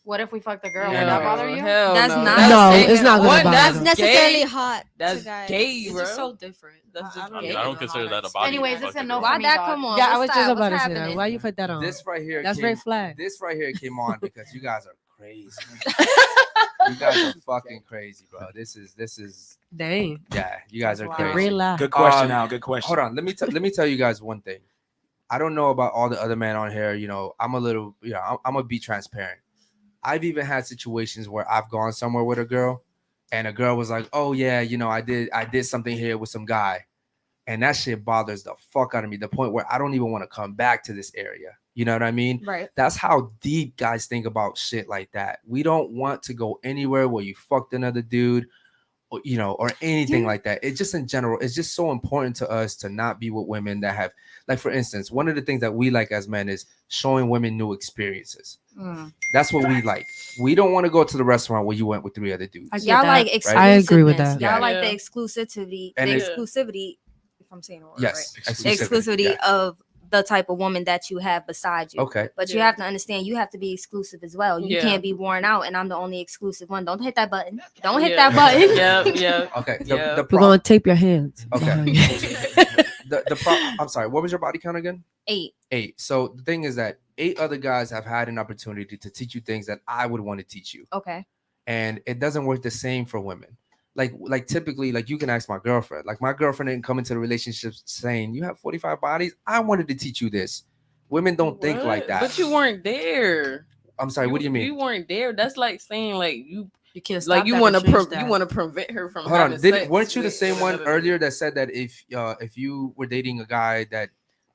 What if we fuck the girl? No, Would that bother you? hell That's no. not- No, gay. it's not gonna One, bother that's them. necessarily gay. hot. That's to guys. gay, It's bro. just so different. That's just I gay. mean, I don't consider that a body. Anyways, it's a no Why for me, that dog. come on? Yeah, I What's was that? just about What's to say that. happening? Why you put that on? This right here. That's came, red flag. This right here came on because you guys are crazy. You guys are fucking crazy, bro. This is Dang. yeah. You guys are Wow. The crazy. real life. Good question, Um, Al. Good question. Hold on. Let me tell you guys one thing. I don't know about all the other men on here. You know, I'm gonna be transparent. I've even had situations where I've gone somewhere with a girl, and a girl was like, "Oh yeah, you know, I did something here with some guy," and that shit bothers the fuck out of me. The point where I don't even want to come back to this area. You know what I mean? Right. That's how deep guys think about shit like that. We don't want to go anywhere where you fucked another dude, or, you know, or anything like that. It's just in general, it's just so important to us to not be with women that have, like, for instance, one of the things that we like as men is showing women new experiences. That's what we like. We don't want to go to the restaurant where you went with 3 other dudes. Y'all like exclusiveness. I agree with that. Y'all Yeah. like the exclusivity. And the it- exclusivity. If I'm saying it right. Yes, Right? Exclusivity yeah. of the type of woman that you have beside you. Okay. But you have to understand, you have to be exclusive as well. You Yeah. can't be worn out, and I'm the only exclusive one. Don't hit that button. Don't hit Yeah. that button. Yeah. Okay. Yeah. We're gonna tape your hands. Okay. I'm sorry. What was your body count again? 8. 8. So the thing is that 8 other guys have had an opportunity to teach you things that I would want to teach you, Okay. and it doesn't work the same for women. Like typically, like you can ask my girlfriend. Like my girlfriend didn't come into the relationship saying, "You have 45 bodies. I wanted to teach you this." Women don't think like What? that. But you weren't there. I'm sorry. What do you mean? You weren't there. That's like saying like you can't like stop you that want or change to that. you want to prevent her from Hold on. having sex Weren't you the with same one another earlier that said that if you were dating a guy that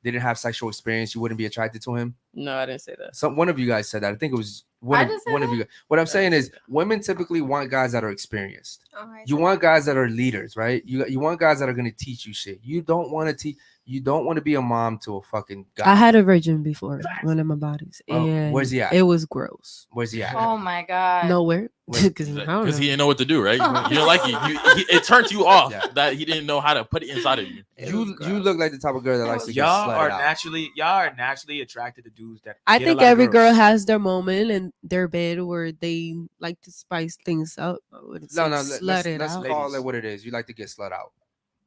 didn't have sexual experience, you wouldn't be attracted to him? No, I didn't say that. One of you guys said that. I think it was one of you guys. What I'm saying is women typically want guys that are experienced. You want guys that are leaders, right? You want guys that are going to teach you shit. You don't want to teach. You don't want to be a mom to a fucking guy. I had a virgin before, one of my bodies. Oh, And where's he at? It was gross. Where's he at? Oh my god. Nowhere. Because Because he didn't know what to do, right? You don't like it. It turned you off that he didn't know how to put it inside of you. You look like the type of girl that likes to get Y'all slutted are out. naturally attracted to dudes that I get a think lot of every girls. girl has their moment in their bed where they like to spice things up. I wouldn't say Let's slut it out. call it what it is. You like to get slut out.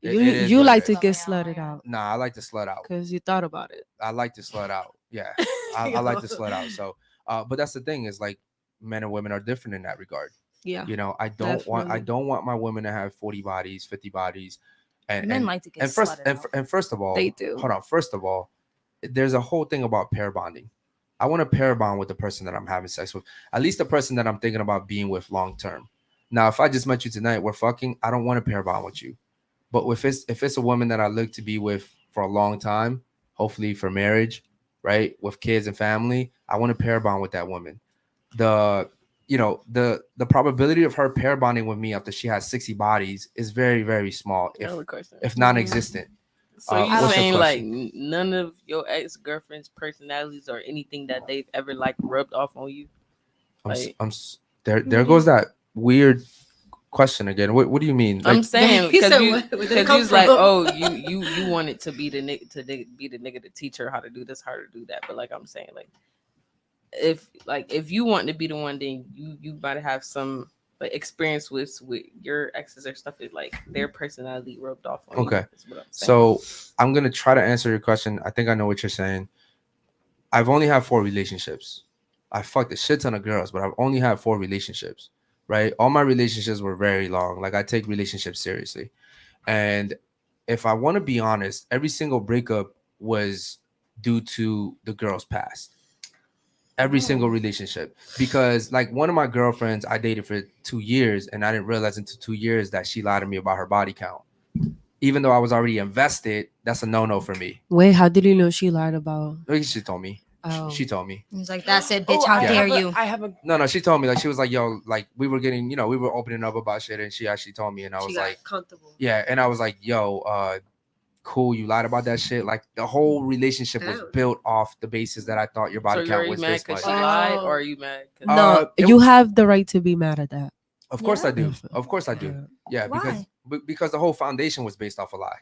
You like to get slutted out Nah, I like to slut out. because you thought about it. I like to slut out. Yeah, I like to slut out. So, but that's the thing is like men and women are different in that regard. Yeah, You know, I don't want my women to have 40 bodies, 50 bodies, and Men and, like to get and first slutted out. and first of all, They do. Hold on. First of all, there's a whole thing about pair bonding. I want to pair bond with the person that I'm having sex with, at least the person that I'm thinking about being with long term. Now, if I just met you tonight, we're fucking. I don't want to pair bond with you. But if it's a woman that I look to be with for a long time, hopefully for marriage, right, with kids and family, I want to pair bond with that woman. The probability of her pair bonding with me after she has 60 bodies is very, very small, if non-existent. So you what's your saying like question? none of your ex-girlfriend's personalities or anything that they've ever like rubbed off on you? There goes that weird question again. What do you mean? I'm saying because you was like, from? oh, you wanted to be the nigga to teach her how to do this, how to do that. But like I'm saying, like if you want to be the one, then you might have some like experience with your exes or stuff that like their personality rubbed off on you. Okay. Is what I'm saying. So I'm gonna try to answer your question. I think I know what you're saying. I've only had 4 relationships. I fucked a shit ton of girls, but I've only had 4 relationships. Right? All my relationships were very long. Like I take relationships seriously. And if I want to be honest, every single breakup was due to the girl's past. Every single relationship. Because like one of my girlfriends I dated for 2 years and I didn't realize until 2 years that she lied to me about her body count. Even though I was already invested, that's a no-no for me. Wait, how did you know she lied about? She told me. Oh. She told me. He's like, that's it, bitch. How dare you? I have a. No, she told me. Like she was like, yo, like we were getting, we were opening up about shit, and she actually told me, and I was like, comfortable. yeah, and I was like, yo, cool, you lied about that shit. Like the whole relationship was built off the basis that I thought your body count was this much. She lied, or are you mad? No, you have the right to be mad at that. Of course I do. Of course I do. Yeah, Why? because the whole foundation was based off a lie.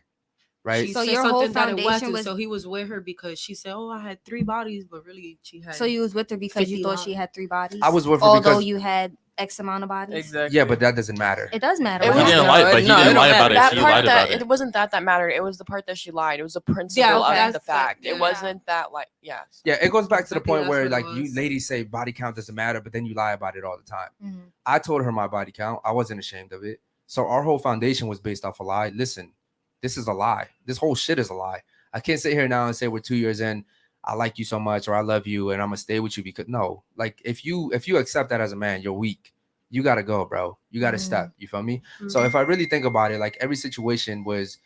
right? She So said your whole something that it foundation wasn't, was- so he was with her because she said, "Oh, I had 3 bodies," but really she had. So you was with her because you 50 thought she lives. had 3 bodies. I was with her although because you had X amount of bodies. Exactly. yeah, but that doesn't matter. It does matter. It He was- didn't no, lie, it- but he no, didn't it lie don't about it. matter. She That part lied about that it. it wasn't that mattered. It was the part that she lied. It was the principle Yeah, of that's the fact. yeah. It wasn't that like yeah. Yeah, it goes back to I the think point that's where what it like you was. ladies say body count doesn't matter, but then you lie about it all the time. Mhm. I told her my body count. I wasn't ashamed of it. So our whole foundation was based off a lie. Listen, this is a lie. This whole shit is a lie. I can't sit here now and say we're 2 years in, I like you so much or I love you and I'm gonna stay with you because no, like if you accept that as a man, you're weak. You gotta go, bro. You gotta step. You feel me? So if I really think about it, like every situation was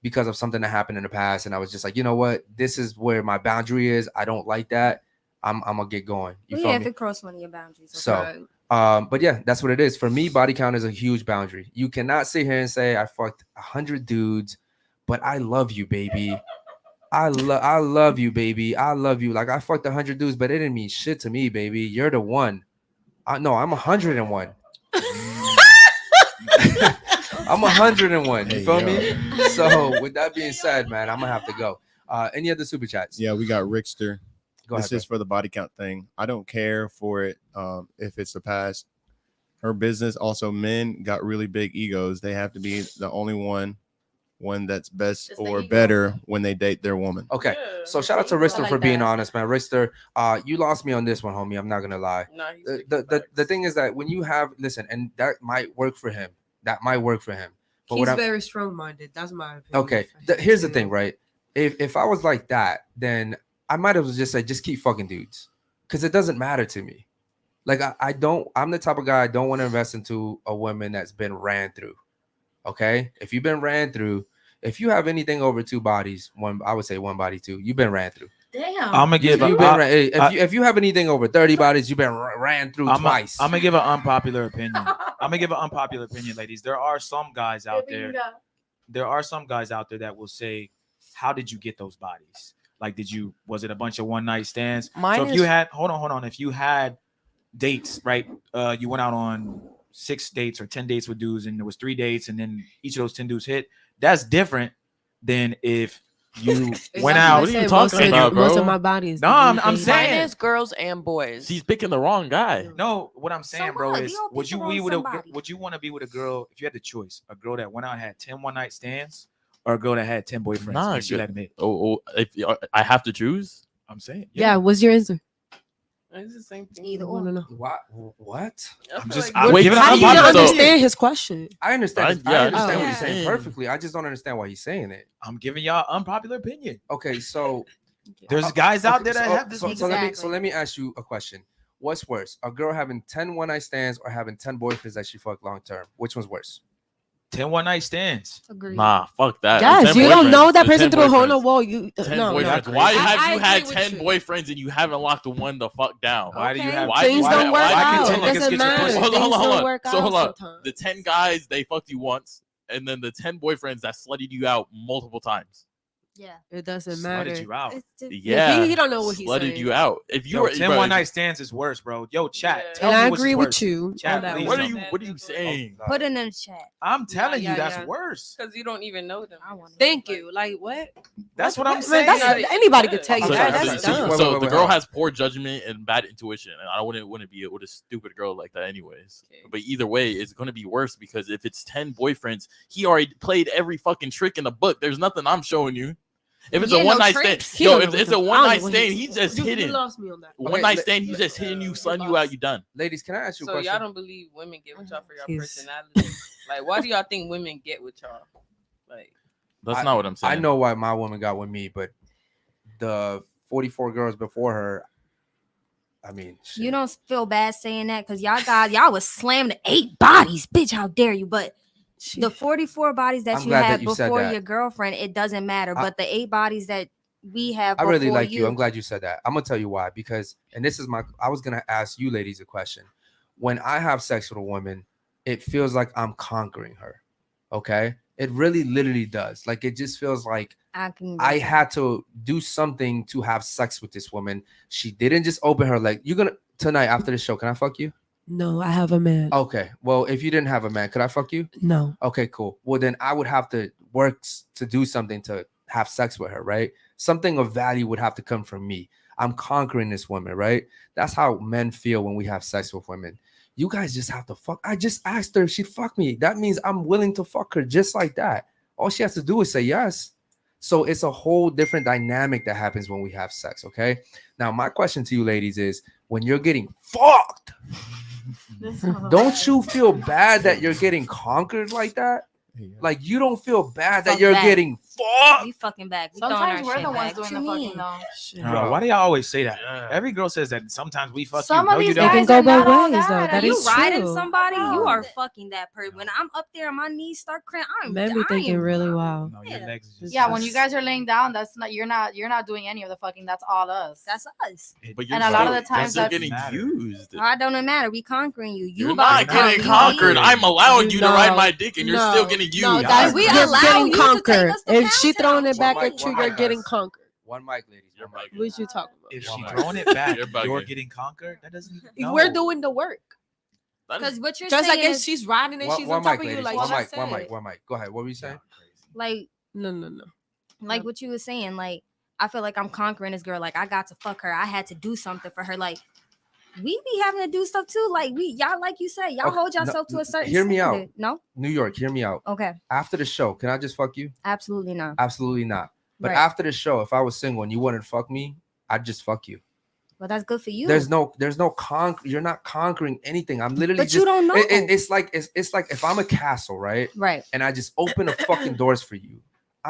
because of something that happened in the past, and I was just like, you know what, this is where my boundary is. I don't like that. I'm gonna get going. You Well, feel yeah, me? if it crossed one of your boundaries. So, but yeah, that's what it is. For me, body count is a huge boundary. You cannot sit here and say I fucked 100 dudes, but I love you, baby. I love you, baby. I love you. Like I fucked 100 dudes, but it didn't mean shit to me, baby. You're the one. No, I'm 101. I'm 101. You Hey, feel yo. me? So with that being said, man, I'm gonna have to go. Any other super chats? Yeah, we got Rickster. Go This ahead, is for the body count thing. I don't care for it if it's the past. Her business. Also, men got really big egos. They have to be the only one that's best Just the or ego. better when they date their woman. Okay, Yeah, so shout out to I Rister like for being that. honest, man. Rister, you lost me on this one, homie. I'm not gonna lie. Nah, he's The thing is that when you have and that might work for him. That might work for him. But He's what I'm very strong-minded. That's my opinion. okay. Here's the thing, right? If I was like that, then I might have just said just keep fucking dudes, because it doesn't matter to me. Like I'm the type of guy I don't want to invest into a woman that's been ran through. Okay, if you've been ran through, if you have anything over 2 bodies, I would say 1 body 2, you've been ran through. Damn. I'm gonna give. If you have anything over 30 bodies, you've been ran through twice. I'm gonna give an unpopular opinion. I'm gonna give an unpopular opinion, ladies. There are some guys out there. There are some guys out there that will say, "How did you get those bodies? Like, was it a bunch of one night stands?" So if you had, hold on, if you had dates, right? You went out on 6 dates or 10 dates with dudes, and there was 3 dates, and then each of those 10 dudes hit. That's different than if you went out. What are you talking about, bro? Most of my bodies. No, I'm Mine saying is girls and boys. She's picking the wrong guy. no. What I'm saying, bro, what? is We all would pick you the be wrong with a somebody. would you want to be with a girl if you had the choice, a girl that went out and had 10 one night stands, or a girl that had 10 boyfriends? Nah, and she good. let him hit. Oh, if I have to choose, I'm saying, Yeah, what's your answer? It's the same thing. Either I or. wanna know. What? I'm just. like- I'm Wait, giving How an do you not so- unpopular. understand his question? I understand. I I understand understand what what he's you're saying saying. perfectly. I just don't understand why he's saying it. I'm giving y'all unpopular opinion. Okay, so There's guys out there that so, have this. So, Exactly. so let me ask you a question. What's worse, a girl having 10 one night stands or having 10 boyfriends that she fucked long term? Which one's worse? 10 one night stands. Agreed. nah, fuck that. Yes, 10 you don't boyfriends, know that the person 10 through a hole in the boyfriends. wall. You 10 no. boyfriends. no. Why I have you agree had with 10 you. boyfriends and you haven't locked the one the fuck down? Why do you Okay. have? Why- Things why- don't work why out. can 10 It niggas doesn't get your matter. pussy? Hold on, Things hold on, don't hold on. work So out hold on. sometimes. The 10 guys they fucked you once, and then the 10 boyfriends that slutted you out multiple times. Yeah. It doesn't Slutted matter. you out. It's just, Yeah, he don't know what he's slutted saying. you out. If you Yo, were 10 bro, one night stands is worse, bro. Yo, chat. Yeah. Tell And me I what's agree worse. with you Chat, on that please What one. are tell you? me. What are you saying? put it in the chat. I'm telling Yeah, you, that's yeah. worse. Because you don't even know them. I want Thank you. Like what? That's what I'm Man, saying. that's anybody could tell you So- that. so- That's so- dumb. wait, So wait, the wait, girl hold on. has poor judgment and bad intuition, and I wouldn't be with a stupid girl like that, anyways. Okay. But either way, it's going to be worse because if it's 10 boyfriends, he already played every fucking trick in the book. There's nothing I'm showing you. If it's Yeah, a no one night stand, tricks. He yo, don't know if what it's the- a I don't one know night what stand, he's- he's just you hitting. lost me on that. One Okay, night stand, he's just hitting you, son. You out, you done. Ladies, can I ask you a So question? y'all don't believe women get with y'all for your He's- personality? Like, why do y'all think women get with y'all? Like, That's not what I'm saying. I know why my woman got with me, but the 44 girls before her, I mean, shit. You don't feel bad saying that because y'all was slammed to 8 bodies. Bitch, how dare you? But the 44 bodies that I'm you glad had that you said before that. your girlfriend, it doesn't matter. But the 8 bodies that we have I really before like you. I'm glad you said that. I'm gonna tell you why. Because, and this is I was gonna ask you ladies a question. When I have sex with a woman, it feels like I'm conquering her. Okay, it really, literally does. Like it just feels like I had to do something to have sex with this woman. She didn't just open her leg. You're gonna tonight after the show. Can I fuck you? No, I have a man. Okay. Well, if you didn't have a man, could I fuck you? No. Okay, cool. Well, then I would have to work to do something to have sex with her, right? Something of value would have to come from me. I'm conquering this woman, right? That's how men feel when we have sex with women. You guys just have to fuck. I just asked her if she'd fuck me. That means I'm willing to fuck her just like that. All she has to do is say yes. So it's a whole different dynamic that happens when we have sex, okay? Now, my question to you ladies is, when you're getting fucked, don't you feel bad that you're getting conquered like that? Like, you don't feel bad that you're getting fucked? We fucking back. Sometimes we're the ones doing the fucking though. Bro, why do y'all always say that? Every girl says that sometimes we fuck Some you. of No, these you guys don't. are not all ways, though. that. That you is riding true. somebody, you are fucking that person. When I'm up there and my knees start cramping, Men be thinking really wild. No, your legs just Yeah, when you guys are laying down, that's not you're not doing any of the fucking. That's all us. That's us. But And a lot of the times you're that's getting used. I don't matter. We conquering you. You're about not to getting conquer me. conquered. I'm allowing you to No, ride my dick, and you're still getting used. No, that's We you're allow getting you to take conquered. us to If she throwing it back One at mic, you, one you're mic, getting guys. conquered. One mic, ladies. One mic. What you talking about? If One she mic. throwing it back, You're bugging. you're getting conquered. That doesn't even. No. We're doing the work. Because what you're Just like saying if is she's riding and One, she's one on top mic, of you, ladies. like One she mic, one said. mic, one mic. Go ahead. What were you saying? like No. like what you were saying. Like I feel like I'm conquering this girl. Like I got to fuck her. I had to do something for her. Like we be having to do stuff too. Like y'all, like you said, y'all Okay, hold no, yourself to a certain hear me out. standard. No, New York, hear me out. okay, After the show, can I just fuck you? absolutely not. Absolutely not. But Right. after the show, if I was single and you wouldn't fuck me, I'd just fuck you. Well, that's good for you. There's no you're not conquering anything. I'm literally But just you don't know. it's like if I'm a castle, right? Right. And I just open the fucking doors for you.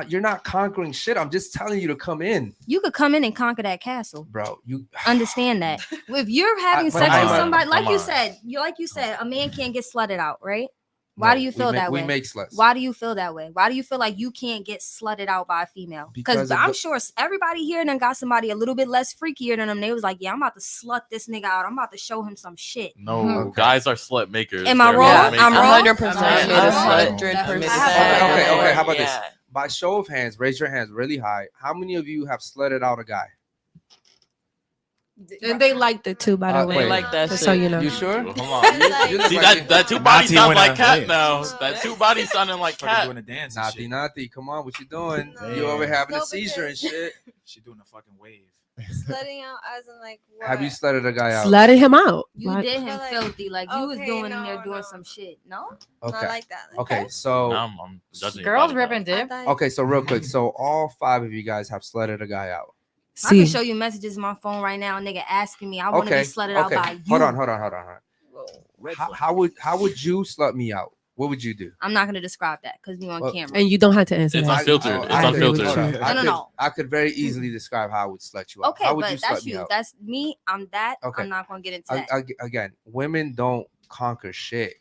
You're not conquering shit. I'm just telling you to come in, You could come in and conquer that castle. bro. You Understand that. If you're having but sex I'm with a- somebody, like come you on. said, a man can't get slutted out, right? Why No, do you feel that way? We make sluts. Why do you feel that way? Why do you feel like you can't get slutted out by a female? Because Because of I'm the- sure everybody here done got somebody a little bit less freakier than them. They was like, yeah, I'm about to slut this nigga out. I'm about to show him some shit. No, Okay. guys are slut makers. Am I They're wrong? slut I'm makers. wrong? 100%. Okay. How about this? Yeah. By show of hands, raise your hands really high. How many of you have slutted out a guy? And they liked it too, by the way. wait. like that Just shit. so you know. You sure? Come on. You look See like that two Nati bodies sound went like out. cat Yeah. now. That two bodies sounding like Started cat. doing a dance. and shit. Nati, come on, what you doing? No. You over having a No, seizure and because- shit. She doing a fucking wave. Slutting out as in like what? Have you slutted a guy out? Slutted him out. You Like, did him But, like, filthy. Like you was okay, doing in no, there doing no. some shit. No? Okay. Not like that. Okay, so Now I'm judging your Girls body ripping count. dip. okay, so real quick, so all 5 of you guys have slutted a guy out. I can see, show you messages on my phone right now, nigga asking me. I want to Okay, be slutted out okay. by you. Hold on. How would you slut me out? What would you do? I'm not gonna describe that because we on Well, camera. and you don't have to answer It's that. unfiltered. I- It's I agree with unfiltered. you. No. I could very easily describe how I would slut you out. Okay, How would you but that's slut me you. out? That's me. I'm that. Okay. I'm not gonna get into that. Again, women don't conquer shit.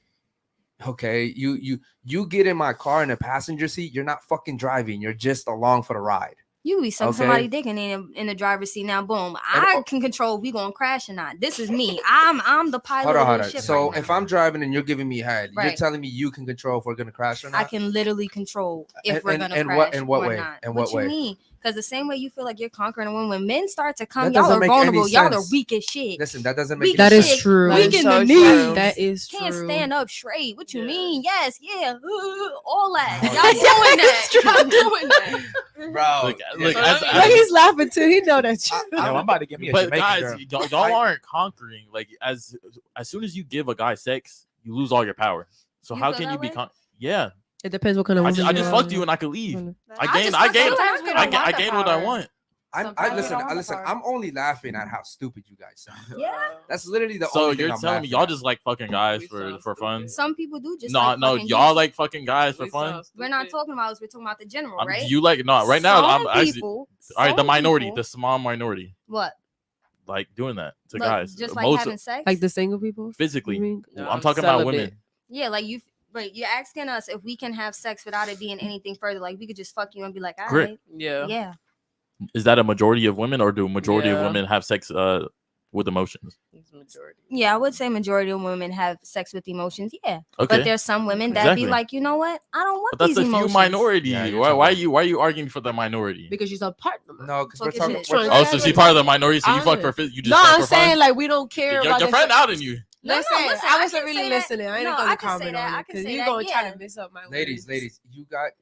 Okay, you get in my car in the passenger seat. You're not fucking driving. You're just along for the ride. You be sucking Okay. somebody dick in the driver's seat now. Boom. And- I can control if we gonna crash or not. This is me. I'm the pilot Hold on. of the ship. So right if now. I'm driving and you're giving me head, you're Right. telling me you can control if we're gonna crash or not? I can literally control if And- we're and- gonna and crash what- in what or way? not. In what what you way? mean? Because the same way you feel like you're conquering a woman, when men start to come, That y'all doesn't are make any vulnerable. Y'all are sense. weak as shit. Listen, that doesn't Weak make That as is shit. true. Weak That in is the so knees. true. That is Can't true. stand up straight. What you mean? Yes, yeah, all that. Oh, Y'all doing that. Y'all doing that. bro. Look, But he's laughing too. He know that. Yo, I'm about to get me a but Jamaican guys, girl. y'all aren't conquering. Like as soon as you give a guy sex, you lose all your power. So You how feel can that you be way? Yeah, It depends what kind of I woman just you fucked are. you and I could leave. I I gained just fucked you and I could I leave. gained what I want. Sometimes we don't want the Listen. power. I'm only laughing at how stupid you guys sound. Yeah. That's literally the So only thing you're I'm telling me laughing y'all at. just like fucking guys for fun? Some people do just No, like no, fucking y'all dudes. like fucking guys for fun. We're not talking about us. We're talking about the general, right? You like no right now? I'm Some actually people, all right. The some minority, people- the small minority, what? like doing that to Like, guys. just like Most having sex. Like the single people. physically, You mean? I'm talking about women. Yeah, like you. But you're asking us if we can have sex without it being anything further. Like we could just fuck you and be like, all Correct. right, Yeah. yeah. Is that a majority of women, or do a majority of Yeah. women have sex with emotions? It's majority. Yeah, I would say majority of women have sex with emotions. Yeah, Okay, but there's some women that Exactly. be like, you know what? I don't want but that's these a emotions. few minority. Yeah, you're why talking- are you arguing for the minority? Because she's a partner. No, because we're Fucking talking. shit. we're Trying Oh, to- so she's part of the minority. So you fuck for Honest. you just No, fuck I'm for saying fun? like we don't care Your about friend that. out in you. Listen, listen, I I wasn't can really say that. listening. I ain't No, gonna I can say comment that. on I it can because say you're that, gonna try yeah. to mess up my Ladies, words.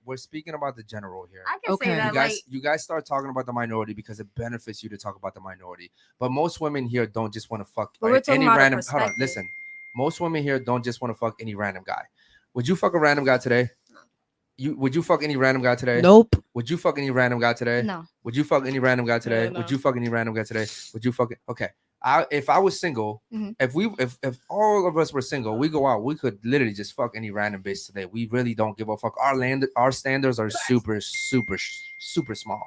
we're speaking about the general here. I can Okay. say that. You guys start talking about the minority because it benefits you to talk about the minority. But most women here don't just want to fuck But we're talking any about a random. Hold on, perspective. listen. Most women here don't just want to fuck any random guy. Would you fuck a random guy today? Would you fuck any random guy today? Nope. Would you fuck any random guy today? No. Would you fuck any random guy today? No. Would you fuck any random guy today? Would you fuck it? Okay. If I was single, Mhm. if all of us were single, we go out, we could literally just fuck any random bitch today. We really don't give a fuck. Our standards are super small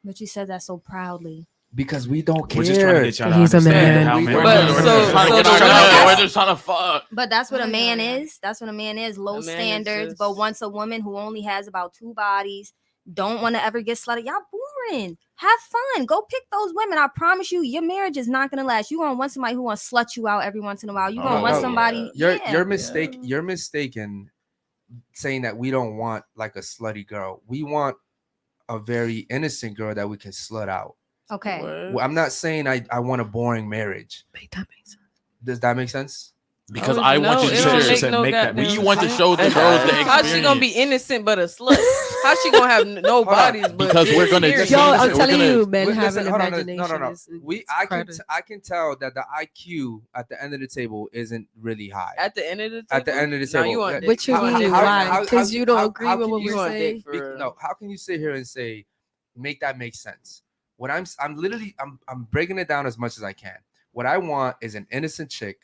But you said that so proudly. because we don't care. We're just trying to get y'all to He's a understand man. how We men don't- But are. so- We're trying to get so our the nuts. way- We're just trying to fuck. But that's what a man Yeah. is. That's what a man is. Low A man is standards. just- But once a woman who only has about 2 bodies don't want to ever get slutted, y'all boring. Have fun. Go pick those women. I promise you, your marriage is not gonna last. You gonna want somebody who gonna slut you out every once in a while. You gonna Oh, want no. somebody. You're yeah. You're mistaken saying that we don't want like a slutty girl. We want a very innocent girl that we can slut out. Okay. Well, I'm not saying I want a boring marriage. Make that make sense. Does that make sense? Because Oh, I want no, you it to don't share. make said no make that goddamn make We want to sense. show the girls the How's she gonna be experience. innocent but a slut? How's she gonna have no bodies? But Because we're gonna experience? Yo, Listen, I'm we're telling gonna- you, men Wait, have listen, an hold on, imagination. no. It's I can tell that the IQ at the end of the table isn't really high. at the end of the table. At the end of the Nah, table. you want Yeah. dick. What you want mean? dick. Why? Because you don't agree with can what you we're want saying. dick for real? No, how can you sit here and say make that make sense? What I'm literally I'm breaking it down as much as I can. What I want is an innocent chick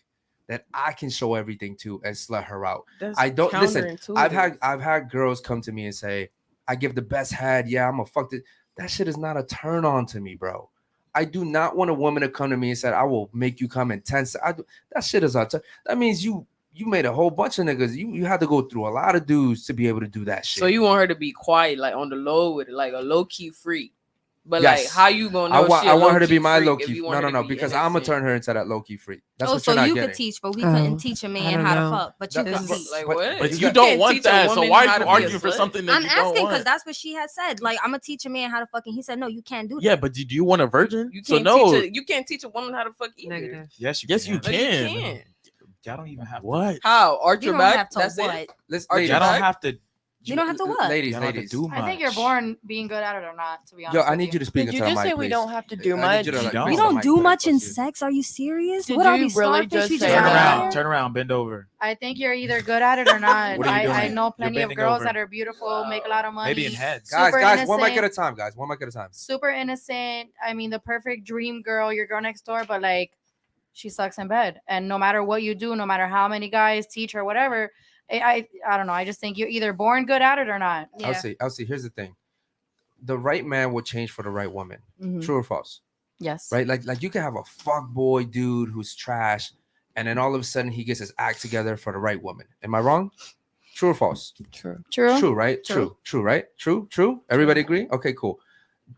that I can show everything to and slut her out. That's I don't listen. counterintuitive. I've had girls come to me and say, I give the best head. Yeah, I'm a fuck it. That shit is not a turn on to me, bro. I do not want a woman to come to me and say, I will make you come in 10 seconds. That shit is a that means you made a whole bunch of niggas. You had to go through a lot of dudes to be able to do that shit. So you want her to be quiet, like on the low with it, like a low key freak. But Yes. like, how you gonna know? I want her to be my freak low if key. you want her No, to be because I'm gonna innocent? turn her into that low key freak. That's Oh, what so you're not you getting. could teach, but we Oh, couldn't teach a I man don't how to know. fuck. But you That's could what- teach. Like But- what? But you can't don't want teach a that. So woman why how are to you be a arguing for slut. something that I'm you don't asking because want? that's what she had said. Like, I'm gonna teach a man how to fuck, and he said, "No, you can't do that." Yeah, but do you want a virgin? You So can't no. you can't teach a woman how to fuck either. Negative. Yes, you Yes, can. you No, you can. can't. Y'all don't even have to. What? How? Arch You your don't back. have to That's what? it. Let's Arch ladies, your Y'all don't back? have to. You don't have to what? Ladies, Y'all don't have to ladies. do much. I think you're born being good at it or not, to be honest. Yo, I with need you to speak Did into you the just mic, say we please. don't have to do I need much? you to, like, We face We the don't mic do very much in close to you. sex. Are you serious? Did What are you we really starfish? just We say just Turn that? out around. here? Turn around. Bend over. I think you're either good at it or not. What are you I doing? know You're plenty of bending girls over. that are beautiful, make a lot of money. Maybe in heads. Guys, super one mic at a innocent. time, guys. One mic at a time. Super innocent. I mean, the perfect dream girl, your girl next door, but like she sucks in bed. And no matter what you do, no matter how many guys teach her, whatever, I don't know. I just think you're either born good at it or not. I'll see. Here's the thing. The right man will change for the right woman. Mhm. True or false? Yes. Right? Like you can have a fuck boy dude who's trash, and then all of a sudden he gets his act together for the right woman. Am I wrong? True or false? True. True. True, right? True, right? True. Everybody agree? Okay, cool.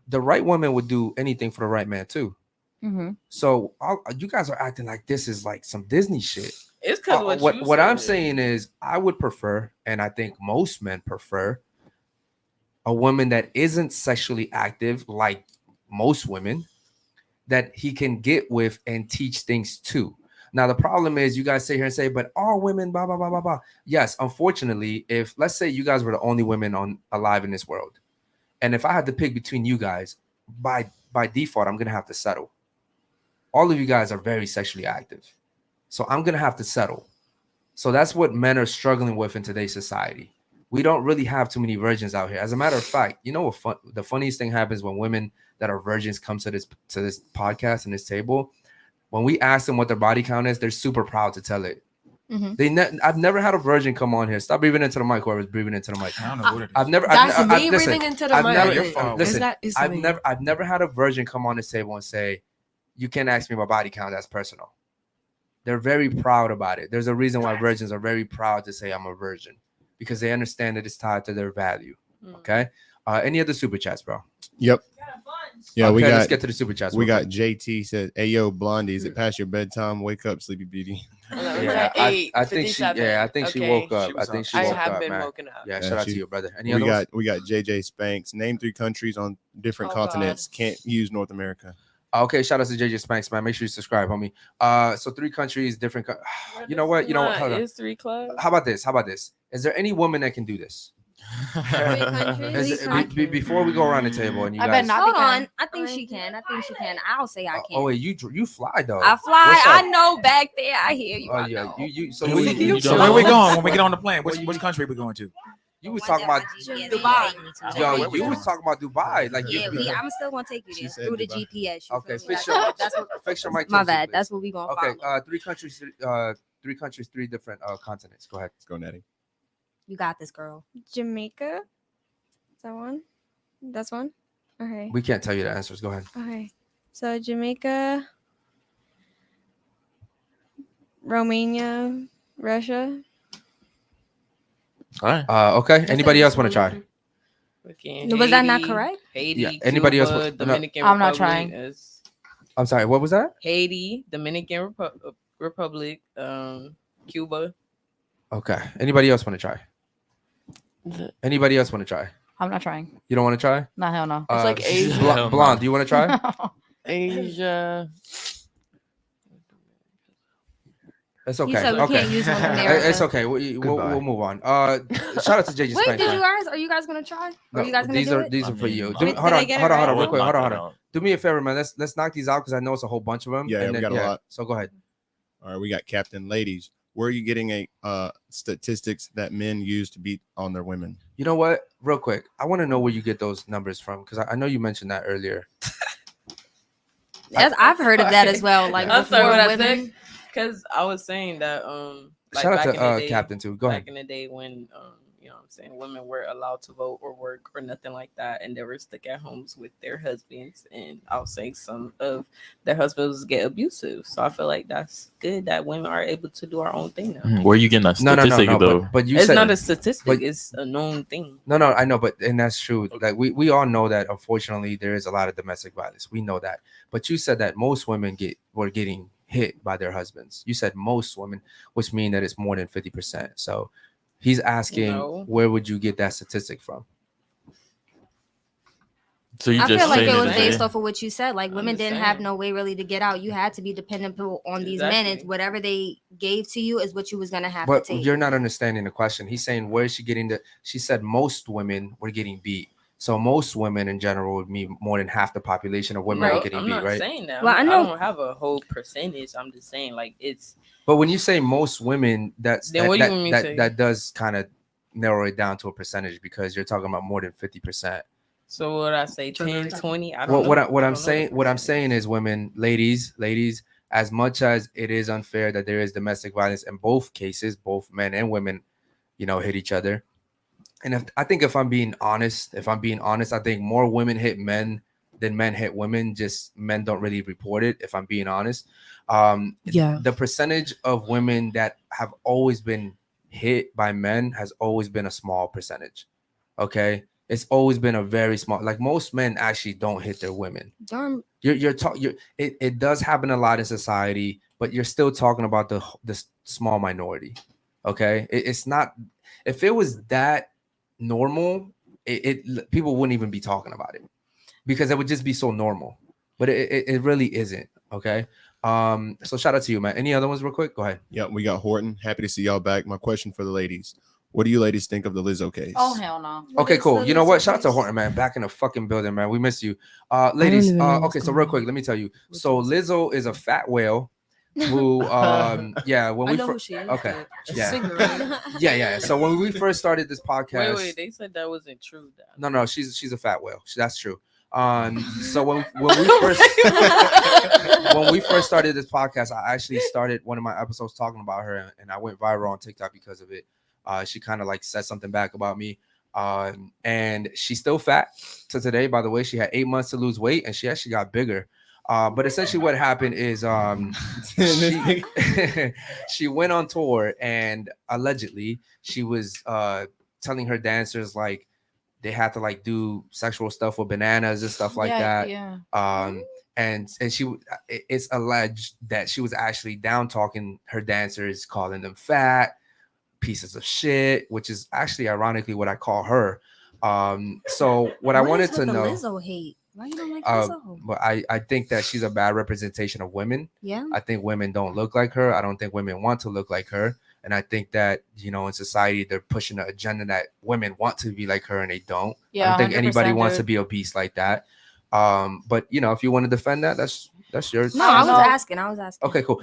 The right woman would do anything for the right man too. Mm-hmm. So you guys are acting like this is like some Disney shit. It's because What I'm saying is I would prefer, and I think most men prefer, a woman that isn't sexually active like most women, that he can get with and teach things to. Now the problem is you guys sit here and say, but all women, blah blah blah blah blah. Yes, unfortunately, if let's say you guys were the only women alive in this world, and if I had to pick between you guys, by default, I'm gonna have to settle. All of you guys are very sexually active, so I'm gonna have to settle. So that's what men are struggling with in today's society. We don't really have too many virgins out here. As a matter of fact, you know what? The funniest thing happens when women that are virgins come to this podcast and this table. When we ask them what their body count is, they're super proud to tell it. Mm-hmm. I've never had a virgin come on here. Stop breathing into the mic. Whoever's breathing into the mic. I don't know what it is. I've never. That's I've, me listen, breathing into the I've mic. never, Your fault. listen, It's I've me. never had a virgin come on this table and say, "You can't ask me my body count. That's personal." They're very proud about it. There's a reason why virgins are very proud to say I'm a virgin, because they understand that it's tied to their value. Okay. Any other super chats, bro? Yep. Yeah, okay, let's let's get to the super chats. We real got quick. JT said, "Hey yo, Blondie, is it past your bedtime? Wake up, Sleepy Beauty." Yeah, I think she. Yeah, I think she woke up. I think she I woke have up, been man. woken up. Yeah, Yeah, shout out to she- you, brother. Any other We got JJ Spanks. Name 3 countries on different Oh, God. continents. Can't use North America. Okay, shout out to JJ Spanks, man. Make sure you subscribe, homie. So 3 countries, different. You know what? Hold on. It's 3 clubs. How about this? Is there any woman that can do this? Before we go around the table and you guys. Hold on. I think she can. I'll say I can. Oh wait, you fly though. I fly. I know back there. I hear you. Oh yeah, you. So where where we going when we get on the plane? Which country we going to? You was talking about Dubai. Yo, you was talking about Dubai. Like yeah, I'm still gonna take you there through the GPS. Okay, fix your mic. My bad. That's what we gonna. Okay, follow. 3 countries, 3 different continents. Go ahead. Let's go, Natty. You got this, girl. Jamaica. Is that one? That's one. Okay. We can't tell you the answers. Go ahead. Okay. So Jamaica, Romania, Russia. All right. Okay. Anybody else want to try? Was that not correct? Haiti. Yeah. Anybody Cuba, else? Dominican I'm not Republic trying. I'm sorry. What was that? Haiti, Dominican Republic, Cuba. Okay. Anybody else want to try? Anybody else want to try? I'm not trying. You don't want to try? No, hell no. It's like Asia. Blonde, do you want to try? Asia. It's okay. You said we Okay. can't use North America. It's okay. We'll move on. Shout out to JJ Wait, Spank. are you guys gonna try? Are you guys gonna do it? These are for you. Wait, Hold on, get it hold on, right? real quick. Hold on. Do me a favor, man. Let's knock these out because I know it's a whole bunch of them. Yeah, we got a lot. So go ahead. All right, we got Captain Ladies. Where are you getting statistics that men use to beat on their women? You know what? Real quick, I want to know where you get those numbers from because I know you mentioned that earlier. I've heard of that as well. Like I'm sorry, before what I women. said because I was saying that like Shout out back to in the day, Captain too. Go back ahead. in the day when you know what I'm saying women were allowed to vote or work or nothing like that, and they were stuck at homes with their husbands, and I'll say some of their husbands get abusive. So I feel like that's good that women are able to do our own thing now. Where are you getting that statistic though? But you It's said not a statistic; it's a known thing. No, I know, and that's true. Like we all know that unfortunately there is a lot of domestic violence. We know that. But you said that most women were getting hit by their husbands. You said most women, which means that it's more than 50%. So he's asking, where would you get that statistic from? So you I just feel like saying it was that- based off of what you said. Like women didn't have saying. no way really to get out. You had to be dependent on these men. It's whatever they gave to you is what you was gonna have But to take. you're not understanding the question. He's saying, where is she getting the? She said most women were getting beat. So most women in general would mean more than half the population of women are getting I'm beat, not right? saying that. Well, I I know- don't have a whole percentage. I'm just saying like it's. But when you say most women, Then what do you want me to say? that does kind of narrow it down to a percentage because you're talking about more than 50%. So what I say 10, 20? I don't know. What I'm saying is women, ladies, as much as it is unfair that there is domestic violence in both cases, both men and women, hit each other. And if I'm being honest, I think more women hit men than men hit women. Just men don't really report it. If I'm being honest, the percentage of women that have always been hit by men has always been a small percentage. Okay, it's always been a very small. Like most men actually don't hit their women. Darn. It does happen a lot in society, but you're still talking about the small minority. Okay, it's not. If it was that normal, people wouldn't even be talking about it because it would just be so normal. But it really isn't. Okay. So shout out to you, man. Any other ones real quick? Go ahead. Yeah, we got Horton. Happy to see y'all back. My question for the ladies: what do you ladies think of the Lizzo case? Oh hell no. Okay, cool. You know what? Shout out to Horton, man. Back in the fucking building, man. We miss you. Ladies, okay, so real quick, let me tell you. So Lizzo is a fat whale who when we first okay. Yeah. So when we first started this podcast. Wait, they said that wasn't true. No, she's a fat whale. That's true. So when we first started this podcast, I actually started one of my episodes talking about her, and I went viral on TikTok because of it. She kind of like said something back about me, and she's still fat to today. By the way, she had 8 months to lose weight, and she actually got bigger. But essentially, what happened is she went on tour, and allegedly she was telling her dancers like they had to like do sexual stuff with bananas and stuff like that. Yeah. And it's alleged that she was actually down talking her dancers, calling them fat pieces of shit, which is actually ironically what I call her. So what I wanted to know. Lizzo hate. Why you don't like Lizzo? But I think that she's a bad representation of women. Yeah. I think women don't look like her. I don't think women want to look like her. And I think that, you know, in society, they're pushing an agenda that women want to be like her and they don't. Yeah, I don't think anybody 100%, wants to dude. be obese like that. But, you know, if you want to defend that, that's yours. No, I was asking. Okay, cool.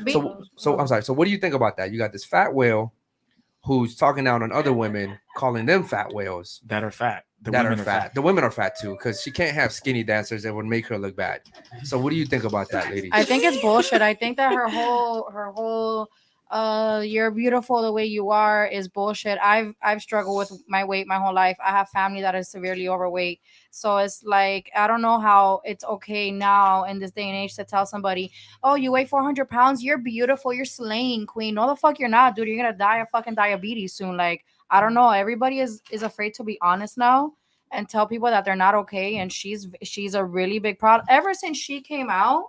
So I'm sorry. So what do you think about that? You got this fat whale who's talking out on other women, calling them fat whales. That are fat. The that women are fat. The women are fat too, because she can't have skinny dancers that would make her look bad. So what do you think about that, lady? I think it's bullshit. I think that her whole you're beautiful the way you are is bullshit. I've struggled with my weight my whole life. I have family that is severely overweight. So it's like, I don't know how it's okay now in this day and age to tell somebody, oh, you weigh 400 pounds, you're beautiful, you're slaying, queen. No, the fuck you're not, dude. You're gonna die of fucking diabetes soon. Like, I don't know. Everybody is afraid to be honest now and tell people that they're not okay. And she's a really big problem. Ever since she came out,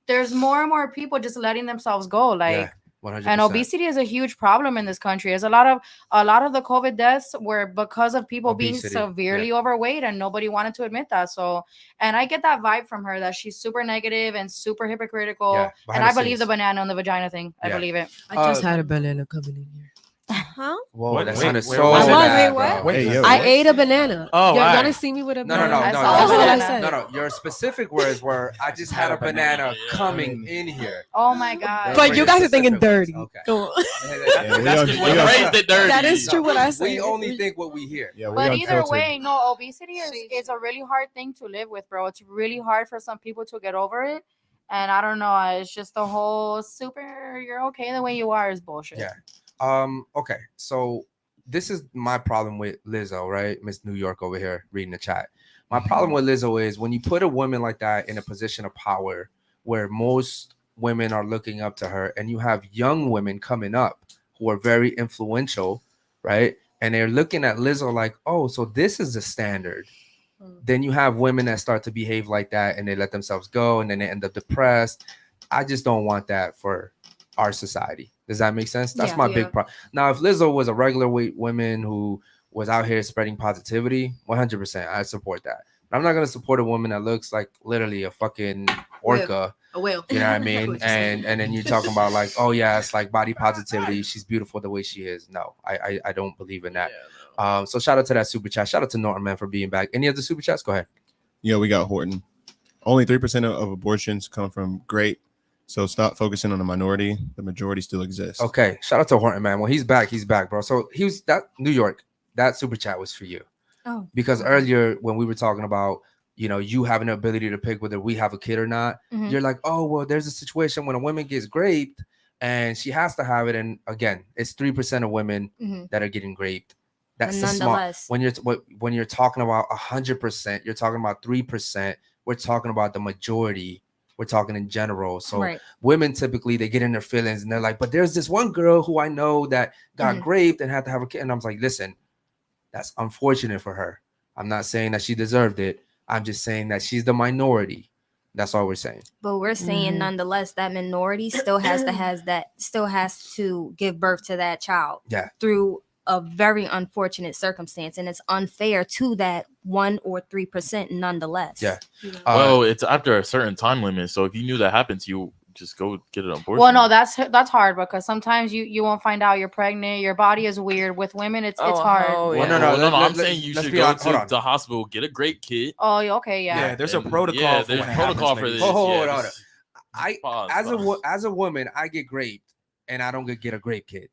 there's more and more people just letting themselves go. Like, 100%. and obesity is a huge problem in this country. There's a lot of the COVID deaths were because of people Obesity, being severely overweight, and nobody wanted to admit that. So, and I get that vibe from her that she's super negative and super hypocritical. Yeah, and I believe the banana on the vagina thing. I Yeah. believe it. I just had a banana coming in here. Huh? Whoa, Wait, that wait, sounded wait, so wait, bad, wait, bro. what? Hey, yo, I what? ate a banana. Oh, You're all gonna right. see me with a No, banana. I saw That's the what I banana. said. No. Your specific words were, I just had a banana coming in here. Oh my god. But you guys are thinking dirty. Okay. Go on. Yeah, we That's don't- 'cause we you don't- phrased it dirty. That is true what I said. We only think what we hear. Yeah, we But either unfiltered. way, no, obesity is a really hard thing to live with, bro. It's really hard for some people to get over it. And I don't know, it's just the whole you're okay the way you are is bullshit. Yeah. Okay. So this is my problem with Lizzo, right? Miss New York over here reading the chat. My problem with Lizzo is when you put a woman like that in a position of power where most women are looking up to her, and you have young women coming up who are very influential, right? And they're looking at Lizzo like, oh, so this is the standard. Then you have women that start to behave like that and they let themselves go and then they end up depressed. I just don't want that for our society. Does that make sense? That's my big problem. Now, if Lizzo was a regular weight woman who was out here spreading positivity, 100%, I support that. But I'm not going to support a woman that looks like literally a fucking orca. A whale. You know what I mean? And then you're talking about like, oh yeah, it's like body positivity. She's beautiful the way she is. No, I don't believe in that. So shout out to that super chat. Shout out to Norton, man, for being back. Any other super chats? Go ahead. Yeah, we got Horton. Only 3% of abortions come from Grape. So stop focusing on the minority. The majority still exists. Okay. Shout out to Horton, man. When he's back, bro. So he was that New York. That super chat was for you. Oh. Because earlier when we were talking about, you know, you having the ability to pick whether we have a kid or not, you're like, oh, well, there's a situation when a woman gets raped and she has to have it. And again, it's 3% of women that are getting raped. That's the small. When you're talking about 100%, you're talking about 3%. We're talking about the majority. We're talking in general. So women typically they get in their feelings and they're like, but there's this one girl who I know that got raped and had to have a kid. And I was like, listen, that's unfortunate for her. I'm not saying that she deserved it. I'm just saying that she's the minority. That's all we're saying. But we're saying nonetheless that minority still has to give birth to that child. Yeah. Through a very unfortunate circumstance, and it's unfair to that 1 or 3% nonetheless. Yeah. Well, it's after a certain time limit. So if you knew that happened to you, just go get an abortion. Well, no, that's hard because sometimes you won't find out you're pregnant. Your body is weird. With women, it's hard. Oh, Well, no. I'm saying you should go to the hospital, get a great kit. Oh, okay, yeah. Yeah, there's a protocol. Yeah, for there's when it protocol happens, for ladies. this. Hold Yeah, on. As a woman, I get raped and I don't get a grape kit.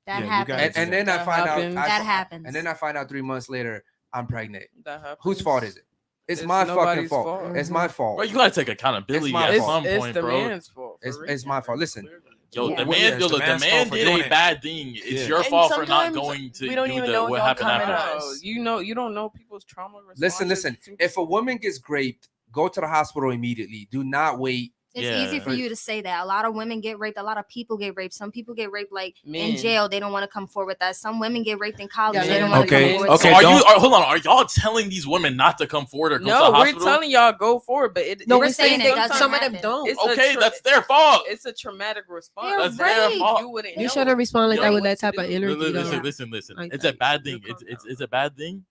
That happens. And then I find out that happens. And then I find out 3 months later I'm pregnant. That happens. Whose fault is it? It's my fucking nobody's fault. It's my fault. Well, you gotta take accountability at some point, the bro. man's fault. It's my fault. Listen, Yo, Yeah. the man, the man's did fault for doing a it. bad thing. It's Yeah. your And fault for not sometimes going to we don't do even know what y'all happened coming after. up. No, you don't know people's trauma listen. responses. If a woman gets raped, go to the hospital immediately. Do not wait. It's Yeah. easy for you to say that. A lot of women get raped. A lot of people get raped. Some people get raped like in Men. jail. They don't want to come forward with that. Some women get raped in college. Yeah, they don't men. want to Okay, come forward. So okay, hold on. Are y'all telling these women not to come forward or go to the No, we're hospital? telling y'all go forward, but No, We're we're saying saying it doesn't some of them happen. don't. It's a Okay, tra- that's their fault. It's a traumatic response. They're That's their raped. fault. You wouldn't. You know. shouldn't respond like Yo, that with that what's type of to do? energy. Listen, though. listen. Like It's a that. bad thing. It's a bad thing.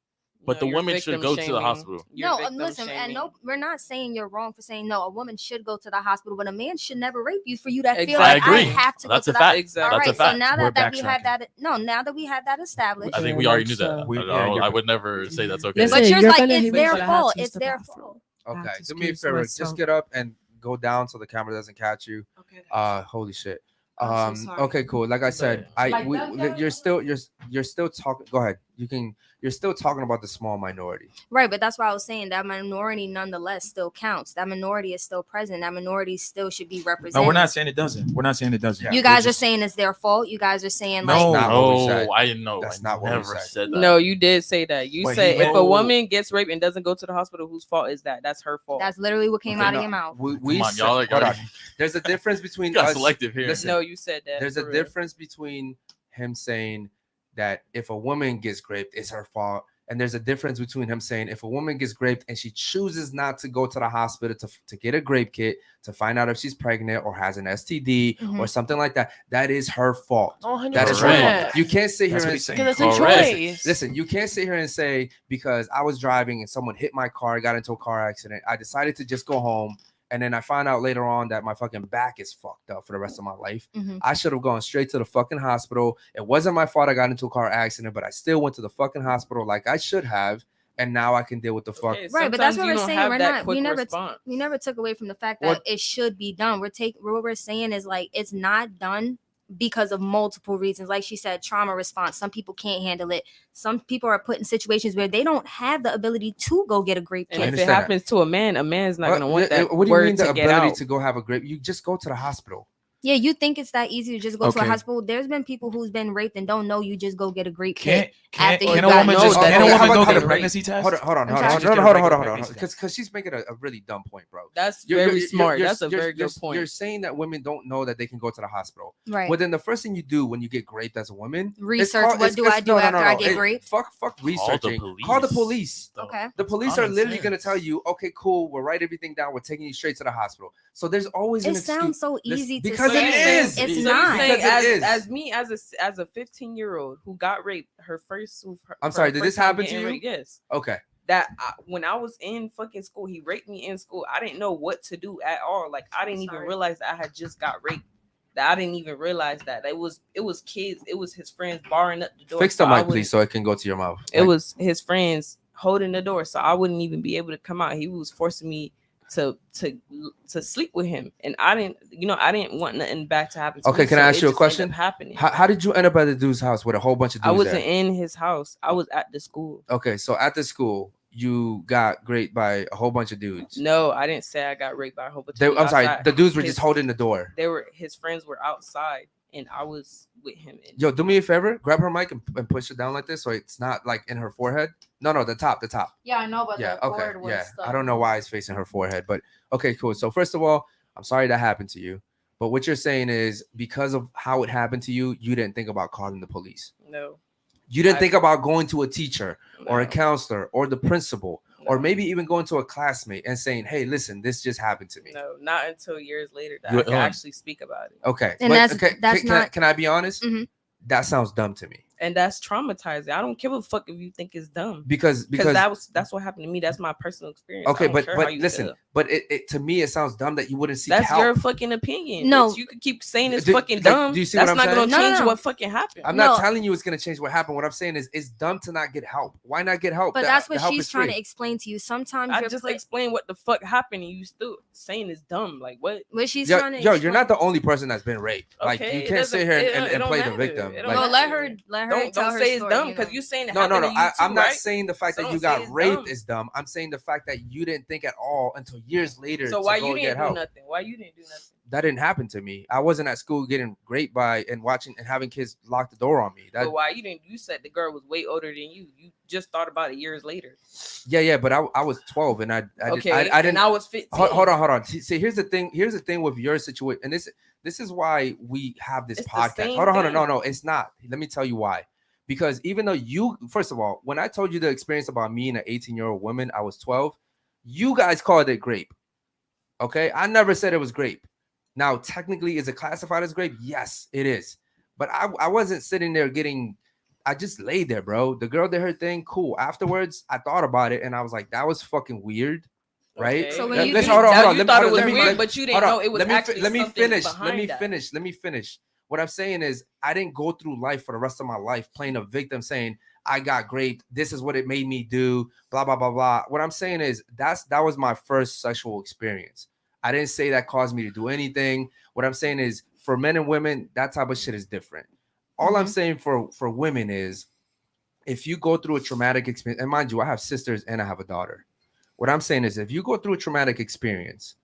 But the you're women should victim go to the shaming. hospital. You're No, victim listen, and shaming. no, we're not saying you're wrong for saying no. A woman should go to the hospital, but a man should never rape you for you to feel Exactly. like I agree. I have to That's go a to fact. the Exactly. All That's a right, so fact. now We're that we have backtracking. now that we have that established, I think we Very already much knew so. that. We- I, yeah, don't- you're- I would never say that's okay. Listen, but you're you're like, gonna it's hit me their for that. fault. to use It's the their bathroom. fault. Okay, have to do me a excuse favor. myself. Just get up and go down so the camera doesn't catch you. Okay. Holy shit. I'm so sorry. Okay, cool. Like I said, Like we, that, you're still talking. Go ahead. You're still talking about the small minority. Right, but that's why I was saying that minority nonetheless still counts. That minority is still present. That minority still should be represented. No, we're not saying it doesn't. We're not saying it doesn't. You guys are saying it's their fault. You guys are saying No. like Not what we said. No, I didn't know. That's I not what we never said. said that. No, you did say that. You But said he if a meant- woman gets raped and doesn't go to the hospital, whose fault is that? That's her fault. that's literally what came Okay, out no, of your mouth. We Come on, said- y'all are hold on. gonna- There's a difference between got us. selective here. Listen, No, you said that. there's for a real. difference between him saying that if a woman gets raped, it's her fault. And there's a difference between him saying if a woman gets raped and she chooses not to go to the hospital to get a grape kit to find out if she's pregnant or has an STD or something like that, that is her fault. Oh, That is her Correct. fault. You can't sit here That's what and he's saying. Because it's a Correct. choice. listen, you can't sit here and say because I was driving and someone hit my car, I got into a car accident, I decided to just go home. And then I find out later on that my fucking back is fucked up for the rest of my life. Mhm. I should have gone straight to the fucking hospital. It wasn't my fault I got into a car accident, but I still went to the fucking hospital like I should have. And now I can deal with the fuck. Okay, Right, but that's sometimes what you we're don't saying. have We're that not. We quick never. response. We never took away from the fact that What- it should be done. What we're saying is like it's not done because of multiple reasons. Like she said, trauma response. Some people can't handle it. Some people are put in situations where they don't have the ability to go get a grape And kit. if it understand that. happens to a man's not gonna want that What do you word mean the to get ability out. to go have a grape? You just go to the hospital. Yeah, you think it's that easy to just go to a Okay. hospital? There's been people who's been raped and don't know you just go get a grape Can't kit. can After you a got woman know just that can a they woman have go a get a rape. pregnancy test? Hold on. I'm sorry. Just get a regular pregnancy test. Because she's making a really dumb point, bro. That's You're- very you're- smart. you're- That's a you're- very you're- good point. You're saying that women don't know that they can go to the hospital. Right. Well, then the first thing you do when you get raped as a woman, it's Research, called- what it's- do it's- I do after I get raped? Fuck researching. police. Call the police. Okay. The police are Common literally going to sense. tell you, okay, cool, we'll write everything down. We're taking you straight to the hospital. So there's always an It excuse. sounds so Listen, easy to because say. it is. It's So not. you're saying Because it is. as me as a 15-year-old who got raped, her first. I'm sorry, did this happen to getting you? raped, yes. Okay. When I was in fucking school, he raped me in school. I didn't know what to do at all. Like I didn't even realize that I had just got raped. That I didn't even realize that it was kids. It was his friends barring up the door. Fix the so I mic, please, wouldn't- so it can go to your mouth. It was his friends holding the door, so I wouldn't even be able to come out. He was forcing me to sleep with him, and I didn't want nothing bad to happen to Okay, me, can I so ask it you a just ended question? up happening. How did you end up at the dude's house with a whole bunch of dudes I wasn't there? in his house. I was at the school. Okay, so at the school, you got raped by a whole bunch of dudes. No, I didn't say I got raped by a whole bunch of dudes I'm sorry, outside. the dudes were His- just holding the door. His friends were outside, and I was with him. Yo, do me a favor, grab her mic and push it down like this so it's not like in her forehead. No, the top. Yeah, I know, but Yeah, the okay, cord was yeah. stuck. I don't know why it's facing her forehead, but okay, cool. So first of all, I'm sorry that happened to you. But what you're saying is because of how it happened to you, you didn't think about calling the police. No. You didn't think about going to a teacher or a counselor or the principal or maybe even going to a classmate and saying, hey, listen, this just happened to me. No, not until years later that You- I could actually speak about it. Okay. And but, that's- okay, that's can, not- can I be honest? Mhm. That sounds dumb to me. And that's traumatizing. I don't give a fuck if you think it's dumb. Because that's what happened to me. That's my personal experience. okay, I don't but care how but you listen, feel. but it to me it sounds dumb that you wouldn't seek That's help. your fucking opinion. No. Bitch. You could keep saying it's Do- fucking like, dumb. do you see That's what I'm not saying? gonna No, no, change no. what fucking happened. I'm No. not telling you it's gonna change what happened. What I'm saying is it's dumb to not get help. Why not get help? But The- that's the what help she's is trying free. to explain to you. Sometimes I you're just put- explained what the fuck happened, and you still saying it's dumb. Like what? what she's Yo, trying to you're explain- not the only person that's been raped. Like Okay, you it can't sit doesn't- here it and don't play the matter. victim. It don't Like, No, matter. let her Don't tell her say it's story, dumb you because know. you saying it no. happened to you I'm too, not right? saying the fact So that don't you say got it's raped dumb. is dumb. I'm saying the fact that you didn't think at all until years later. So to why go you get didn't do help. nothing? Why you didn't do nothing? That didn't happen to me. I wasn't at school getting raped by and watching and having kids lock the door on me. That But why you didn't? You said the girl was way older than you. You just thought about it years later. yeah, but I was 12 and I Okay, I didn't. and I was 15. Hold on. See, here's the thing. Here's the thing with your situation, and this is why we have this It's the podcast. same Hold on. thing. No, it's not. Let me tell you why. Because even though you, first of all, when I told you the experience about me and an 18-year-old woman, I was 12. You guys called it grape. Okay, I never said it was grape. Now, technically, is it classified as grape? Yes, it is. But I wasn't sitting there getting I just laid there, bro. The girl did her thing, cool. Afterwards, I thought about it and I was like, that was fucking weird. Right. Okay. So when you Let's think- hold on. You thought it was Let me- weird, let- but you didn't hold on. know it was actually let me something finish. behind that. Let me finish. What I'm saying is, I didn't go through life for the rest of my life playing a victim, saying I got raped. This is what it made me do. Blah blah blah blah. What I'm saying is, that was my first sexual experience. I didn't say that caused me to do anything. What I'm saying is, for men and women, that type of shit is different. All I'm saying for women is, if you go through a traumatic experience, and mind you, I have sisters and I have a daughter. What I'm saying is, if you go through a traumatic experience,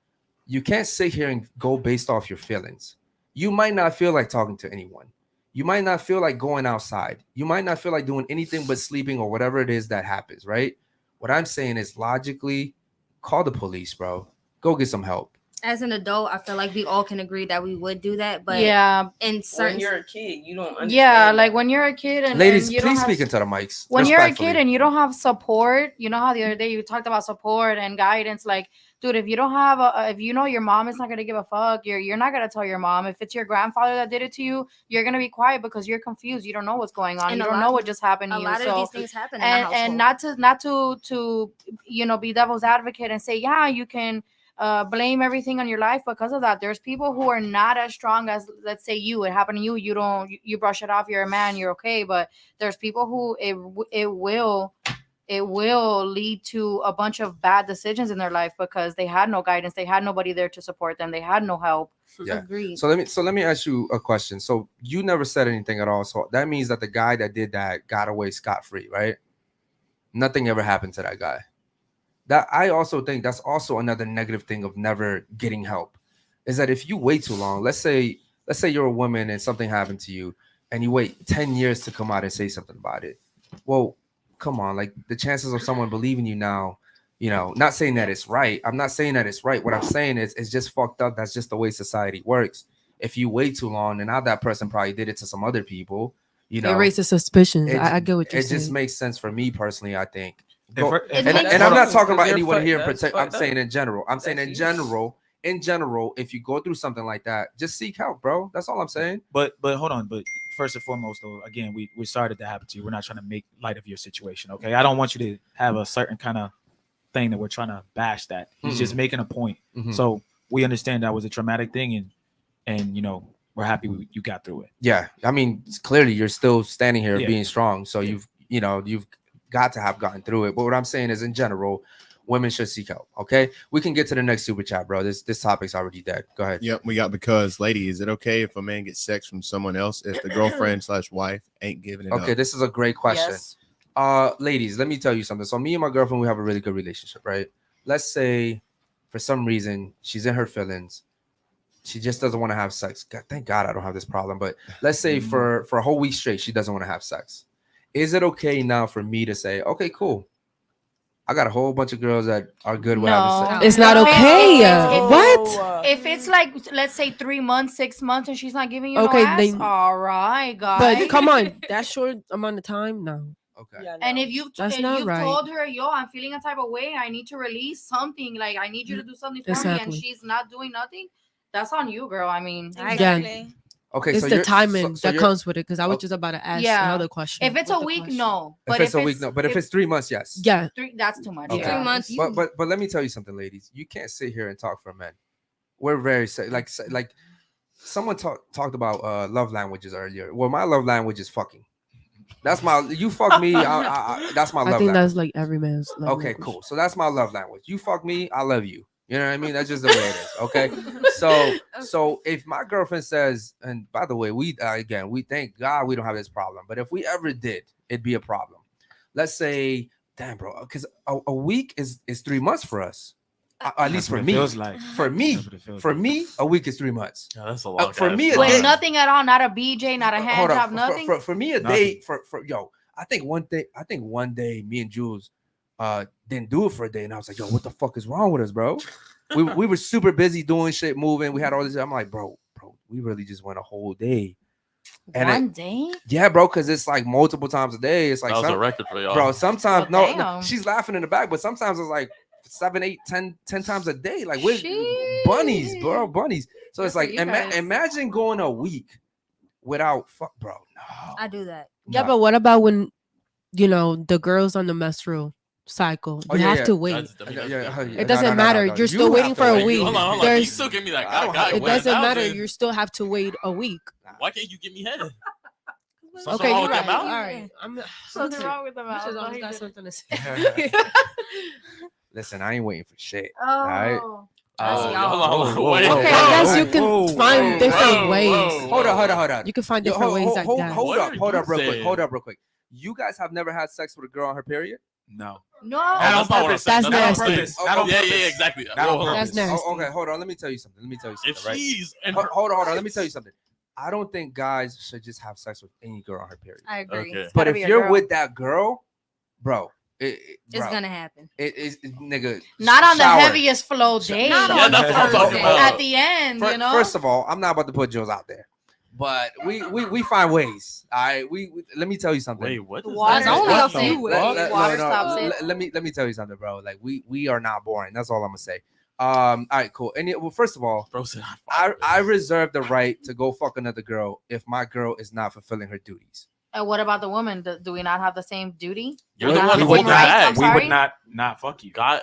you can't sit here and go based off your feelings. You might not feel like talking to anyone. You might not feel like going outside. You might not feel like doing anything but sleeping or whatever it is that happens, right? What I'm saying is, logically, call the police, bro. Go get some help. As an adult, I feel like we all can agree that we would do that, but yeah, in certain When you're a kid, you don't understand. yeah, like when you're a kid and Ladies, and you don't please have, speak into the mics. when you're a respectfully. kid and you don't have support, you know how the other day you talked about support and guidance. Like, dude, if you don't have if you know your mom is not gonna give a fuck, you're not gonna tell your mom. If it's your grandfather that did it to you, you're gonna be quiet because you're confused. You don't know what's going on. And You a don't lot know of- what just happened to a you. lot of So these things happen in the household. and not to you know, be devil's advocate and say, yeah, you can blame everything on your life because of that. There's people who are not as strong as, let's say, you. It happened to you. You brush it off. You're a man. You're okay. But there's people who it will lead to a bunch of bad decisions in their life because they had no guidance. They had nobody there to support them. They had no help. Yeah. Agreed. So let me ask you a question. So you never said anything at all. So that means that the guy that did that got away scot-free, right? Nothing ever happened to that guy. That I also think that's also another negative thing of never getting help, is that if you wait too long, let's say you're a woman and something happened to you and you wait 10 years to come out and say something about it. Well, come on, like the chances of someone believing you now, you know, not saying that it's right. I'm not saying that it's right. What I'm saying is it's just fucked up. That's just the way society works. If you wait too long, and now that person probably did it to some other people, you know, It raises suspicions. I get what you're it saying. just makes sense for me personally, I think. If- And I'm not talking about You're anyone fucked- here in that's particular. I'm fucked saying up. in general. I'm saying in That's general, if you go through something like that, just seek help, bro. That's all I'm saying. But hold on. But first and foremost, though, again, we're sorry that happened to you. We're not trying to make light of your situation. Okay, I don't want you to have a certain kind of thing that we're trying to bash. That he's just making a point. Mhm. So we understand that was a traumatic thing, and you know we're happy you got through it. Yeah, I mean, clearly you're still standing here Yeah. being strong. So you've got to have gotten through it. But what I'm saying is, in general, women should seek help. Okay, we can get to the next super chat, bro. This topic's already dead. Go ahead. Yep, we got because, lady, is it okay if a man gets sex from someone else if the girlfriend/wife ain't giving it up? Okay, this is a great question. Yes. Ladies, let me tell you something. So me and my girlfriend, we have a really good relationship, right? Let's say for some reason she's in her feelings. She just doesn't want to have sex. God, thank God I don't have this problem. But let's say for a whole week straight, she doesn't want to have sex. Is it okay now for me to say, okay, cool, I got a whole bunch of girls that are good with having sex? It's not okay. What? If it's like, let's say 3 months, 6 months, and she's not giving you Okay, no ass, then- all right, guys. But come on, that short amount of time, no. Okay. Yeah, And no. if you've That's not you've right. told her, yo, I'm feeling a type of way, I need to release something, like I need you to do something for me, and Exactly. she's not doing nothing, that's on you, girl. I mean, Exactly. Okay, It's so the you're- timing so that you're- comes with it. Because I was Oh. just about to ask Yeah. another question. if it's a What's the week, question? no. If But it's a week, no. But if it's 3 months, yes. Yeah. that's too much. Okay. 3 months. But let me tell you something, ladies. You can't sit here and talk for men. We're very like someone talked about love languages earlier. Well, my love language is fucking. That's my you fuck me. That's my love I think language. that's like every man's love Okay, language. cool. So that's my love language. You fuck me, I love you. You know what I mean? That's just the way it is. Okay. So if my girlfriend says, and by the way, we thank God we don't have this problem. But if we ever did, it'd be a problem. Let's say, damn, bro, because a week is 3 months for us. At least That's what for it me. feels like. For me, That's what it feels for like. me, a week is 3 months. Yeah, that's a long for ass me, a time. day- With nothing at all, not a BJ, not a hand Hold job, on. nothing. For me, a Nothing. day for yo, I think one day me and Jules didn't do it for a day, and I was like, yo, what the fuck is wrong with us, bro? we were super busy doing shit, moving. We had all this. I'm like, bro, we really just went a whole day. And One day? Yeah, bro, because it's like multiple times a day. It's like That was a record for y'all. bro. Sometimes Well, no, damn. she's laughing in the back, but sometimes it's like 7, 8, 10 times a day. Like we're Sheesh. bunnies, bro, bunnies. So Good it's for like you guys. imagine going a week without fuck, bro. No. I do that. Yeah, but what about when the girls on the menstrual cycle? You have to wait. It doesn't matter. You're still waiting for a week. Hold on. You still give me that. It doesn't matter. You still have to wait a week. Why can't you give me head? Okay, you're right. All right. Something wrong with the mouth. She's always got something to say. Listen, I ain't waiting for shit. Oh. All right. Okay, I guess you can find different ways. Hold on. You can find different ways. Hold up real quick. You guys have never had sex with a girl on her period? No. That's not what I'm saying. That's nasty. Yeah, exactly. That's nasty. Okay, hold on. Let me tell you something. If right? she's hold on. Let me tell you something. I don't think guys should just have sex with any girl on her period. I agree. Okay. But if you're with that girl, bro, it's gonna happen. It is, nigga. Not on shower. the heaviest flow day. that's what I'm talking about. At the end, First of all, I'm not about to put Jules out there, but we find ways. All right, we let me tell you something. Wait, what? Water's only a stops it. few Water stops it. Let me tell you something, bro. Like we are not boring. That's all I'm gonna say. All right, cool. Well, first of all, I reserve the right to go fuck another girl if my girl is not fulfilling her duties. And what about the woman? Do we not have the same duty? You're the one we who would asked. not. We would not fuck you. Guys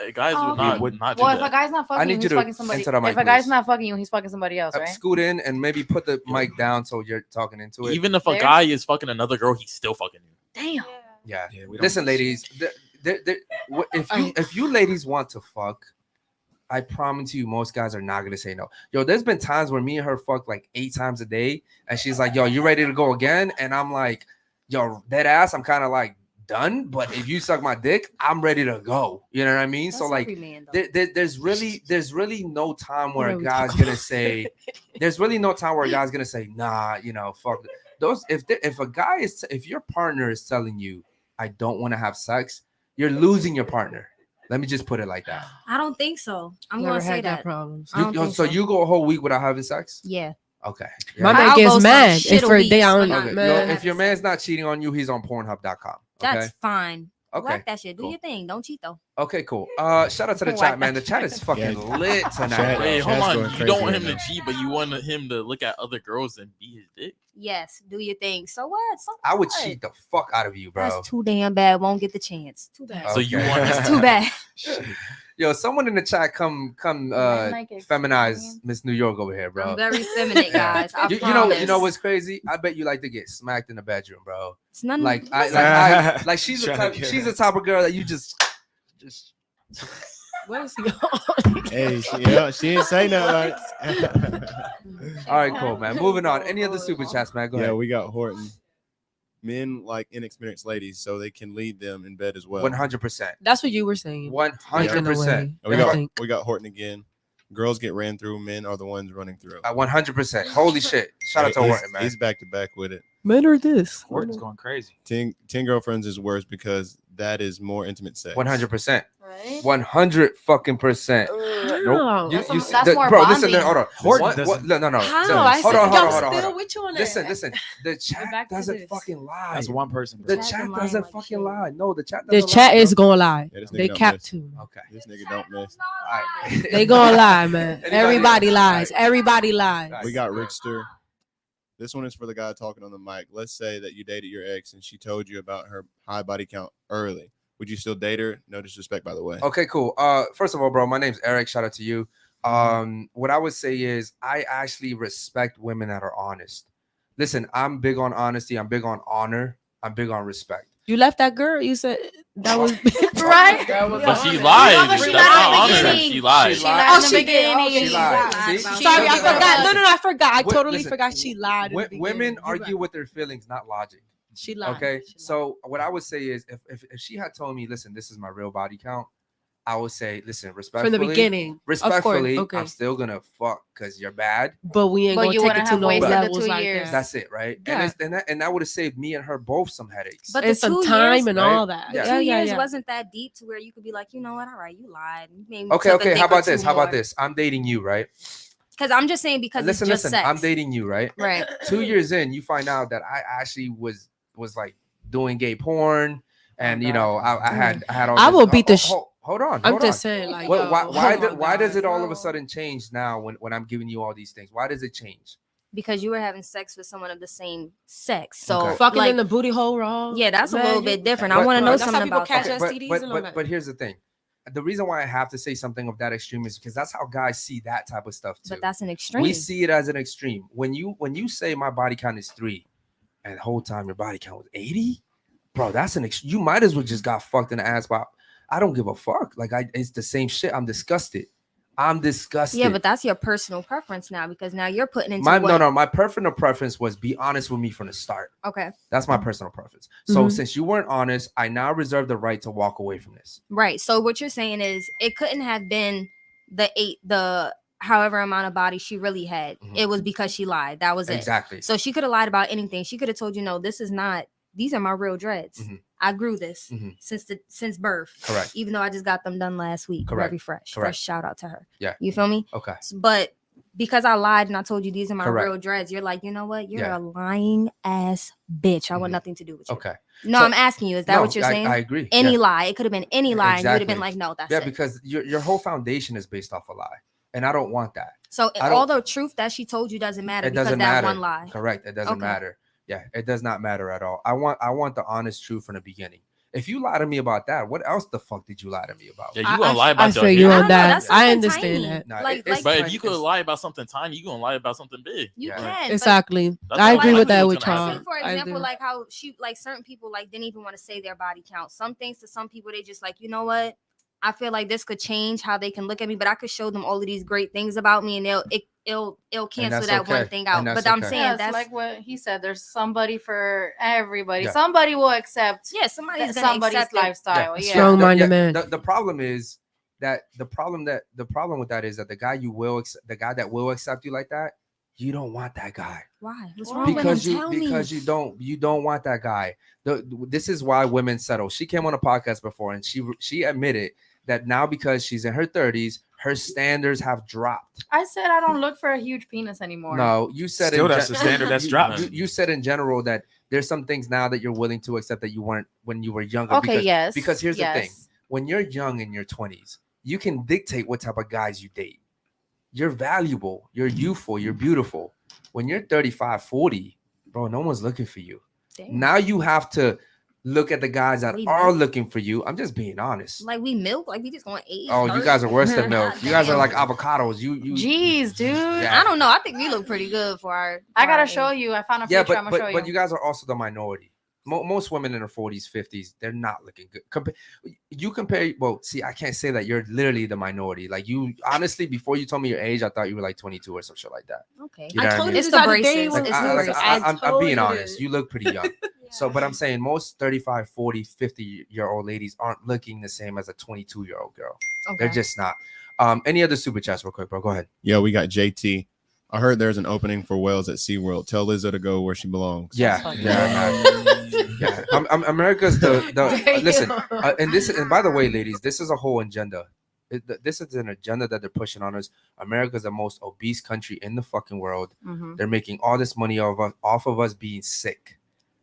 would not do well, that. if a guy's not fucking you, he's fucking somebody. If a guy's not fucking you, he's fucking somebody else, right? Scoot in and maybe put the mic down so you're talking into it. Even if a guy is fucking another girl, he's still fucking you. Damn. Yeah. Listen, ladies. If you ladies want to fuck, I promise you, most guys are not gonna say no. Yo, there's been times where me and her fuck like 8 times a day, and she's like, "Yo, you ready to go again?" And I'm like, "Yo, dead ass, I'm kind of like done, but if you suck my dick, I'm ready to go." You know what I mean? That's so like, there's really no time where a guy's gonna say, there's really no time where a guy's gonna say, "Nah, fuck those." If your partner is telling you, "I don't want to have sex," you're losing your partner. Let me just put it like that. I don't think so. I'm gonna say that. Problems. So you go a whole week without having sex? Yeah. Okay. My man gets mad if they on. If your man's not cheating on you, he's on Pornhub.com. Okay? That's fine. Okay. Like that shit. Do your thing. Don't cheat though. Okay, cool. Shout out to the chat, man. The chat is fucking lit tonight. Wait, hold on. You don't want him to cheat, but you want him to look at other girls and be his dick. Yes, do your thing. So what? I would cheat the fuck out of you, bro. That's too damn bad. Won't get the chance. Too bad. So you want it's too bad. Yo, someone in the chat come feminize Miss New York over here, bro. I'm very feminine, guys. You know what's crazy? I bet you like to get smacked in the bedroom, bro. It's none like she's the type of girl that you just what is he on? Hey, she didn't say nothing. All right, cool, man. Moving on. Any other super chats, man? Go ahead. Yeah, we got Horton. Men like inexperienced ladies, so they can lead them in bed as well. 100%. That's what you were saying. 100%. We got Horton again. Girls get ran through. Men are the ones running through. 100%. Holy shit! Shout out to Horton, man. He's back to back with it. Men are this. Horton's going crazy. 10 girlfriends is worse because that is more intimate sex. 100%. Right? 100 fucking percent. Nope. That's more bro, listen, hold on. No. How? Hold on. Still with you on that. Listen. The chat doesn't fucking lie. That's one person. The chat doesn't fucking lie. No, the chat. The chat is gonna lie. Yeah, they cap too. Okay. This nigga don't miss. All right. They gonna lie, man. Everybody lies. Everybody lies. We got Rickster. This one is for the guy talking on the mic. Let's say that you dated your ex and she told you about her high body count early. Would you still date her? No disrespect, by the way. Okay, cool. First of all, bro, my name's Eric. Shout out to you. What I would say is I actually respect women that are honest. Listen, I'm big on honesty. I'm big on honor. I'm big on respect. You left that girl. You said that was right. But she lied. That's not honor. She lied. She lied in the beginning. She lied. See? Sorry, I forgot. No, I forgot. I totally forgot she lied. Women argue with their feelings, not logic. She lied. Okay, so what I would say is, if she had told me, listen, this is my real body count, I would say, listen, respectfully. From the beginning. Respectfully, okay. I'm still gonna fuck because you're bad. But we ain't gonna take it to no levels like that. That's it, right? Yeah. And that would have saved me and her both some headaches. But it's some time and all that. The 2 years wasn't that deep to where you could be like, you know what? All right, you lied. Maybe okay. How about this? I'm dating you, right? Because I'm just saying because it's just sex. I'm dating you, right? Right. 2 years in, you find out that I actually was like doing gay porn, and I had all. I will beat the. Hold on. I'm just saying, like, why does it all of a sudden change now when I'm giving you all these things? Why does it change? because you were having sex with someone of the same sex. So Okay. Fucking like, in the booty hole raw. yeah, that's Man, a little you- bit different. But- I want to know that's how something people about catch that. STDs and all that. But here's the thing. The reason why I have to say something of that extreme is because that's how guys see that type of stuff too. But that's an extreme. We see it as an extreme. When you say my body count is 3, and the whole time your body count was 80, bro, that's an you might as well just got fucked in the ass. But I don't give a fuck. Like it's the same shit. I'm disgusted. Yeah, but that's your personal preference now, because now you're putting into my personal preference was be honest with me from the start. Okay. That's my personal preference. So since you weren't honest, I now reserve the right to walk away from this. Right. So what you're saying is it couldn't have been the however amount of body she really had. It was because she lied. That was it. Exactly. So she could have lied about anything. She could have told you, no, these are my real dreads. I grew this since birth. Correct. Even though I just got them done last week. Correct. Very fresh. Correct. Fresh shout out to her. Yeah. You feel me? Okay. But because I lied and I told you these are my Correct. real dreads, you're like, you know what? You're Yeah. a lying ass bitch. I want nothing to do with you. Okay. No, So- I'm asking you, is that No, what you're saying? I agree. Any Yeah. lie. It could have been any lie, and you would have been Exactly. like, no, that's Yeah, it. because your whole foundation is based off a lie, and I don't want that. So I all don't- the truth that she told you doesn't matter It because doesn't that matter. one lie. Correct. It doesn't Okay. matter. Yeah, it does not matter at all. I want the honest truth from the beginning. If you lie to me about that, what else the fuck did you lie to me about? Yeah, you gonna lie about your feel you hair. on know, that. that's I something understand tiny. that. No, Like- it's But like- if you could lie about something tiny, you gonna lie about something big. You Yeah. can. but Exactly. That's I all agree I with knew that was with gonna y'all. happen. say, for I example, do. like how she, like certain people, like didn't even want to say their body count. Some things to some people, they just like, you know what? I feel like this could change how they can look at me, but I could show them all of these great things about me, and it'll cancel that's that one okay. thing And out. that's But I'm okay. saying Yeah, it's that's like what he said. There's somebody for everybody. Yeah. Somebody will accept somebody's gonna somebody's accept it. lifestyle. Yeah. Strong-minded man. The problem is that the problem with that is that the guy that will accept you like that, you don't want that guy. Why? What's wrong with him? Tell me. Because you don't want that guy. This is why women settle. She came on a podcast before and she admitted that now because she's in her 30s, her standards have dropped. I said I don't look for a huge penis anymore. No, you said Still, that's the standard that's dropped. You said in general that there's some things now that you're willing to accept that you weren't when you were younger. Okay, yes. Because here's the thing. yes. When you're young in your 20s, you can dictate what type of guys you date. You're valuable, you're youthful, you're beautiful. When you're 35, 40, bro, no one's looking for you. Damn. Now you have to look at the guys that We are milk. looking for you. I'm just being honest. Like we milk, like we just going to eat. Oh, you guys are worse than milk. You guys are like avocados. You Jeez, dude. Yeah. I don't know. I think we look pretty good for our. I for gotta our show age. you. I found a yeah, picture. I'm gonna show but you. you guys are also the minority. Most women in their 40s, 50s, they're not looking good. You compare. Well, see, I can't say that you're literally the minority. Like you, honestly, before you told me your age, I thought you were like 22 or some shit like that. Okay. You know I what told mean? you It's this the the other day. braces. when- It's Like, the I, braces. I'm being told honest. You look pretty young. So, but I'm saying most 35, 40, 50-year-old ladies aren't looking the same as a 22-year-old girl. They're Okay. just not. Any other super chats real quick, bro? Go ahead. Yeah, we got JT. I heard there's an opening for whales at SeaWorld. Tell Lizzo to go where she belongs. Yeah. America's the listen, and by the way, ladies, this is a whole agenda. This is an agenda that they're pushing on us. America's the most obese country in the fucking world. Mhm. They're making all this money off of us being sick.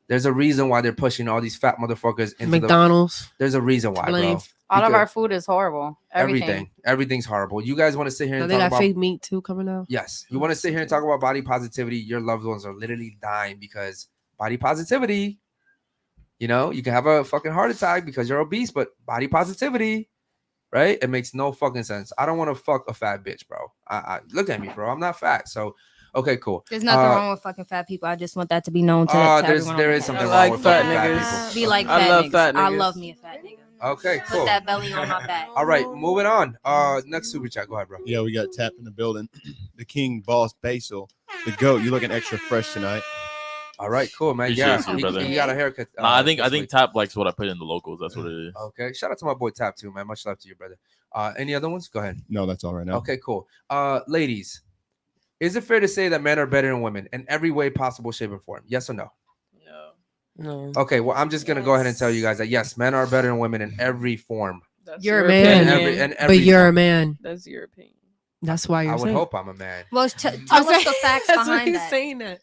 There's a reason why they're pushing all these fat motherfuckers into McDonald's. There's a reason why, Blame. bro. All of Because our food is horrible. everything's horrible. You guys want to sit here Now and they talk got about fake meat too coming out. yes, you want to sit here and talk about body positivity. Your loved ones are literally dying because body positivity. You know, you can have a fucking heart attack because you're obese, but body positivity, right? It makes no fucking sense. I don't want to fuck a fat bitch, bro. I look at me, bro. I'm not fat. So, okay, cool. There's nothing wrong with fucking fat people. I just want that to be known to everyone. There on is the something podcast. wrong like with fat fucking fat niggas. people. Be like I fat love niggas. fat I niggas. love me a fat nigga. Okay, Put cool. that belly on my back. All right, moving on. Next super chat. Go ahead, bro. Yeah, we got Tap in the building. The King Boss Basil. The GOAT. You looking extra fresh tonight. All right, cool, man. Appreciate Yeah, you, brother. he got a haircut. Nah, I think this week. Tap likes what I put in the locals. That's what it is. Okay, shout out to my boy Tap too, man. Much love to you, brother. Any other ones? Go ahead. No, that's all right now. Okay, cool. Ladies, is it fair to say that men are better than women in every way possible, shape, and form? Yes or no? No. Okay, well, I'm just gonna go ahead and tell you guys that yes, men are better than women in every form. That's You're a your man, opinion. every but you're a form. man. That's your opinion. That's why you're I would saying. hope I'm a man. Well, tell us the facts That's why behind he's that. saying that.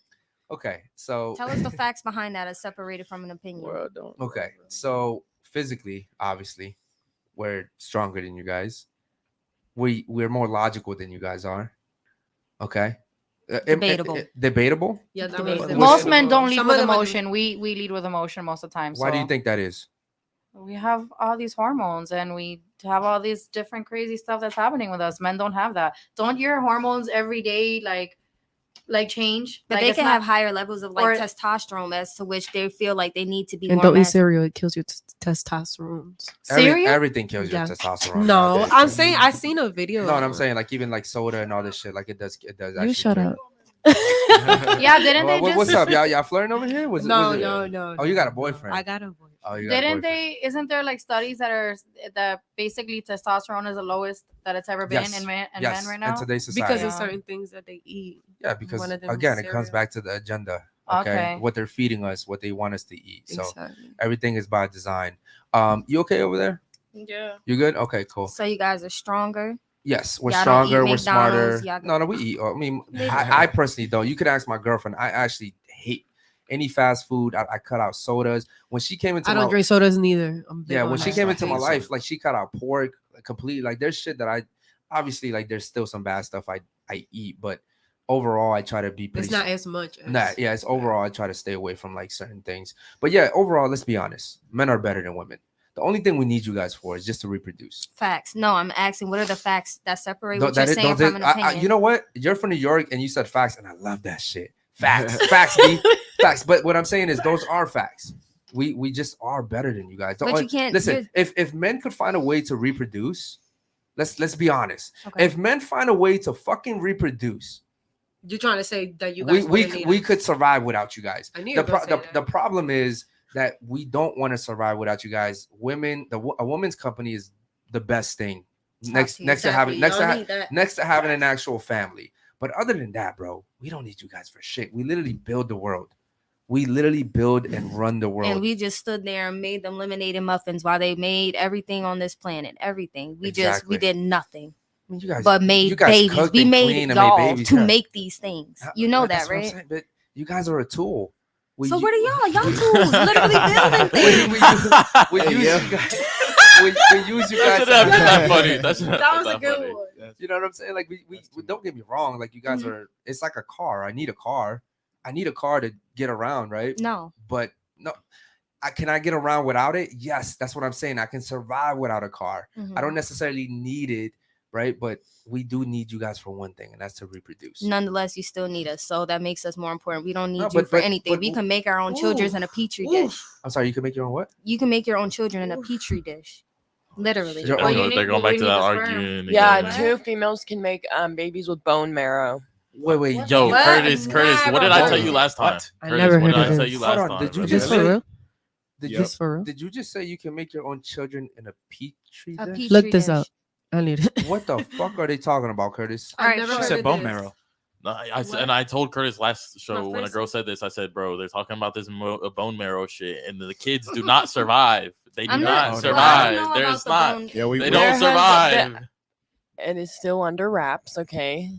Okay, so Tell us the facts behind that as separated from an opinion. World don't. okay, so physically, obviously, we're stronger than you guys. We're more logical than you guys are. Okay, Debatable. Debatable. Yeah, that Debatable. was Most men don't lead Some with of them are emotion. We lead with emotion most of the time. Why do you so think that is? we have all these hormones and we have all these different crazy stuff that's happening with us. Men don't have that. Don't your hormones every day like change? But Like, they it's can not- have higher levels of like or- testosterone, as to which they feel like they need to be And more don't eat masculine. cereal; it kills your testosterone. Cereal? Everything kills your Yeah. testosterone. No, nowadays. I'm saying I seen a video. No, and I'm saying like even like soda and all this shit, like it does. you actually shut kill. up. Yeah, didn't they just What's up, y'all flirting over here? No. Oh, you got a boyfriend. I got a boyfriend. Oh, you got a Didn't boyfriend. they? Isn't there like studies that basically testosterone is the lowest that it's ever been Yes. in men Yes. right In now? today's society. Because of Yeah. certain things that they eat. Yeah, because One of them again, is it comes cereal. back to the agenda. Okay? Okay. What they're feeding us, what they want us to eat. So Exactly. everything is by design. You okay over there? Yeah. You good? Okay, cool. So you guys are stronger. Yes, we're Y'all don't eat stronger. We're smarter. McDonald's, y'all No, we eat. I mean, They I personally don't. You could ask my girlfriend. I actually hate any fast food. I cut out sodas. When she came into I don't my drink sodas neither. I'm big yeah, on when she that. came I into hate my soda. life, like she cut out pork completely. Like there's shit that I obviously like. There's still some bad stuff I eat, but overall I try to be pretty. It's not as much. Nah, yeah, it's overall I try to stay away from like certain things. But yeah, overall, let's be honest. Men are better than women. The only thing we need you guys for is just to reproduce. Facts. No, I'm asking, what are the facts that separate Don't- what you're that is- saying don't from they- an opinion? you know what? You're from New York and you said facts, and I love that shit. Facts, facts, B. Facts. But what I'm saying is those are facts. We just are better than you guys. But you can't- listen. If men could find a way to reproduce, let's be honest. Okay. If men find a way to fucking reproduce, You're trying to say that you guys we could survive without you guys. I knew you The, were gonna pro- say the, that. the problem is that we don't want to survive without you guys. Women, a woman's company is the best thing. Next to having next to having an actual family. But other than that, bro, we don't need you guys for shit. We literally build the world. We literally build and run the world. And we just stood there and made them lemonade and muffins while they made everything on this planet. Everything. We Exactly. did nothing. I mean, you guys, But you made guys babies. cooked We and made cleaned and y'all babies, to yeah. make these things. You know That's that, what I'm right? saying, but you guys are a tool. So what are y'all? Y'all tools, literally building things. we use you guys. We use you guys. That's not funny. That's not That was a that good funny. one. You know what I'm saying? Like we don't get me wrong. Like you guys are. It's like a car. I need a car. I need a car to get around, right? No. But no. Can I get around without it? Yes, that's what I'm saying. I can survive without a car. I don't necessarily need it, right? But we do need you guys for one thing, and that's to reproduce. Nonetheless, you still need us. So that makes us more important. We don't need No, you but- for but- anything. but- We can make our own children in a petri dish. I'm sorry. You can make your own what? You can make your own children in a petri dish. Literally. Your Oh, own- no, they're going back to that arguing. Yeah, again. two females can make babies with bone marrow. Wait. Yo, What? Curtis, what did I tell you last time? What? I Curtis, never what heard did of I tell this. you Hold last on, time? did you bro? Just for real? Did Yep. Just for real? Did you just say you can make your own children in a petri A dish? petri Look this dish. up. I need it. What the fuck are they talking about, Curtis? All right, never sure. She heard said of bone this. marrow. No, I told Curtis last show when a first- girl said this. I said, bro, they're talking about this bone marrow shit, and the kids do not survive. They do I'm not not survive. well, I don't know There's about the not. bone- Yeah, we They There don't has survive. It is still under wraps, okay?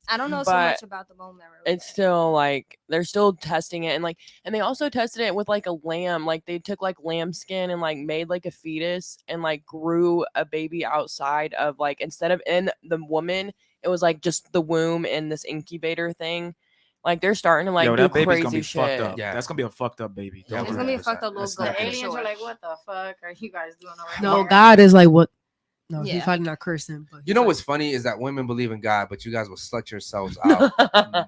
I don't know so But much about the bone marrow. It's still like they're still testing it, and they also tested it with like a lamb. Like they took like lamb skin and like made like a fetus and like grew a baby outside of like, instead of in the woman, it was like just the womb and this incubator thing. Like they're starting to like Yo, do that baby's crazy gonna be shit. fucked up. Yeah. That's gonna be a fucked up baby. Yeah, It's gonna be a fucked up little That's goat. not The gonna- aliens are like, what the fuck are you guys doing over No, here? God is like what? No, Yeah. he's probably not cursing. But You know what's funny is that women believe in God, but you guys will slut yourselves out.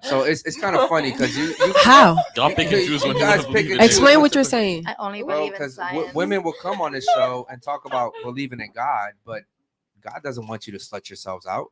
So it's kind of funny because you how? Y'all pick and choose when you guys wanna pick believe and in choose. it. Explain what you're saying. I only Bro, believe in because science. women will come on this show and talk about believing in God, but God doesn't want you to slut yourselves out.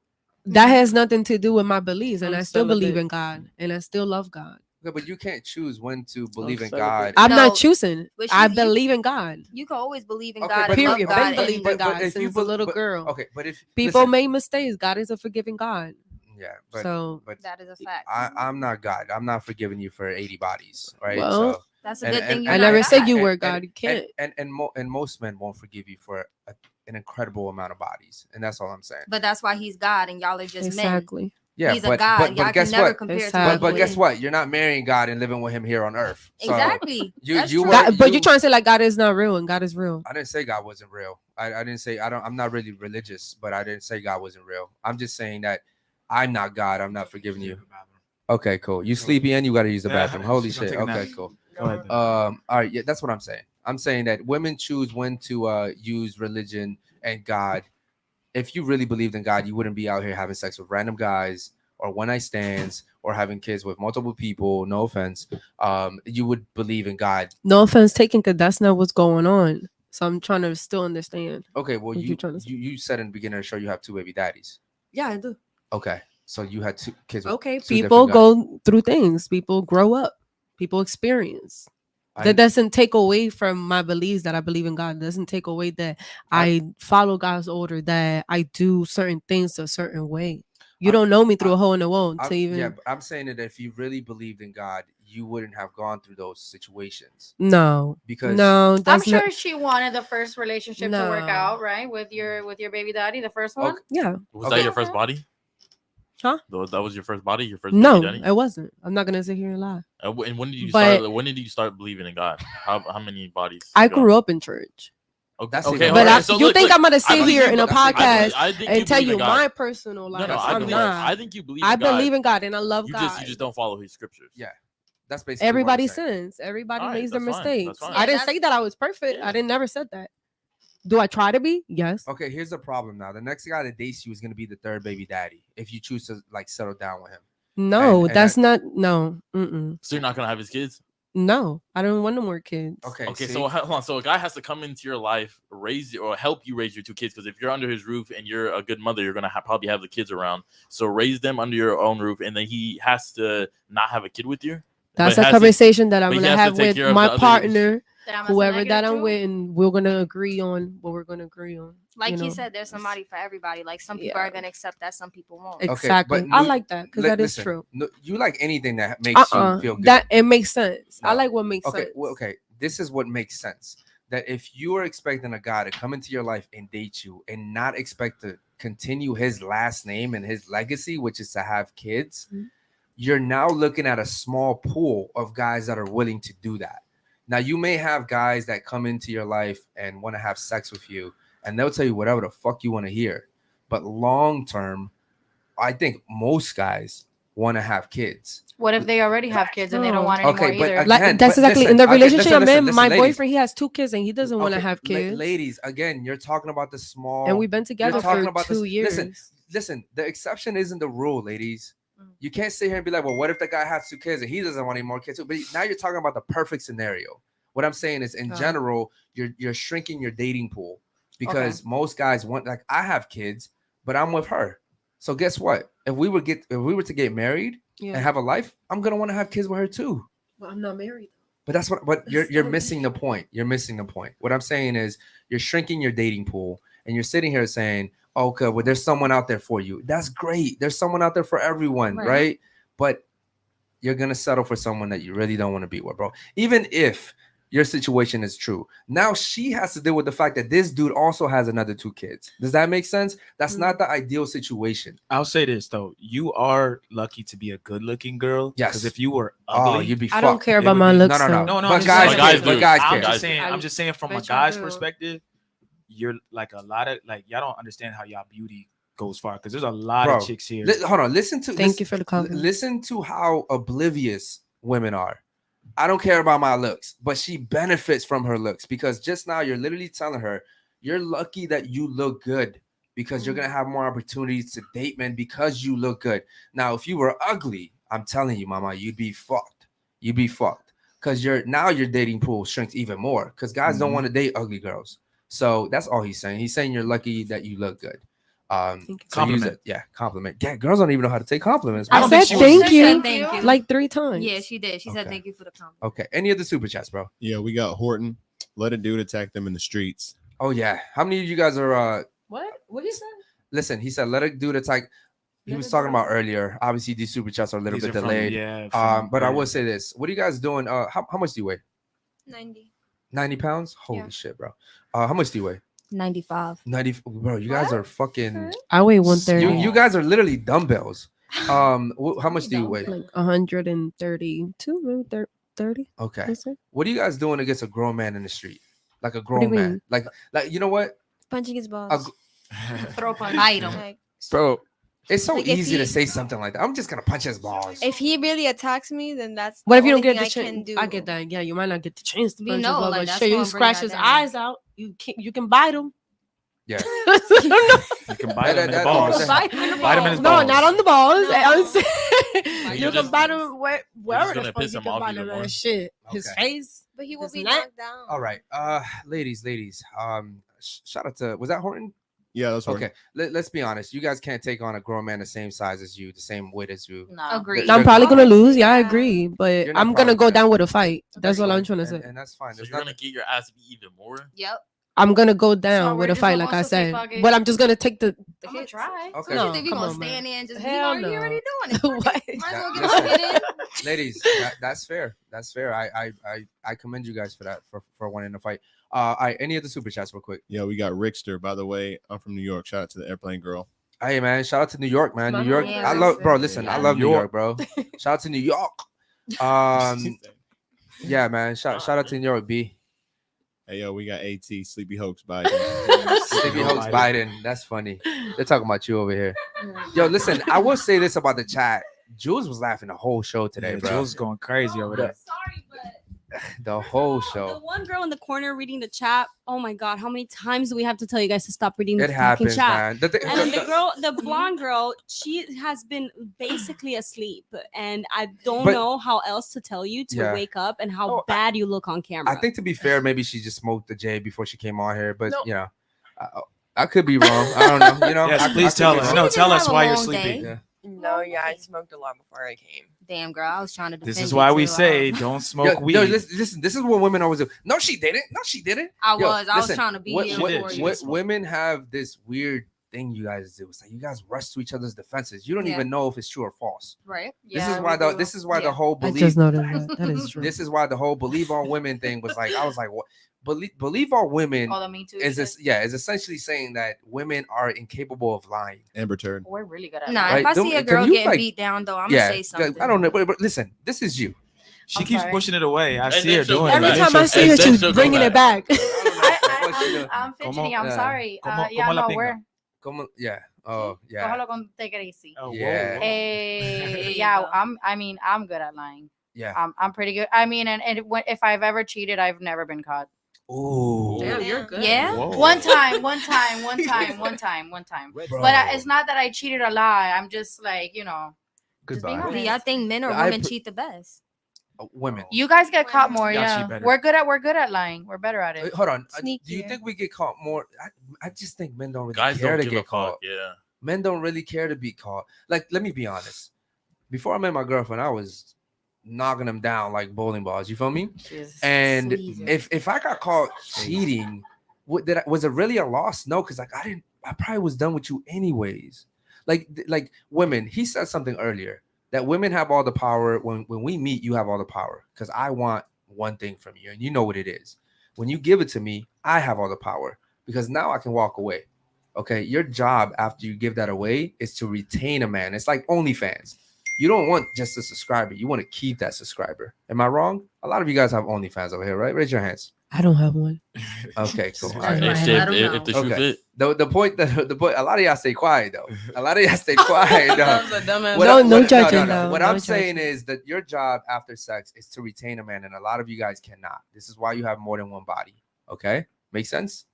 That has nothing to do with my beliefs, and I'm I still believe celibate. in God, and I still love God. Okay, but you can't choose when to believe in celibate. God. I'm No, not choosing. but I you- believe in God. You can always believe in Okay, God but- and love Period. God. Been and- believing in God if you since a little girl. Okay, but if People listen, make mistakes. God is a forgiving God. yeah, but So That is a fact. I'm not God. I'm not forgiving you for 80 bodies, right? Well, so That's a and- good and- thing. You're I and- not never God. said you and- were and- God. You can't. and most men won't forgive you for an incredible amount of bodies, and that's all I'm saying. But that's why he's God and y'all are just men. Exactly. Yeah, He's but a God. but, y'all but guess can never what? compare to Exactly. But guess men. what? You're not marrying God and living with Him here on earth. So Exactly. you- That's you true. were- God, but you- you're trying to say like God is not real and God is real. I didn't say God wasn't real. I didn't say I'm not really religious, but I didn't say God wasn't real. I'm just saying that I'm not God. I'm not forgiving you. Okay, cool. You sleepy and you got to use the bathroom. Holy She's gonna shit. take a nap. Okay, cool. Go ahead. All right, yeah, that's what I'm saying. I'm saying that women choose when to use religion and God. If you really believed in God, you wouldn't be out here having sex with random guys or one night stands or having kids with multiple people. No offense. You would believe in God. No offense taken, because that's not what's going on. So I'm trying to still understand. Okay, well, what you you're trying to say. you said in the beginning of the show you have 2 baby daddies. Yeah, I do. Okay, so you had 2 kids. With Okay, 2 people different guys. go through things. People grow up. People experience. I- That doesn't take away from my beliefs that I believe in God. It doesn't take away that I follow God's order, that I do certain things a certain way. You don't know me through a hole in the wall to even. Yeah, but I'm saying that if you really believed in God, you wouldn't have gone through those situations. No, because no, I'm that's sure not. she wanted the first relationship to work No. out, right? With your baby daddy, the first one. Yeah. Was that your first body? Huh? That was your first body? Your first No, baby daddy? it wasn't. I'm not gonna sit here and lie. And when did you But- start? When did you start believing in God? How many bodies? I you got? grew up in church. Okay, That's okay, even But worse. you think I'm gonna I sit believe here you, in a but I podcast think and tell believe you in God. my personal life? No, I'm not. I think you believe. I in God. believe in God and I love You God. just don't follow His scriptures. Yeah, that's basically Everybody what I'm saying. sins. Everybody All right, makes their that's fine. That's mistakes. fine. I didn't Yeah, say that I was perfect. I didn't never said that. Do I try to be? Yes. Okay, here's the problem now. The next guy that dates you is gonna be the 3rd baby daddy if you choose to like settle down with him. No, And that's not. No. Mm-mm. So you're not gonna have his kids? No, I don't want no more kids. Okay. Okay, see? so hold on. So a guy has to come into your life, raise or help you raise your 2 kids. Because if you're under his roof and you're a good mother, you're gonna probably have the kids around. So raise them under your own roof, and then he has to not have a kid with you. That's but a has to- conversation that I'm but he gonna has to have take with care of my the other- partner, Damn, that's a whoever that negative I'm too. with, and we're gonna agree on what we're gonna agree on. Like you he know? said, there's somebody for everybody. Like some people Yeah. are gonna accept that, some people won't. Okay, Exactly. but I no- like that because that is listen, true. No, you like anything that makes you feel good. That it makes sense. I No. like what makes Okay, sense. well, okay. This is what makes sense. That if you are expecting a guy to come into your life and date you and not expect to continue his last name and his legacy, which is to have kids, you're now looking at a small pool of guys that are willing to do that. Now, you may have guys that come into your life and want to have sex with you, and they'll tell you whatever the fuck you want to hear. But long term, I think most guys want to have kids. What if they already have kids and they don't want Okay, any but more either? again, That's but exactly listen, in the okay, relationship listen, I'm in. listen, My ladies. boyfriend, he has 2 kids and he doesn't want to Okay, have kids. ladies, again, you're talking about the small. And we've been you're together talking for about 2 this- years. Listen, the exception isn't the rule, ladies. You can't sit here and be like, well, what if the guy has 2 kids and he doesn't want any more kids too? But now you're talking about the perfect scenario. What I'm saying is, in general, you're shrinking your dating pool because most guys want, like, I have kids, but I'm with her. So guess what? If we were to get married and have a life, I'm gonna want to have kids with her too. Well, I'm not married. But that's what. But you're missing the point. You're missing the point. What I'm saying is, you're shrinking your dating pool, and you're sitting here saying, "Okay, well, there's someone out there for you. That's great. There's someone out there for everyone, right? But you're gonna settle for someone that you really don't want to be with, bro. Even if your situation is true. Now she has to deal with the fact that this dude also has another 2 kids. Does that make sense? That's not the ideal situation. I'll say this though, you are lucky to be a good-looking girl. Yes. Because if you were ugly, you'd be I don't fucked. care It about would my be- looks. No. though. No, But I'm guys just care. saying, But guys I'm care. just saying from a Bet y'all guy's do. perspective, you're like a lot of like y'all don't understand how y'all beauty goes far because there's a lot Bro, of chicks here. Hold on. Listen to Thank you for the compliment. Listen to how oblivious women are. I don't care about my looks, but she benefits from her looks because just now you're literally telling her you're lucky that you look good because you're gonna have more opportunities to date men because you look good. Now, if you were ugly, I'm telling you, mama, you'd be fucked. You'd be fucked because your dating pool shrinks even more because guys don't want to date ugly girls. So that's all he's saying. He's saying you're lucky that you look good. Compliment. Compliment. Yeah, girls don't even know how to take compliments. I bro. said she was- thank She you said thank you. like 3 times. Yeah, she did. She said Okay. thank you for the compliment. Okay. Any other super chats, bro? Yeah, we got Horton. Let a dude attack them in the streets. Oh yeah. How many of you guys are What? What did you say? listen, he said let a dude attack. He was talking about earlier. Obviously, these super chats are a little These bit are from- delayed. yeah, from But I will earlier. say this. What are you guys doing? How much do you weigh? 90. 90 pounds? Holy Yeah. shit, bro. How much do you weigh? 95. 90, bro. You guys are fucking I weigh 130. you guys are literally dumbbells. How much do you weigh? like 132, maybe 30. Okay. That's it. What are you guys doing against a grown man in the street? Like a do you grown man. mean? Like you know what? Punching his balls. Throw punch. Bite him. Like, Bro, It's so Like, if easy to he- say something like that. I'm just gonna punch his balls. If he really attacks me, then that's What if the you don't only get the thing I can chance? do. I get that. Yeah, you might not get the chance to We punch his know, ball, like, but that's shit, you gonna bring scratch that his down. eyes out. You can bite him. Yeah. You can bite him in the That- balls. Bite him in the Bite him in his balls. No, balls. not on the balls. No. I'm saying You're you can just- bite him wherever gonna the fuck piss you him can off bite even him more. and shit. His Okay. face. But he will His be neck. knocked down. All right. Ladies. Shout out to, was that Horton? Yeah, that's Okay. Let's be honest. You guys can't take on a grown man the same size as you, the same weight as you. No. Agreed. The- I'm the- probably gonna lose. Yeah, I agree. But You're not I'm gonna probably go gonna- down with a fight. That's all I'm fine. trying to say. And that's fine. So There's you're gonna nothing. get your ass beat even more. Yep. I'm gonna go down So with we're a just fight, like supposed I to say said. fuck it? But I'm just gonna take the I'm gonna hits. try. Okay. So you think we come gonna on, man. stand there and just Hell you already no. doing it? What? Might as well That- get our shit in. Ladies, that's fair. That's fair. I commend you guys for that, for wanting to fight. All right, any other super chats real quick? Yeah, we got Rickster. By the way, I'm from New York. Shout out to the airplane girl. Hey man, shout out to New York, man. New My York. man. I love, bro. Listen, I Yeah. love New New York, bro. Shout out to New York. Yeah, man. Shout out to New York, B. Hey, yo, we got AT, Sleepy Hoax Biden. Sleepy Hoax Biden. That's funny. They're talking about you over here. Yo, listen, I will say this about the chat. Jules was laughing the whole show today, Yeah, bro. Jules going crazy over there. Sorry, but The whole the show. one girl in the corner reading the chat. Oh my god, how many times do we have to tell you guys to stop reading the It fucking happens, chat? man. And then the girl, the blonde girl, she has been basically asleep, and I don't But- know how else to tell you to Yeah. wake up and how Oh, bad you look on camera. I think to be fair, maybe she just smoked the J before she came on here, but No. you know, I could be wrong. I don't know. You know, Yes, I please could tell be us. wrong. No, tell Have us a why you're long sleeping. day. Yeah. No, yeah, I smoked a lot before I came. Damn, girl, I was trying to defend This is you why we too. say don't smoke Yo, weed. yo, listen, this is what women always do. No, she didn't. No, she didn't. I Yo, was listen, trying to be what- here She did, before she you. did. Women have this weird thing you guys do. It's like you guys rush to each other's defenses. You don't Yeah. even know if it's true or false. Right? This is why the this is why Yeah. the whole I believe just know that is true. this is why the whole believe all women thing was like I was like what believe all women All the Me Too is shit. this is essentially saying that women are incapable of lying. Amber Turd. We're really good at Nah, it. Right, if I don't- see a can girl you, getting like- beat down though, I'm Yeah, gonna say something. I don't know, but listen, this is you. She I'm keeps sorry. pushing it away. I And see then her she'll doing go Every it. back. time I see her, And then she's she'll go bringing it back. I'm fidgety. I'm yeah. sorry. Como- Yeah, como la no, pinga? we're. Yeah. Oh, yeah. Cógelo con, take it easy. Oh, whoa, Yeah. whoa. Yeah, I'm good at lying. Yeah. I'm pretty good. I mean, if I've ever cheated, I've never been caught. Ooh. Damn, you're good. Yeah. Whoa. One time. But it's not that I cheated a lot. I'm just like, just being Goodbye. honest. Do y'all think men or I women pre- cheat the best? Women. You guys get caught more. Y'all Yeah, cheat better. we're good at lying. We're better at it. Hold on. Do you Sneakier. think we get caught more? I just think men don't really Guys care don't to give a get caught. fuck. Yeah. Men don't really care to be caught. Like, let me be honest. Before I met my girlfriend, I was knocking them down like bowling balls. You feel me? And Sleazy. if I got caught cheating, was it really a loss? No, because like I probably was done with you anyways. Like women, he said something earlier that women have all the power. When we meet, you have all the power because I want one thing from you, and you know what it is. When you give it to me, I have all the power because now I can walk away. Okay, your job after you give that away is to retain a man. It's like OnlyFans. You don't want just a subscriber. You want to keep that subscriber. Am I wrong? A lot of you guys have OnlyFans over here, right? Raise your hands. I don't have one. Okay, cool. All Right. right. Hey, shit, I don't if the shoe Okay. fit, The point, a lot of y'all stay quiet though. A lot of y'all stay quiet though. That was a dumbass. What No, I'm- no what- judging, though. What No I'm saying judging. is that your job after sex is to retain a man, and a lot of you guys cannot. This is why you have more than one body. Okay, make sense?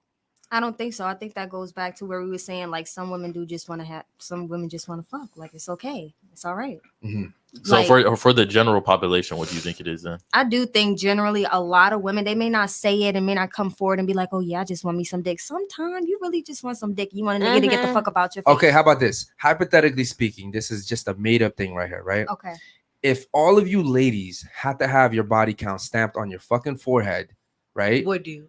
I don't think so. I think that goes back to where we were saying like some women do just want to have, some women just want to fuck. Like it's okay, it's all right. so Like, for the general population, what do you think it is then? I do think generally a lot of women, they may not say it and may not come forward and be like, oh yeah, I just want me some dick. Sometimes you really just want some dick. You want a nigga to get the fuck about your face. Okay, how about this? Hypothetically speaking, this is just a made up thing right here, right? Okay. If all of you ladies had to have your body count stamped on your fucking forehead, right? Would you?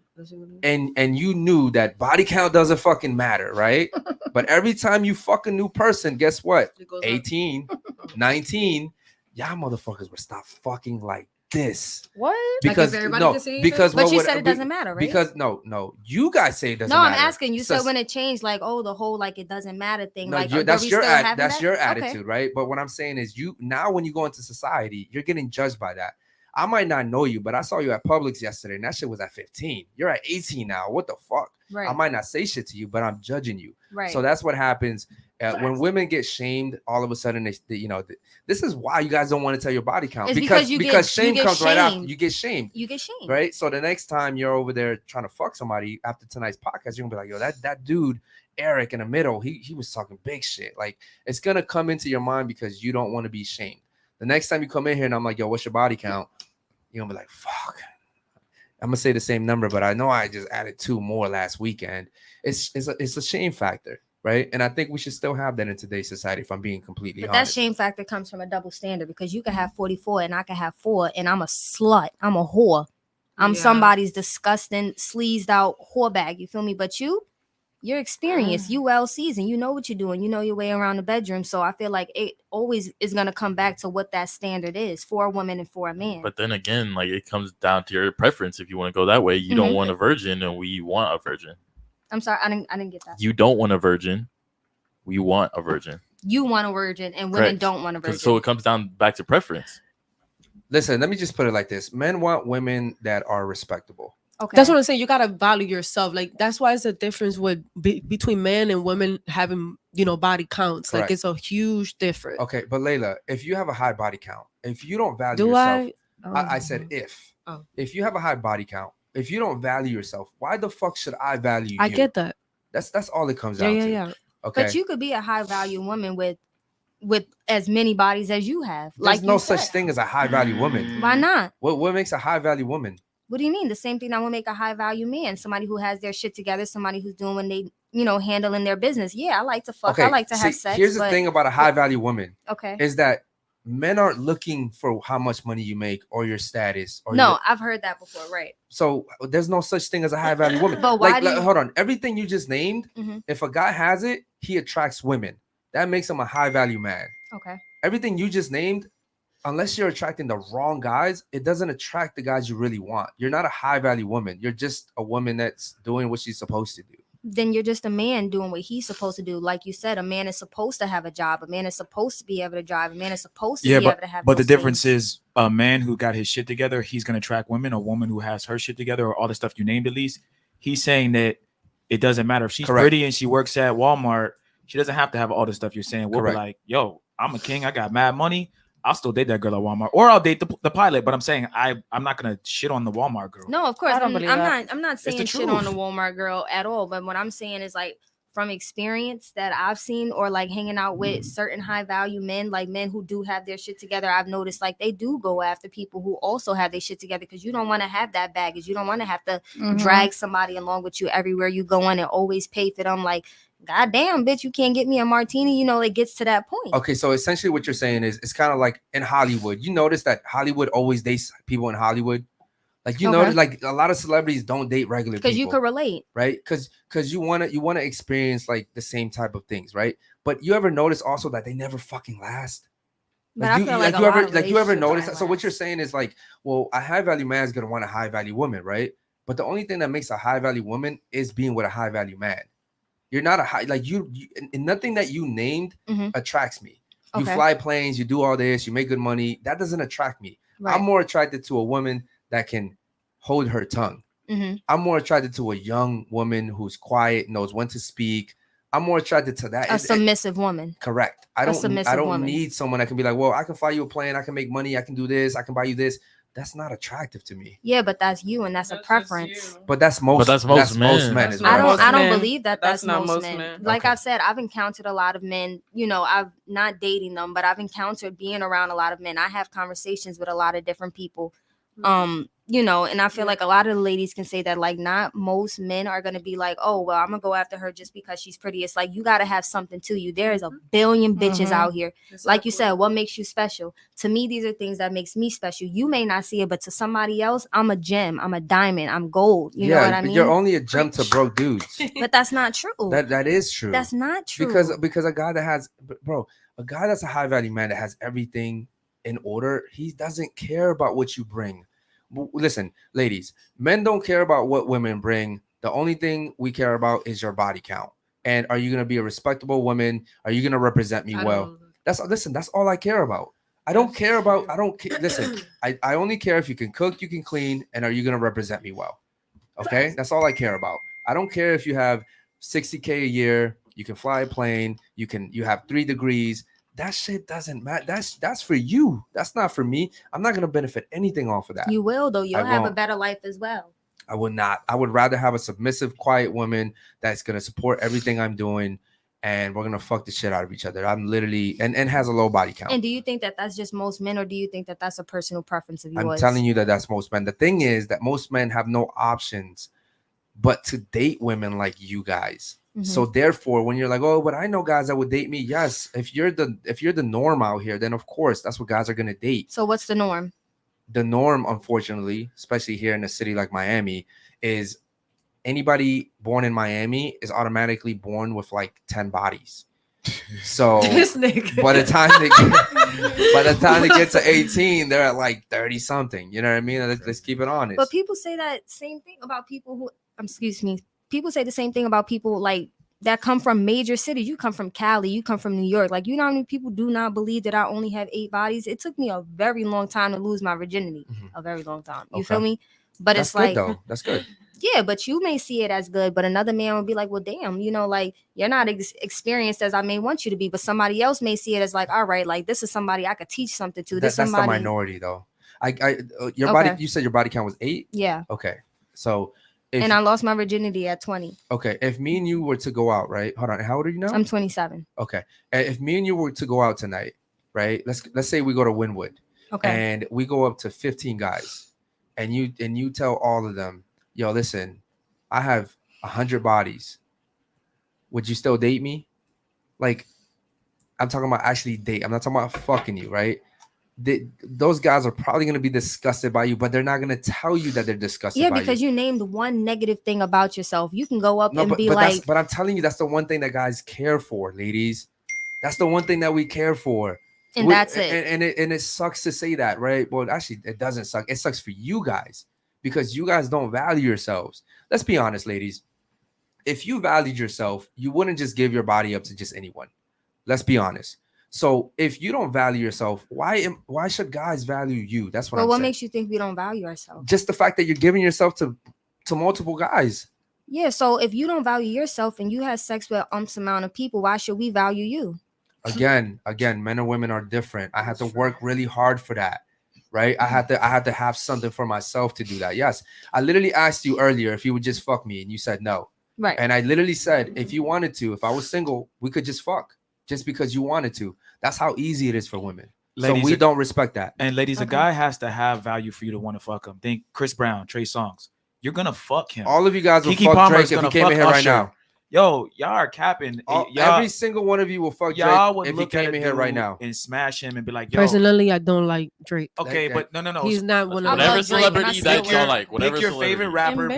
And you knew that body count doesn't fucking matter, right? But every time you fuck a new person, guess what? It goes up. 18, 19, y'all motherfuckers would stop fucking like this. What? Because everybody no, the same because But what you would- said it doesn't matter, right? Because no, you guys say it doesn't No, matter. I'm asking you. So- So when it changed, like, oh, the whole like it doesn't matter thing. no, like, you're- are that's we your still having that's that? your Okay. attitude, right? But what I'm saying is, you now when you go into society, you're getting judged by that. I might not know you, but I saw you at Publix yesterday, and that shit was at 15. You're at 18 now. What the fuck? Right. I might not say shit to you, but I'm judging you. Right. So that's what happens. When women get shamed, all of a sudden this is why you guys don't want to tell your body count, It's because shame comes right after shamed. you get shamed. You get shamed, right? So the next time you're over there trying to fuck somebody after tonight's podcast, you're gonna be like, yo, that dude Eric in the middle, he was talking big shit. Like, it's gonna come into your mind because you don't want to be shamed. The next time you come in here and I'm like, yo, what's your body count? You're gonna be like, fuck. I'm gonna say the same number, but I know I just added 2 more last weekend. It's a shame factor, right? And I think we should still have that in today's society, if I'm being completely But honest. that shame factor comes from a double standard, because you can have 44 and I can have 4, and I'm a slut. I'm a whore. I'm somebody's disgusting, sleazed out whore bag. You feel me? But you're experienced, you well seasoned, you know what you're doing, you know your way around the bedroom. So I feel like it always is gonna come back to what that standard is for a woman and for a man. But then again, like, it comes down to your preference. If you want to go that way, you don't want a virgin, and we want a virgin. I'm sorry, I didn't get that. You don't want a virgin. We want a virgin. You want a virgin, and women don't want a virgin. So it comes down back to preference. Listen, let me just put it like this: men want women that are respectable. Okay. That's what I'm saying. You gotta value yourself. Like, that's why it's a difference with between men and women having, body counts. Correct. Like, it's a huge difference. Okay, but Layla, if you have a high body count, if you don't value yourself, I said if you have a high body count, if you don't value yourself, why the fuck should I value you? I get that. That's all it comes down to. Yeah. Okay. But you could be a high value woman with as many bodies as you have. There's no such thing as a high value woman. Why not? What makes a high value woman? What do you mean? The same thing that would make a high value man. Somebody who has their shit together, somebody who's doing when they, handling their business. Yeah, I like to fuck. Okay, I like to have sex. Here's the thing about a high value woman. Okay. Is that men aren't looking for how much money you make or your status. I've heard that before, right? So there's no such thing as a high value woman. But why hold on. Everything you just named, if a guy has it, he attracts women. That makes him a high value man. Okay. Everything you just named, unless you're attracting the wrong guys, it doesn't attract the guys you really want. You're not a high value woman. You're just a woman that's doing what she's supposed to do. Then you're just a man doing what he's supposed to do. Like you said, a man is supposed to have a job. A man is supposed to be able to drive. A man is supposed to be able to have. But the difference is, a man who got his shit together, he's gonna attract women. A woman who has her shit together, or all the stuff you named, at least, he's saying that it doesn't matter if she's pretty and she works at Walmart. She doesn't have to have all the stuff you're saying. We'll be like, yo, I'm a king. I got mad money. I'll still date that girl at Walmart, or I'll date the pilot. But I'm saying I'm not gonna shit on the Walmart girl. No, of course I'm not the saying shit on the Walmart girl at all. But what I'm saying is, like, from experience that I've seen, or like hanging out with certain high value men, like men who do have their shit together, I've noticed like they do go after people who also have their shit together, because you don't want to have that baggage. You don't want to have to drag somebody along with you everywhere you go on and always pay for them. Like, goddamn, bitch, you can't get me a martini. It gets to that point. Okay, so essentially what you're saying is it's kind of like in Hollywood. You notice that Hollywood always dates people in Hollywood. Like, you notice, like, a lot of celebrities don't date regular people. Because you could relate. Right? Because you want to experience like the same type of things, right? But you ever notice also that they never fucking last? But I feel like you ever notice that? So what you're saying is like, well, a high value man is gonna want a high value woman, right? But the only thing that makes a high value woman is being with a high value man. You're not a high, like you and nothing that you named attracts me. You fly planes, you do all this, you make good money. That doesn't attract me. Right. I'm more attracted to a woman that can hold her tongue. I'm more attracted to a young woman who's quiet, knows when to speak. I'm more attracted to that. A submissive woman. Correct. I don't need someone that can be like, well, I can fly you a plane, I can make money, I can do this, I can buy you this. That's not attractive to me. Yeah, but that's you, and that's a preference. But that's most men. I don't believe that that's not most men. Like I've said, I've encountered a lot of men. I've not dating them, but I've encountered being around a lot of men. I have conversations with a lot of different people. And I feel like a lot of the ladies can say that, like, not most men are going to be like, oh, well, I'm going to go after her just because she's pretty. It's like, you got to have something to you. There is a billion bitches out here. Exactly. Like you said, what makes you special? To me, these are things that makes me special. You may not see it, but to somebody else, I'm a gem. I'm a diamond. I'm gold. You know what I mean? You're only a gem to broke dudes. But that's not true. That is true. That's not true. Because a guy that has, a guy that's a high value man that has everything in order, he doesn't care about what you bring. Listen, ladies, men don't care about what women bring. The only thing we care about is your body count. And are you going to be a respectable woman? Are you going to represent me well? That's all I care about. I don't care. Listen, I only care if you can cook, you can clean, and are you going to represent me well? Okay. That's all I care about. I don't care if you have $60K a year, You can fly a plane. You have 3 degrees. That shit doesn't matter. That's for you. That's not for me. I'm not gonna benefit anything off of that. You will though. You'll I have a won't. better life as well. I would not. I would rather have a submissive, quiet woman that's gonna support everything I'm doing, and we're gonna fuck the shit out of each other. I'm literally and has a low body count. And do you think that that's just most men, or do you think that that's a personal preference of yours? I'm telling you that that's most men. The thing is that most men have no options but to date women like you guys. So therefore, when you're like, oh, but I know guys that would date me. Yes, if you're the norm out here, then of course that's what guys are gonna date. So what's the norm? The norm, unfortunately, especially here in a city like Miami, is anybody born in Miami is automatically born with like 10 bodies. So This nigga. by the time they get to 18, they're at like 30 something. You know what I mean? Let's keep it honest. But people say that same thing about people who, excuse me, people say the same thing about people like that come from major cities. You come from Cali, you come from New York. Like, you know how many people do not believe that I only have 8 bodies? It took me a very long time to lose my virginity. A very long time. You feel me? But that's it's like, good, though. That's good. Yeah, but you may see it as good, but another man will be like, well, damn, you know, like, you're not experienced as I may want you to be, but somebody else may see it as like, all right, like, this is somebody I could teach something to. This That's somebody... the minority, though. Your body, you said your body count was 8? Yeah. Okay. So and I lost my virginity at 20. Okay. If me and you were to go out, right? Hold on. How old are you now? I'm 27. Okay. If me and you were to go out tonight, right? Let's say we go to Wynwood. Okay. And we go up to 15 guys, and you tell all of them, yo, listen, I have 100 bodies. Would you still date me? Like, I'm talking about actually date. I'm not talking about fucking you, right? Those guys are probably going to be disgusted by you, but they're not going to tell you that they're disgusted by you. Yeah, because you named one negative thing about yourself. You can go up and be like... But I'm telling you, that's the one thing that guys care for, ladies. That's the one thing that we care for. And that's it. And it sucks to say that, right? Well, actually, it doesn't suck. It sucks for you guys because you guys don't value yourselves. Let's be honest, ladies. If you valued yourself, you wouldn't just give your body up to just anyone. Let's be honest. So if you don't value yourself, why should guys value you? That's what I'm saying. But what makes you think we don't value ourselves? Just the fact that you're giving yourself to multiple guys. Yeah, so if you don't value yourself and you have sex with amount of people, why should we value you? Again, men and women are different. I had to work really hard for that, right? I had to have something for myself to do that. Yes, I literally asked you earlier if you would just fuck me, and you said no. Right. And I literally said, if you wanted to, if I was single, we could just fuck, just because you wanted to. That's how easy it is for women. Ladies, so we don't respect that. And ladies, a guy has to have value for you to want to fuck him. Think Chris Brown, Trey Songz. You're gonna fuck him. All of you guys will fuck Drake if he came in here right now. Yo, y'all are capping. Every single one of you will fuck Drake if he came in here right now and smash him and be like, yo. Personally, I don't like Drake. Okay, but no. He's not one of whatever celebrity that y'all like. Whatever pick your celebrity. favorite rapper.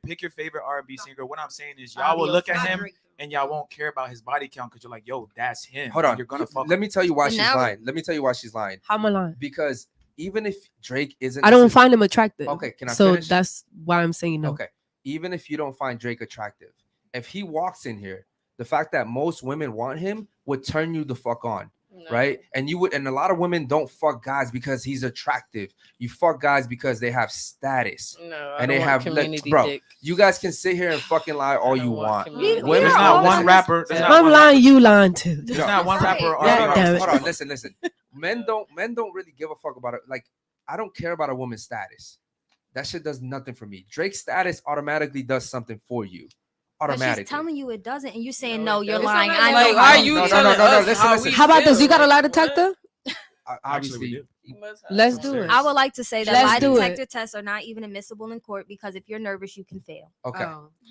Pick your favorite R&B singer. What I'm saying is, y'all will look at him and y'all won't care about his body count because you're like, yo, that's him. Hold on, you're gonna fuck. Let me tell you why she's lying. Let me tell you why she's lying. How am I lying? Because even if Drake isn't, I don't find him attractive. Okay, can I finish? That's why I'm saying no. Okay, even if you don't find Drake attractive, if he walks in here, the fact that most women want him would turn you the fuck on, right? And a lot of women don't fuck guys because he's attractive. You fuck guys because they have status. No, and they have dick. You guys can sit here and fucking lie all you want. There's not one rapper. If I'm lying, you lying too. There's not one rapper. Hold on, listen. Men don't really give a fuck about it. Like, I don't care about a woman's status. That shit does nothing for me. Drake's status automatically does something for you. Automatically. But she's telling you it doesn't, and you're saying no, you're lying. I know. Like, are you telling us? Listen. How about this? You got a lie detector? Obviously. Let's do it. I would like to say that lie detector tests are not even admissible in court because if you're nervous, you can fail. Okay.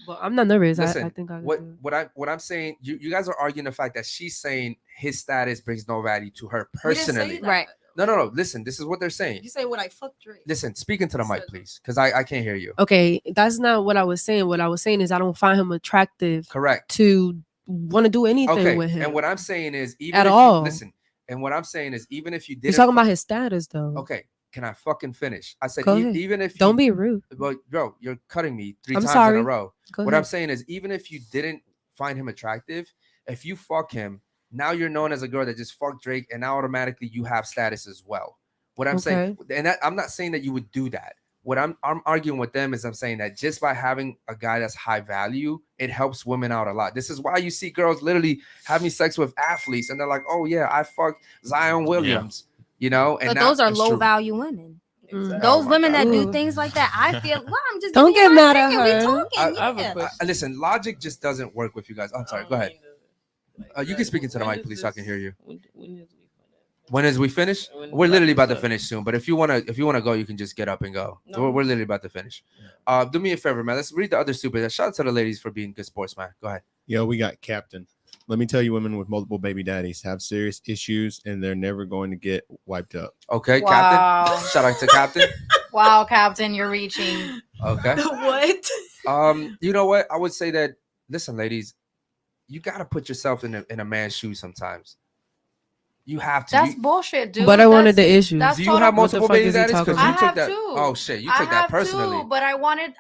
Well, I'm not nervous. Listen, I think what I'm saying, you guys are arguing the fact that she's saying his status brings no value to her personally. Right. No. Listen, this is what they're saying. You say what I fuck Drake. Listen, speak into the mic, please, because I can't hear you. Okay, that's not what I was saying. What I was saying is I don't find him attractive. Correct. To want to do anything with him. And what I'm saying is, even at if all. Listen. And what I'm saying is, even if you did, you're talking about his status, though. Okay, can I fucking finish? I said, even if don't be rude. But bro, you're cutting me 3 times sorry. in a row. Go what ahead. I'm saying is, even if you didn't find him attractive, if you fuck him, now you're known as a girl that just fucked Drake, and now automatically you have status as well. What I'm saying, and I'm not saying that you would do that. what I'm arguing with them is I'm saying that just by having a guy that's high value, it helps women out a lot. This is why you see girls literally having sex with athletes and they're like, oh yeah, I fucked Zion Williams, you know. And but those are low value women. Those women that do things like that, I feel. Well, I'm just don't get mad at her. Listen, logic just doesn't work with you guys. I'm sorry. Go ahead. You can speak into the mic, please, so I can hear you. When is we finish? We're literally about to finish soon. But if you wanna go, you can just get up and go. No. We're literally about to finish. Do me a favor, man. Let's read the other super. Shout out to the ladies for being good sports, man. Go ahead. Yo, we got Captain. Let me tell you, women with multiple baby daddies have serious issues, and they're never going to get wiped up. Okay, wow. Captain. Shout out to Captain. Wow, Captain, you're reaching. Okay. What? You know what? I would say that. Listen, ladies, you gotta put yourself in a man's shoes sometimes. You have to. That's bullshit, dude. But I wanted the issues. Do you have multiple baby daddies? Because you took that. Too. Oh shit, you took that personally. Too, but I wanted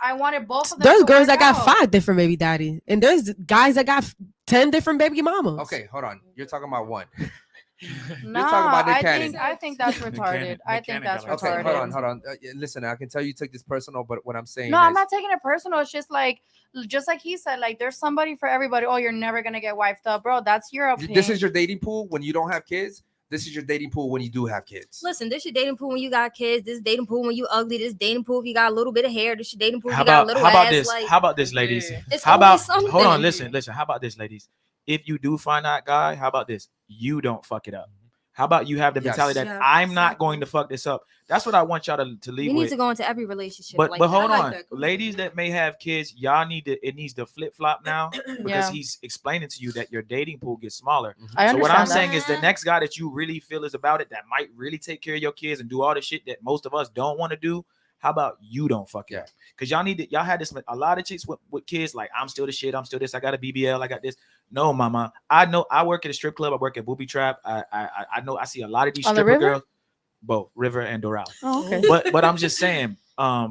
both of them. There's girls that got 5 different baby daddies, and there's guys that got 10 different baby mamas. Okay, hold on. You're talking about one. No, I think that's retarded. I think that's retarded. Okay, hold on. Listen, I can tell you took this personal, but what I'm saying. No, I'm not taking it personal. It's just like he said, like there's somebody for everybody. Oh, you're never gonna get wiped up, bro. That's your opinion. This is your dating pool when you don't have kids. This is your dating pool when you do have kids. Listen, this is your dating pool when you got kids. This is dating pool when you ugly. This is dating pool if you got a little bit of hair. This is your dating pool if you got a little ass. How about this, ladies? It's how about something. Hold on, listen. How about this, ladies? If you do find that guy, how about this? You don't fuck it up. How about you have the mentality that I'm not going to fuck this up? That's what I want y'all to leave with. We need to go into every relationship. But hold on, ladies that may have kids, y'all it needs to flip flop now because he's explaining to you that your dating pool gets smaller. So what I'm saying is the next guy that you really feel is about it, that might really take care of your kids and do all the shit that most of us don't want to do. How about you don't fuck it up? Because y'all had this, a lot of chicks with kids like, I'm still the shit, I'm still this, I got a BBL, I got this. No, mama. I know I work at a strip club, I work at Booby Trap. I know I see a lot of these stripper girls, both River and Doral. Oh, okay. But I'm just saying, a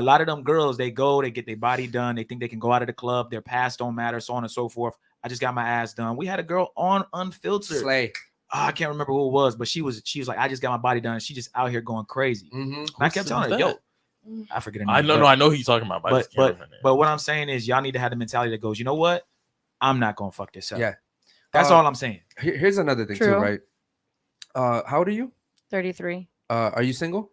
lot of them girls, they get their body done, they think they can go out of the club, their past don't matter, so on and so forth. I just got my ass done. We had a girl on Unfiltered. Slay. I can't remember who it was, but she was like, I just got my body done. She just out here going crazy. And I kept telling her, yo, I forget her name. I know who you're talking about. But what I'm saying is y'all need to have the mentality that goes, you know what? I'm not gonna fuck this up. Yeah. That's all I'm saying. Here's another thing too, right? How old are you? 33. Are you single?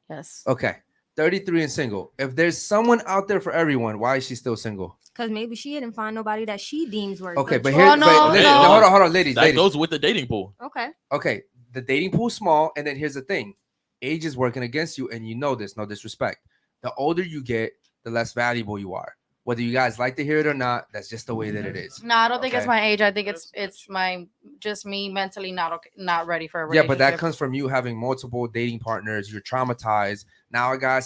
Yes. Okay. 33 and single. If there's someone out there for everyone, why is she still single? Because maybe she didn't find nobody that she deems worthy. Okay, but here's hold on, ladies. That goes with the dating pool. Okay. The dating pool's small, and then here's the thing: age is working against you, and you know this. No disrespect. The older you get, the less valuable you are. Whether you guys like to hear it or not, that's just the way that it is. No, I don't think it's my age. I think it's my just me mentally not ready for a relationship. Yeah, but that comes from you having multiple dating partners. You're traumatized. Now a guy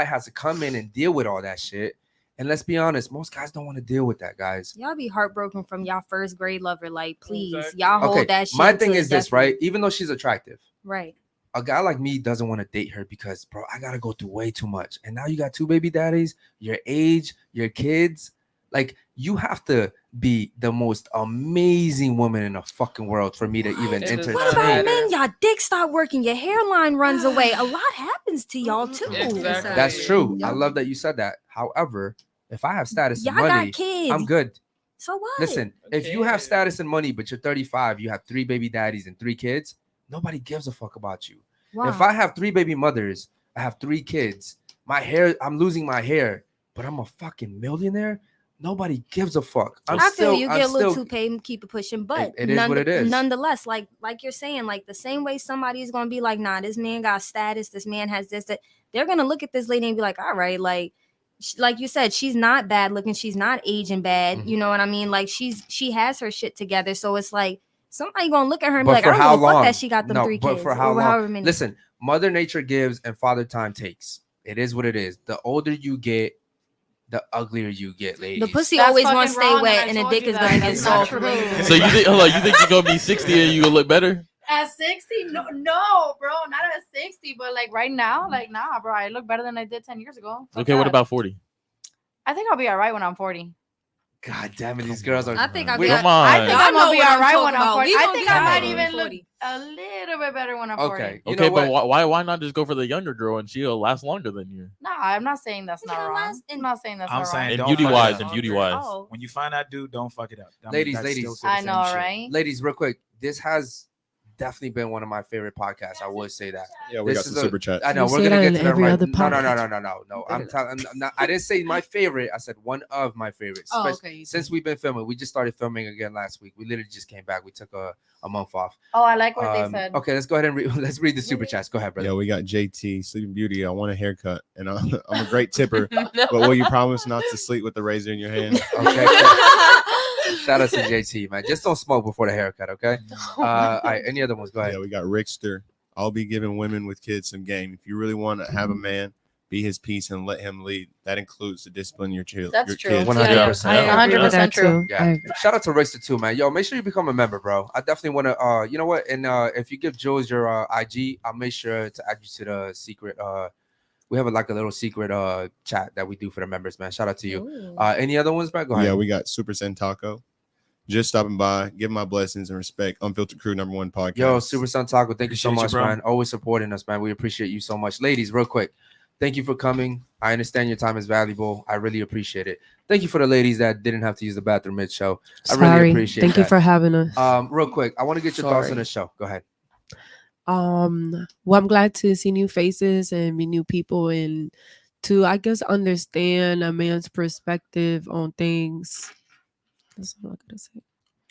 has to come in and deal with all that shit. And let's be honest, most guys don't want to deal with that, guys. Y'all be heartbroken from y'all first grade lover. Like, please, y'all hold that shit. My thing is this, right? Even though she's attractive, right? A guy like me doesn't want to date her because, bro, I gotta go through way too much. And now you got 2 baby daddies, your age, your kids. Like, you have to be the most amazing woman in the fucking world for me to even entertain. What about men? Y'all dick stop working, your hairline runs away. A lot happens to y'all too. Exactly. That's true. I love that you said that. However, if I have status and y'all money, got kids. I'm good. So what? Listen, if you have status and money, but you're 35, you have 3 baby daddies and 3 kids, nobody gives a fuck about you. Wow. If I have 3 baby mothers, I have 3 kids, I'm losing my hair, but I'm a fucking millionaire. Nobody gives a fuck. I feel you get a little too paid and keep it pushing, but it is what it is. Nonetheless, like you're saying, like the same way somebody is gonna be like, nah, this man got status, this man has this, that they're gonna look at this lady and be like, all right, like you said, she's not bad looking, she's not aging bad, you know what I mean? Like she has her shit together, so it's like somebody gonna look at her and be like, I don't give a fuck that she got them 3 kids. But for how long? Listen, Mother Nature gives and Father Time takes. It is what it is. The older you get, the uglier you get, ladies. The pussy always gonna stay wet, and the dick is gonna get soft. So you think you're gonna be 60 and you gonna look better? At 60, no, bro, not at 60, but like right now, like nah, bro, I look better than I did 10 years ago. Okay, what about 40? I think I'll be all right when I'm 40. God damn it, these girls are. I think I Wait, got. Come on. I think Y'all I'm know gonna be what I'm all right talking when I'm about. 40. We I gonna think get I might married even when look 40. a little bit better when I'm 40. Okay, you Okay, know but what? why not just go for the younger girl and she'll last longer than you? No, I'm not saying that's not It'll wrong. last I'm not saying that's I'm not saying wrong. And don't beauty fuck it wise, up. and beauty wise. Oh, When you find that dude, don't fuck it up. I mean, Ladies, that's ladies. still say the I same know, shit. right? Ladies, real quick. This has definitely been one of my favorite podcasts. I would say that. Yeah, we got This some is super chats. I know You we're say gonna that get in to them every right. other No. I'm not. I didn't say my favorite. I said one of my favorites. Oh, Especially okay, you Since we've been filming, we just started filming again last week. We literally just came back. We took a month off. Oh, I like what they said. Okay, let's go ahead and let's read the super chats. Go ahead, brother. Yeah, we got JT, Sleeping Beauty. I want a haircut, and I'm a great tipper. But will you promise not to sleep with the razor in your hand? Okay. Shout out to JT, man. Just don't smoke before the haircut, okay? All right, any other ones? Go ahead. Yeah, we got Rickster. I'll be giving women with kids some game. If you really want to have a man, be his piece and let him lead. That includes to discipline your child. That's your true. kids. 100%. I agree with 100% that true. too. Yeah. Shout out to Racer too, man. Yo, make sure you become a member, bro. I definitely want to you know what? And if you give Jules your IG, I'll make sure to add you to the secret we have like a little secret chat that we do for the members, man. Shout out to you. Any other ones, man? Go ahead. Yeah, we got Super Sen Taco. Just stopping by, give my blessings and respect. Unfiltered Crew #1 podcast. Yo, Super Sun Taco, thank you so Appreciate much, you, bro. man. Always supporting us, man. We appreciate you so much. Ladies, real quick, thank you for coming. I understand your time is valuable. I really appreciate it. Thank you for the ladies that didn't have to use the bathroom mid-show. I really appreciate Thank that. you for having us. Real quick, I want to get your thoughts on the show. Go ahead. Well, I'm glad to see new faces and meet new people and to, I guess, understand a man's perspective on things. That's all I'm gonna say.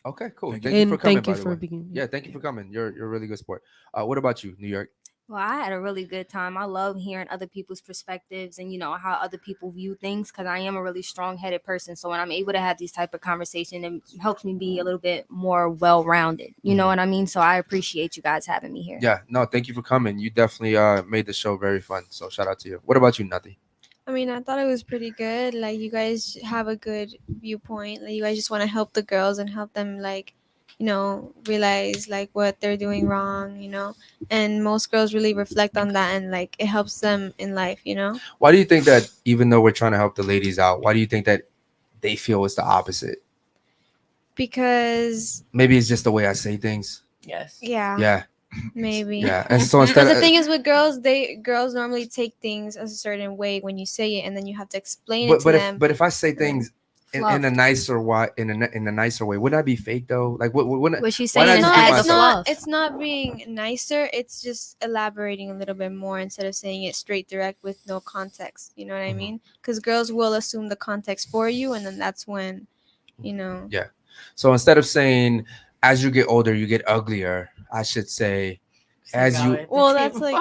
Okay, cool. Thank Thank you for coming. Thank you by the for way. being. Yeah, thank you for coming. You're a really good sport. What about you, New York? Well, I had a really good time. I love hearing other people's perspectives and how other people view things because I am a really strong-headed person. So when I'm able to have these type of conversation, it helps me be a little bit more well-rounded. You know what I mean? So I appreciate you guys having me here. Yeah, no, thank you for coming. You definitely made the show very fun. So shout out to you. What about you, Nati? I mean, I thought it was pretty good. Like, you guys have a good viewpoint. Like, you guys just want to help the girls and help them, like, realize, like, what they're doing wrong, And most girls really reflect on that, and, like, it helps them in life, Why do you think that even though we're trying to help the ladies out, why do you think that they feel it's the opposite? Because Maybe it's just the way I say things. Yes. yeah, maybe. Yeah. And so instead Because the of, thing is with girls normally take things a certain way when you say it, and then you have to explain it but, to but them. if but if I say things in a fluff. nicer way, in a nicer way, wouldn't that be fake though? Like What she's why saying not is just be add myself? It's not being nicer. It's just elaborating a little bit more instead of saying it straight direct with no context. You know what I mean? Because girls will assume the context for you, and then that's when, Yeah. So instead of saying as you get older you get uglier, I should say as you. Well, that's like.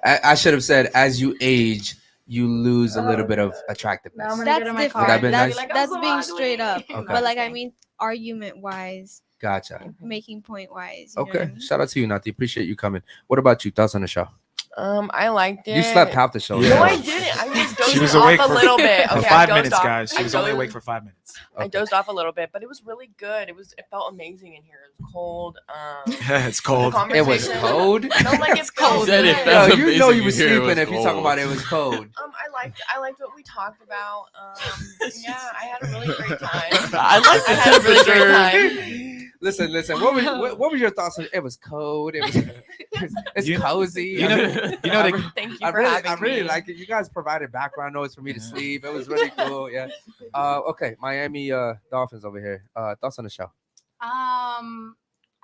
I should have said as you age you lose a little bit of attractiveness. Now I'm gonna That's get in my different. car. Would that be That's nice? that's being straight up. Okay. But like I mean, argument wise, Gotcha. making point wise. You know what I Okay. mean? Shout out to you, Nati. Appreciate you coming. What about you? Thoughts on the show? I liked it. You slept half the show. Yeah. No, though. I didn't. I just dozed She was off awake a for- little bit. For Okay, 5 I dozed minutes, off. guys. She I was only dozed- awake for 5 minutes. I dozed off a little bit, but it was really good. It felt amazing in here. It was cold. It's cold. The It was conversation- cold. No, like it's cold. said it good. felt Yo, you know amazing you was in here. It sleeping was if you talking cold. about it was cold. I liked what we talked about. Yeah, I had a really great time. I like the I had a really great temperature. time. Listen. What was your thoughts on it? It was cold. It was. It's You- cozy. You know the Thank you I for really, having I really me. like it. You guys provided background noise for me to sleep. It was really cool. Yeah. Okay. Miami Dolphins over here. Thoughts on the show?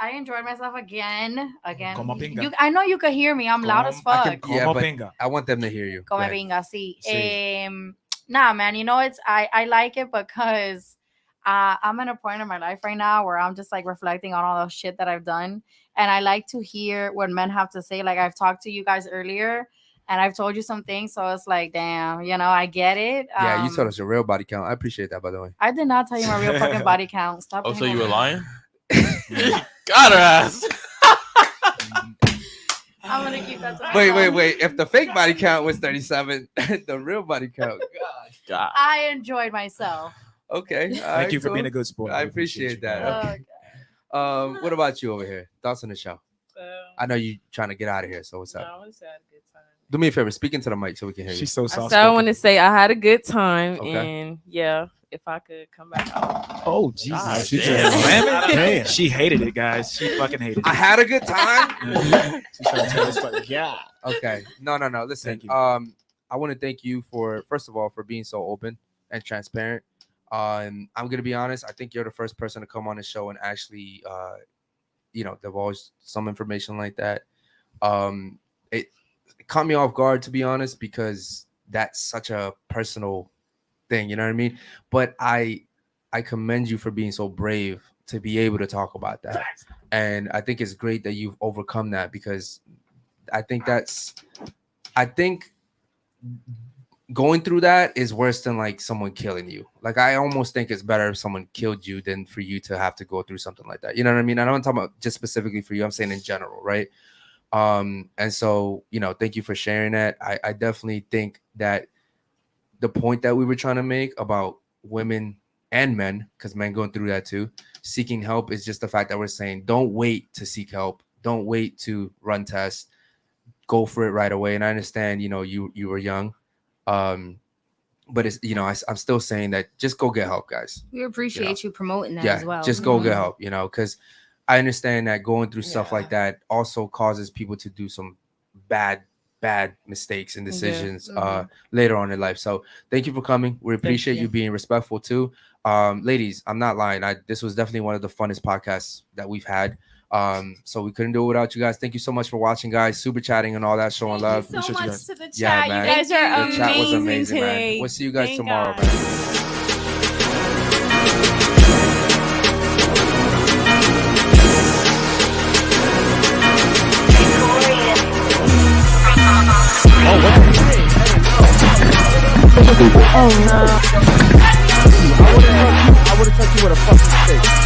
I enjoyed myself again. Como pinga. I know you could hear me. I'm loud as I can fuck. Yeah, como but pinga. I want them to hear you. Come Go ahead. venga, sí. Sí. Nah, man, I like it because I'm in a point in my life right now where I'm just like reflecting on all the shit that I've done. And I like to hear what men have to say. Like I've talked to you guys earlier and I've told you some things. So it's like, damn, I get it. Yeah, you told us your real body count. I appreciate that, by the way. I did not tell you my real fucking body count. Stop. Oh, so playing you with were me. lying? Got her ass. I'm gonna keep that to myself. Wait. If the fake body count was 37, the real body count. God. I enjoyed myself. Okay. Thank you for being a good sport. I We appreciate you. that. Okay. What about you over here? Thoughts on the show? I know you trying to get out of here, so what's up? I want to say I had a good time. Do me a favor, speak into the mic so we can hear you. She's so soft. So I want to say I had a good time, Okay. and yeah, if I could come back out. Oh Jesus! She Damn. She hated it, guys. She fucking hated it. I had a good time. She's trying to tell us, like, yeah. Okay. No. Listen. Thank you. I want to thank you for, first of all, for being so open and transparent. I'm gonna be honest. I think you're the first person to come on the show and actually, divulge some information like that. It caught me off guard, to be honest, because that's such a personal thing. You know what I mean? But I commend you for being so brave to be able to talk about that. And I think it's great that you've overcome that, because I think going through that is worse than like someone killing you. Like, I almost think it's better if someone killed you than for you to have to go through something like that. You know what I mean? I don't talk about just specifically for you. I'm saying in general, right? And so, thank you for sharing that. I definitely think that the point that we were trying to make about women and men, because men going through that too, seeking help, is just the fact that we're saying, don't wait to seek help. Don't wait to run tests. Go for it right away. And I understand, you were young. But it's, I'm still saying that just go get help, guys. We appreciate you promoting that as well. Just go get help, because I understand that going through stuff like that also causes people to do some bad mistakes and decisions later on in life. So thank you for coming. We appreciate you being respectful too. Ladies, I'm not lying. This was definitely one of the funnest podcasts that we've had. So we couldn't do it without you guys. Thank you so much for watching, guys. Super chatting and all that, showing love. Thank you so much to the chat. Yeah, You man. guys are The chat was amazing, today. man. We'll see you guys Thank tomorrow, God. man. I would have touched you with a fucking stick.